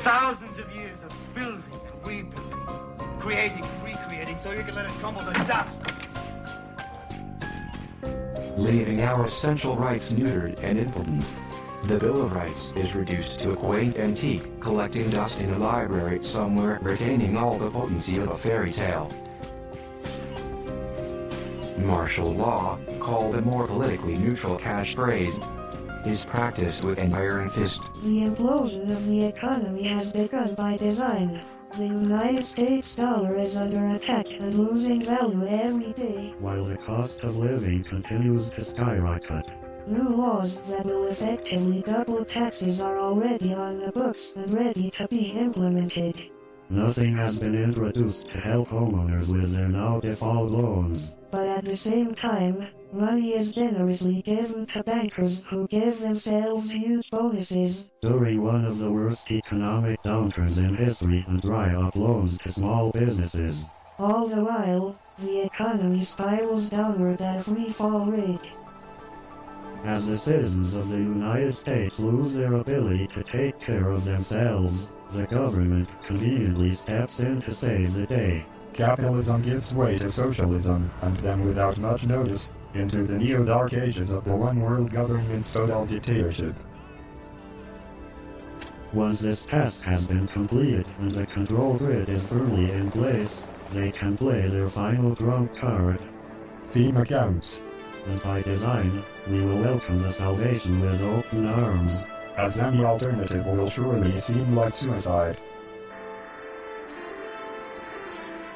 Thousands of years of building and rebuilding, creating and recreating so you can let it crumble to dust. Leaving our essential rights neutered and impotent. The Bill of Rights is reduced to a quaint antique collecting dust in a library somewhere, retaining all the potency of a fairy tale. Martial law, called a more politically neutral catchphrase, is practiced with an iron fist. The implosion of the economy has begun by design. The United States dollar is under attack and losing value every day, while the cost of living continues to skyrocket. New laws that will effectively double taxes are already on the books and ready to be implemented. Nothing has been introduced to help homeowners with their now default loans. But at the same time, money is generously given to bankers who give themselves huge bonuses. During one of the worst economic downturns in history and dry up loans to small businesses. All the while, the economy spirals downward at a free fall rate. As the citizens of the United States lose their ability to take care of themselves, the government conveniently steps in to save the day. Capitalism gives way to socialism, and then without much notice, into the neo-dark ages of the one-world government's total dictatorship. Once this task has been completed and the control grid is firmly in place, they can play their final trump card. Fema counts. And by design, we will welcome the salvation with open arms. As any alternative will surely seem like suicide.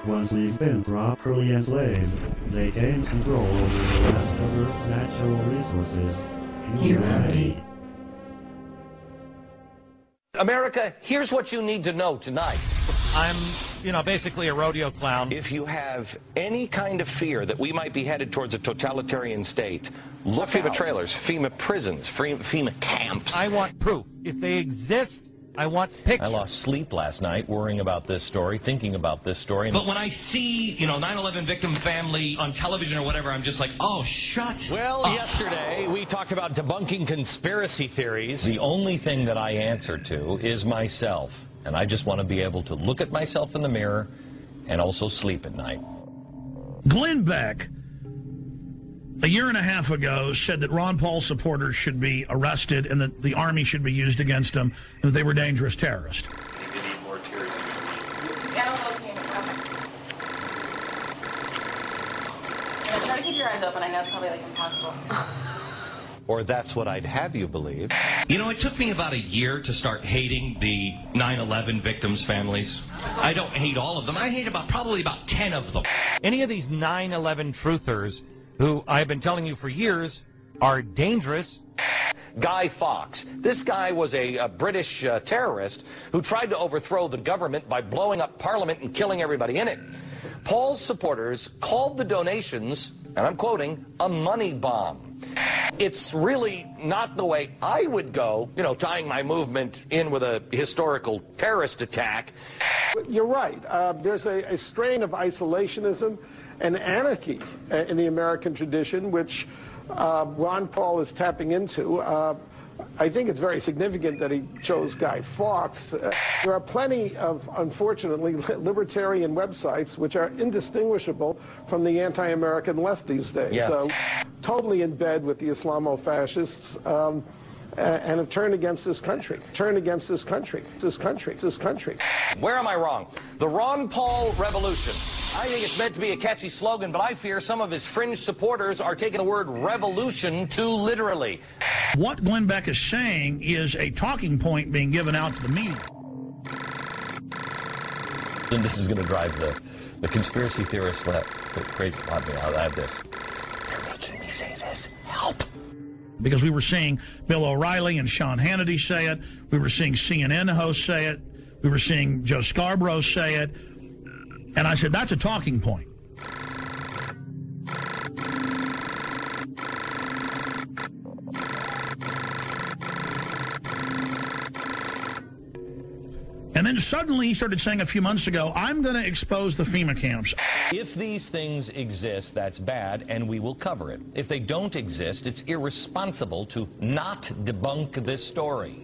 Once we've been properly enslaved, they gain control over the rest of Earth's natural resources. Humanity. America, here's what you need to know tonight. I'm, basically a rodeo clown. If you have any kind of fear that we might be headed towards a totalitarian state, look FEMA trailers, FEMA prisons, FEMA camps. I want proof. If they exist, I want pictures. I lost sleep last night worrying about this story, thinking about this story. But when I see, 9/11 victim family on television or whatever, I'm just like, oh, shut Well, up. Yesterday we talked about debunking conspiracy theories. The only thing that I answer to is myself. And I just want to be able to look at myself in the mirror and also sleep at night. Glenn Beck, a year and a half ago, said that Ron Paul supporters should be arrested and that the army should be used against them and that they were dangerous terrorists. You need more tears. Try to keep your eyes open. I know it's probably impossible. or that's what I'd have you believe. You know, it took me about a year to start hating the 9/11 victims' families. I don't hate all of them. I hate probably about 10 of them. Any of these 9/11 truthers who I've been telling you for years are dangerous. Guy Fawkes. This guy was a British terrorist who tried to overthrow the government by blowing up Parliament and killing everybody in it. Paul's supporters called the donations, and I'm quoting, a money bomb. It's really not the way I would go, you know, tying my movement in with a historical terrorist attack. You're right. There's a strain of isolationism and anarchy in the American tradition, which Ron Paul is tapping into. I think it's very significant that he chose Guy Fawkes. There are plenty of, unfortunately, libertarian websites which are indistinguishable from the anti-American left these days. Yeah. So, totally in bed with the Islamo-fascists and have turned against this country. Turned against this country. This country. Where am I wrong? The Ron Paul Revolution. I think it's meant to be a catchy slogan, but I fear some of his fringe supporters are taking the word revolution too literally. What Glenn Beck is saying is a talking point being given out to the media. And this is going to drive the conspiracy theorists crazy. I'll add this. They're making me say this. Help. Because we were seeing Bill O'Reilly and Sean Hannity say it. We were seeing CNN hosts say it. We were seeing Joe Scarborough say it. And I said, that's a talking point. And then suddenly he started saying a few months ago, I'm going to expose the FEMA camps. If these things exist, that's bad, and we will cover it. If they don't exist, it's irresponsible to not debunk this story.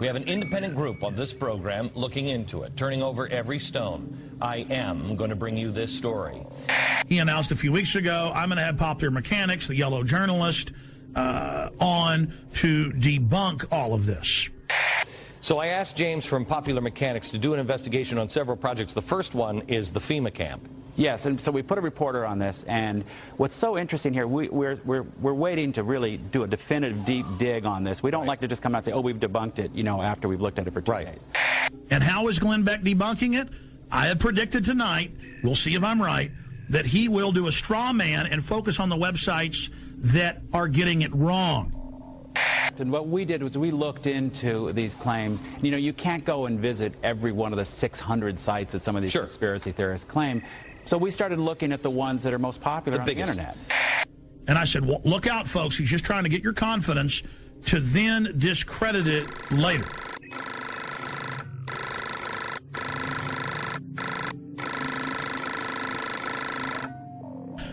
We have an independent group on this program looking into it, turning over every stone. I am going to bring you this story. He announced a few weeks ago, I'm going to have Popular Mechanics, the yellow journalist, on to debunk all of this. So I asked James from Popular Mechanics to do an investigation on several projects. The first one is the FEMA camp. Yes, and so we put a reporter on this, and what's so interesting here, we're waiting to really do a definitive deep dig on this. We don't like to just come out and say, oh, we've debunked it, you know, after we've looked at it for 2 days. And how is Glenn Beck debunking it? I have predicted tonight, we'll see if I'm right, that he will do a straw man and focus on the websites that are getting it wrong. And what we did was we looked into these claims. You know, you can't go and visit every one of the 600 sites that some of these conspiracy theorists claim. So we started looking at the ones that are most popular on the internet. And I said, well, look out, folks. He's just trying to get your confidence to then discredit it later.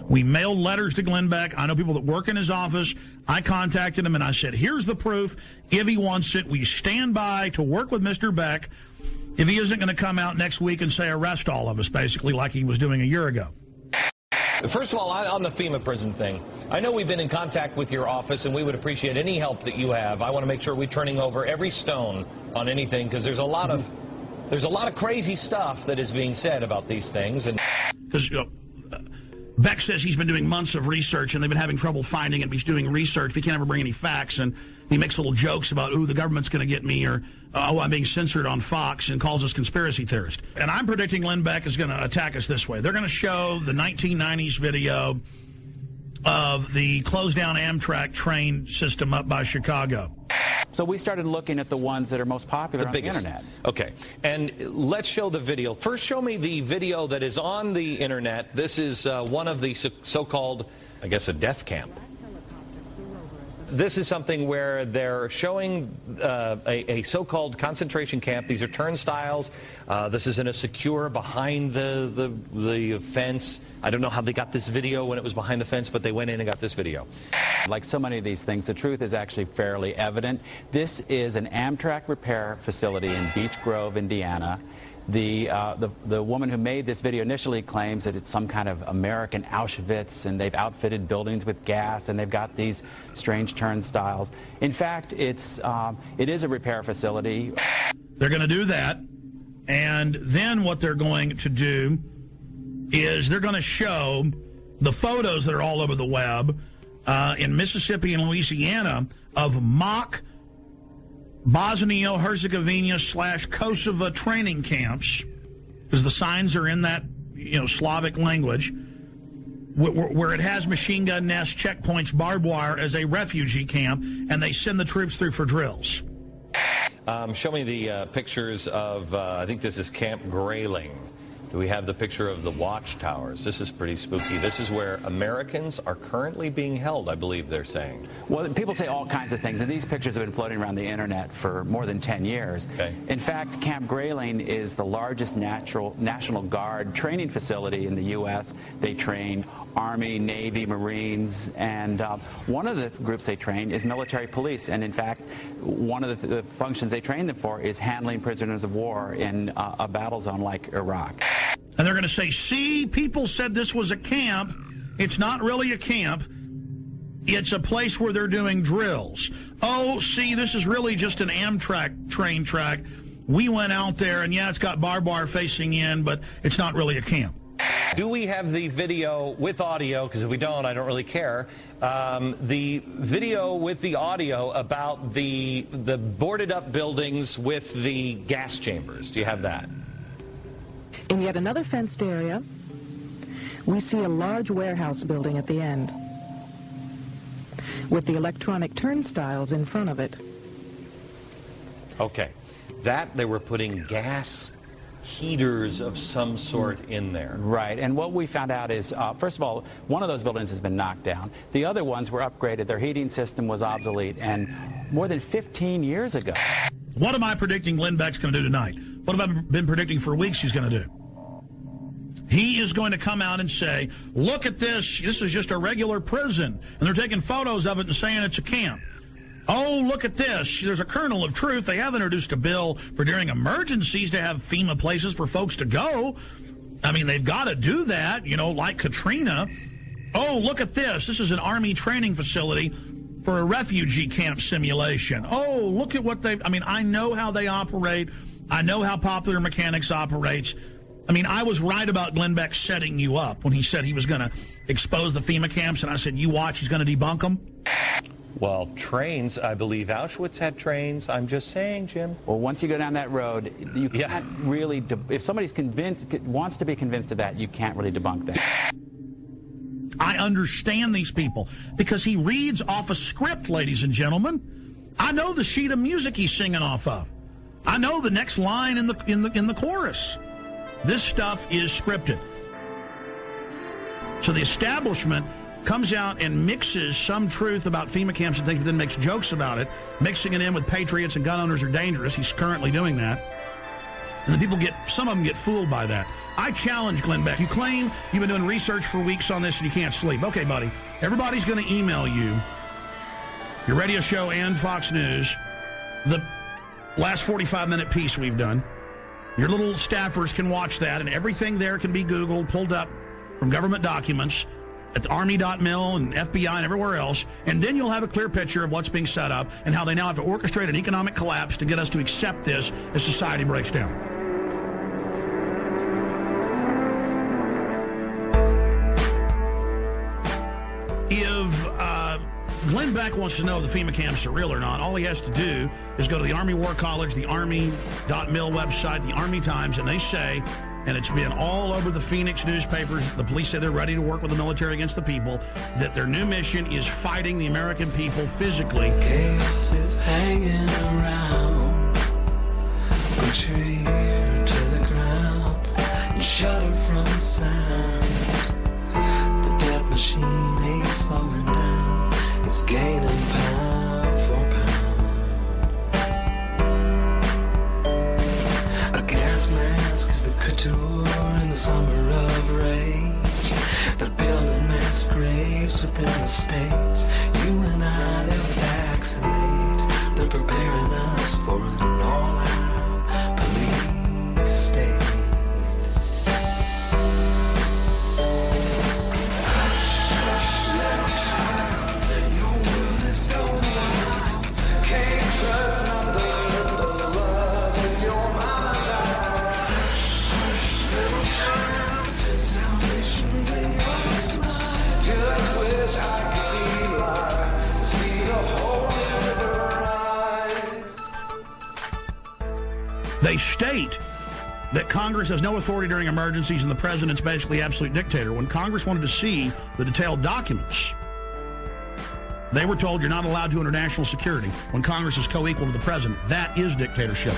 We mailed letters to Glenn Beck. I know people that work in his office. I contacted him and I said, here's the proof. If he wants it, we stand by to work with Mr. Beck if he isn't going to come out next week and say arrest all of us, basically like he was doing a year ago. First of all, on the FEMA prison thing, I know we've been in contact with your office, and we would appreciate any help that you have. I want to make sure we're turning over every stone on anything, because there's a lot of crazy stuff that is being said about these things. And because Beck says he's been doing months of research, and they've been having trouble finding it. He's doing research, but he can't ever bring any facts, and he makes little jokes about, ooh, the government's going to get me, or, oh, I'm being censored on Fox, and calls us conspiracy theorists. And I'm predicting Glenn Beck is going to attack us this way. They're going to show the 1990s video of the closed-down Amtrak train system up by Chicago. So we started looking at the ones that are most popular on the internet. Okay, and let's show the video. First, show me the video that is on the internet. This is one of the so-called, I guess, a death camp. This is something where they're showing a so-called concentration camp. These are turnstiles. This is in a secure behind the fence. I don't know how they got this video when it was behind the fence, but they went in and got this video. Like so many of these things, the truth is actually fairly evident. This is an Amtrak repair facility in Beech Grove, Indiana. The woman who made this video initially claims that it's some kind of American Auschwitz, and they've outfitted buildings with gas, and they've got these strange turnstiles. In fact, it is a repair facility. They're going to do that, and then what they're going to do is they're going to show the photos that are all over the web in Mississippi and Louisiana of mock Bosnia-Herzegovina/Kosovo training camps, because the signs are in that, Slavic language, where it has machine gun nests, checkpoints, barbed wire as a refugee camp, and they send the troops through for drills. Show me the pictures of, I think this is Camp Grayling. Do we have the picture of the watchtowers? This is pretty spooky. This is where Americans are currently being held, I believe they're saying. Well, people say all kinds of things, and these pictures have been floating around the internet for more than 10 years. Okay. In fact, Camp Grayling is the largest National Guard training facility in the U.S. They train Army, Navy, Marines, and one of the groups they train is military police. And in fact, one of the functions they train them for is handling prisoners of war in a battle zone like Iraq. And they're going to say, see, people said this was a camp. It's not really a camp. It's a place where they're doing drills. Oh, see, this is really just an Amtrak train track. We went out there, and yeah, it's got barbed wire facing in, but it's not really a camp. Do we have the video with audio? Because if we don't, I don't really care. The video with the audio about the boarded up buildings with the gas chambers. Do you have that? In yet another fenced area, we see a large warehouse building at the end, with the electronic turnstiles in front of it. Okay. That, they were putting gas heaters of some sort in there. Right, and what we found out is, first of all, one of those buildings has been knocked down. The other ones were upgraded. Their heating system was obsolete, and more than 15 years ago. What am I predicting Glenn Beck's going to do tonight? What have I been predicting for weeks he's going to do? He is going to come out and say, look at this. This is just a regular prison. And they're taking photos of it and saying it's a camp. Oh, look at this. There's a kernel of truth. They have introduced a bill for during emergencies to have FEMA places for folks to go. I mean, they've got to do that, like Katrina. Oh, look at this. This is an Army training facility for a refugee camp simulation. Oh, look at what I know how they operate. I know how Popular Mechanics operates. I mean, I was right about Glenn Beck setting you up when he said he was going to expose the FEMA camps, and I said, you watch, he's going to debunk them. Well, trains, I believe Auschwitz had trains. I'm just saying, Jim. Well, once you go down that road, you can't really, if somebody's wants to be convinced of that, you can't really debunk that. I understand these people because he reads off a script, ladies and gentlemen. I know the sheet of music he's singing off of. I know the next line in the chorus. This stuff is scripted. So the establishment comes out and mixes some truth about FEMA camps and things, but then makes jokes about it, mixing it in with patriots and gun owners are dangerous. He's currently doing that. And the some of them get fooled by that. I challenge Glenn Beck. You claim you've been doing research for weeks on this and you can't sleep. Okay, buddy. Everybody's going to email you, your radio show and Fox News, the last 45-minute piece we've done. Your little staffers can watch that, and everything there can be Googled, pulled up from government documents at the Army.mil and FBI and everywhere else, and then you'll have a clear picture of what's being set up and how they now have to orchestrate an economic collapse to get us to accept this as society breaks down. If Glenn Beck wants to know if the FEMA camps are real or not, all he has to do is go to the Army War College, the Army.mil website, the Army Times, and they say, and it's been all over the Phoenix newspapers, the police say they're ready to work with the military against the people, that their new mission is fighting the American people physically. Chaos is hanging around, put your ear to the ground and shudder from the sound. The death machine ain't slowing down, it's gaining pound for pound. A gas mask is the couture in the summer of rage. They're building mass graves within the states. You and I, they'll vaccinate. They're preparing us for an all-out police state. Just wish I could be They state that Congress has no authority during emergencies and the president's basically absolute dictator. When Congress wanted to see the detailed documents, they were told you're not allowed to under national security. When Congress is co-equal to the president, that is dictatorship.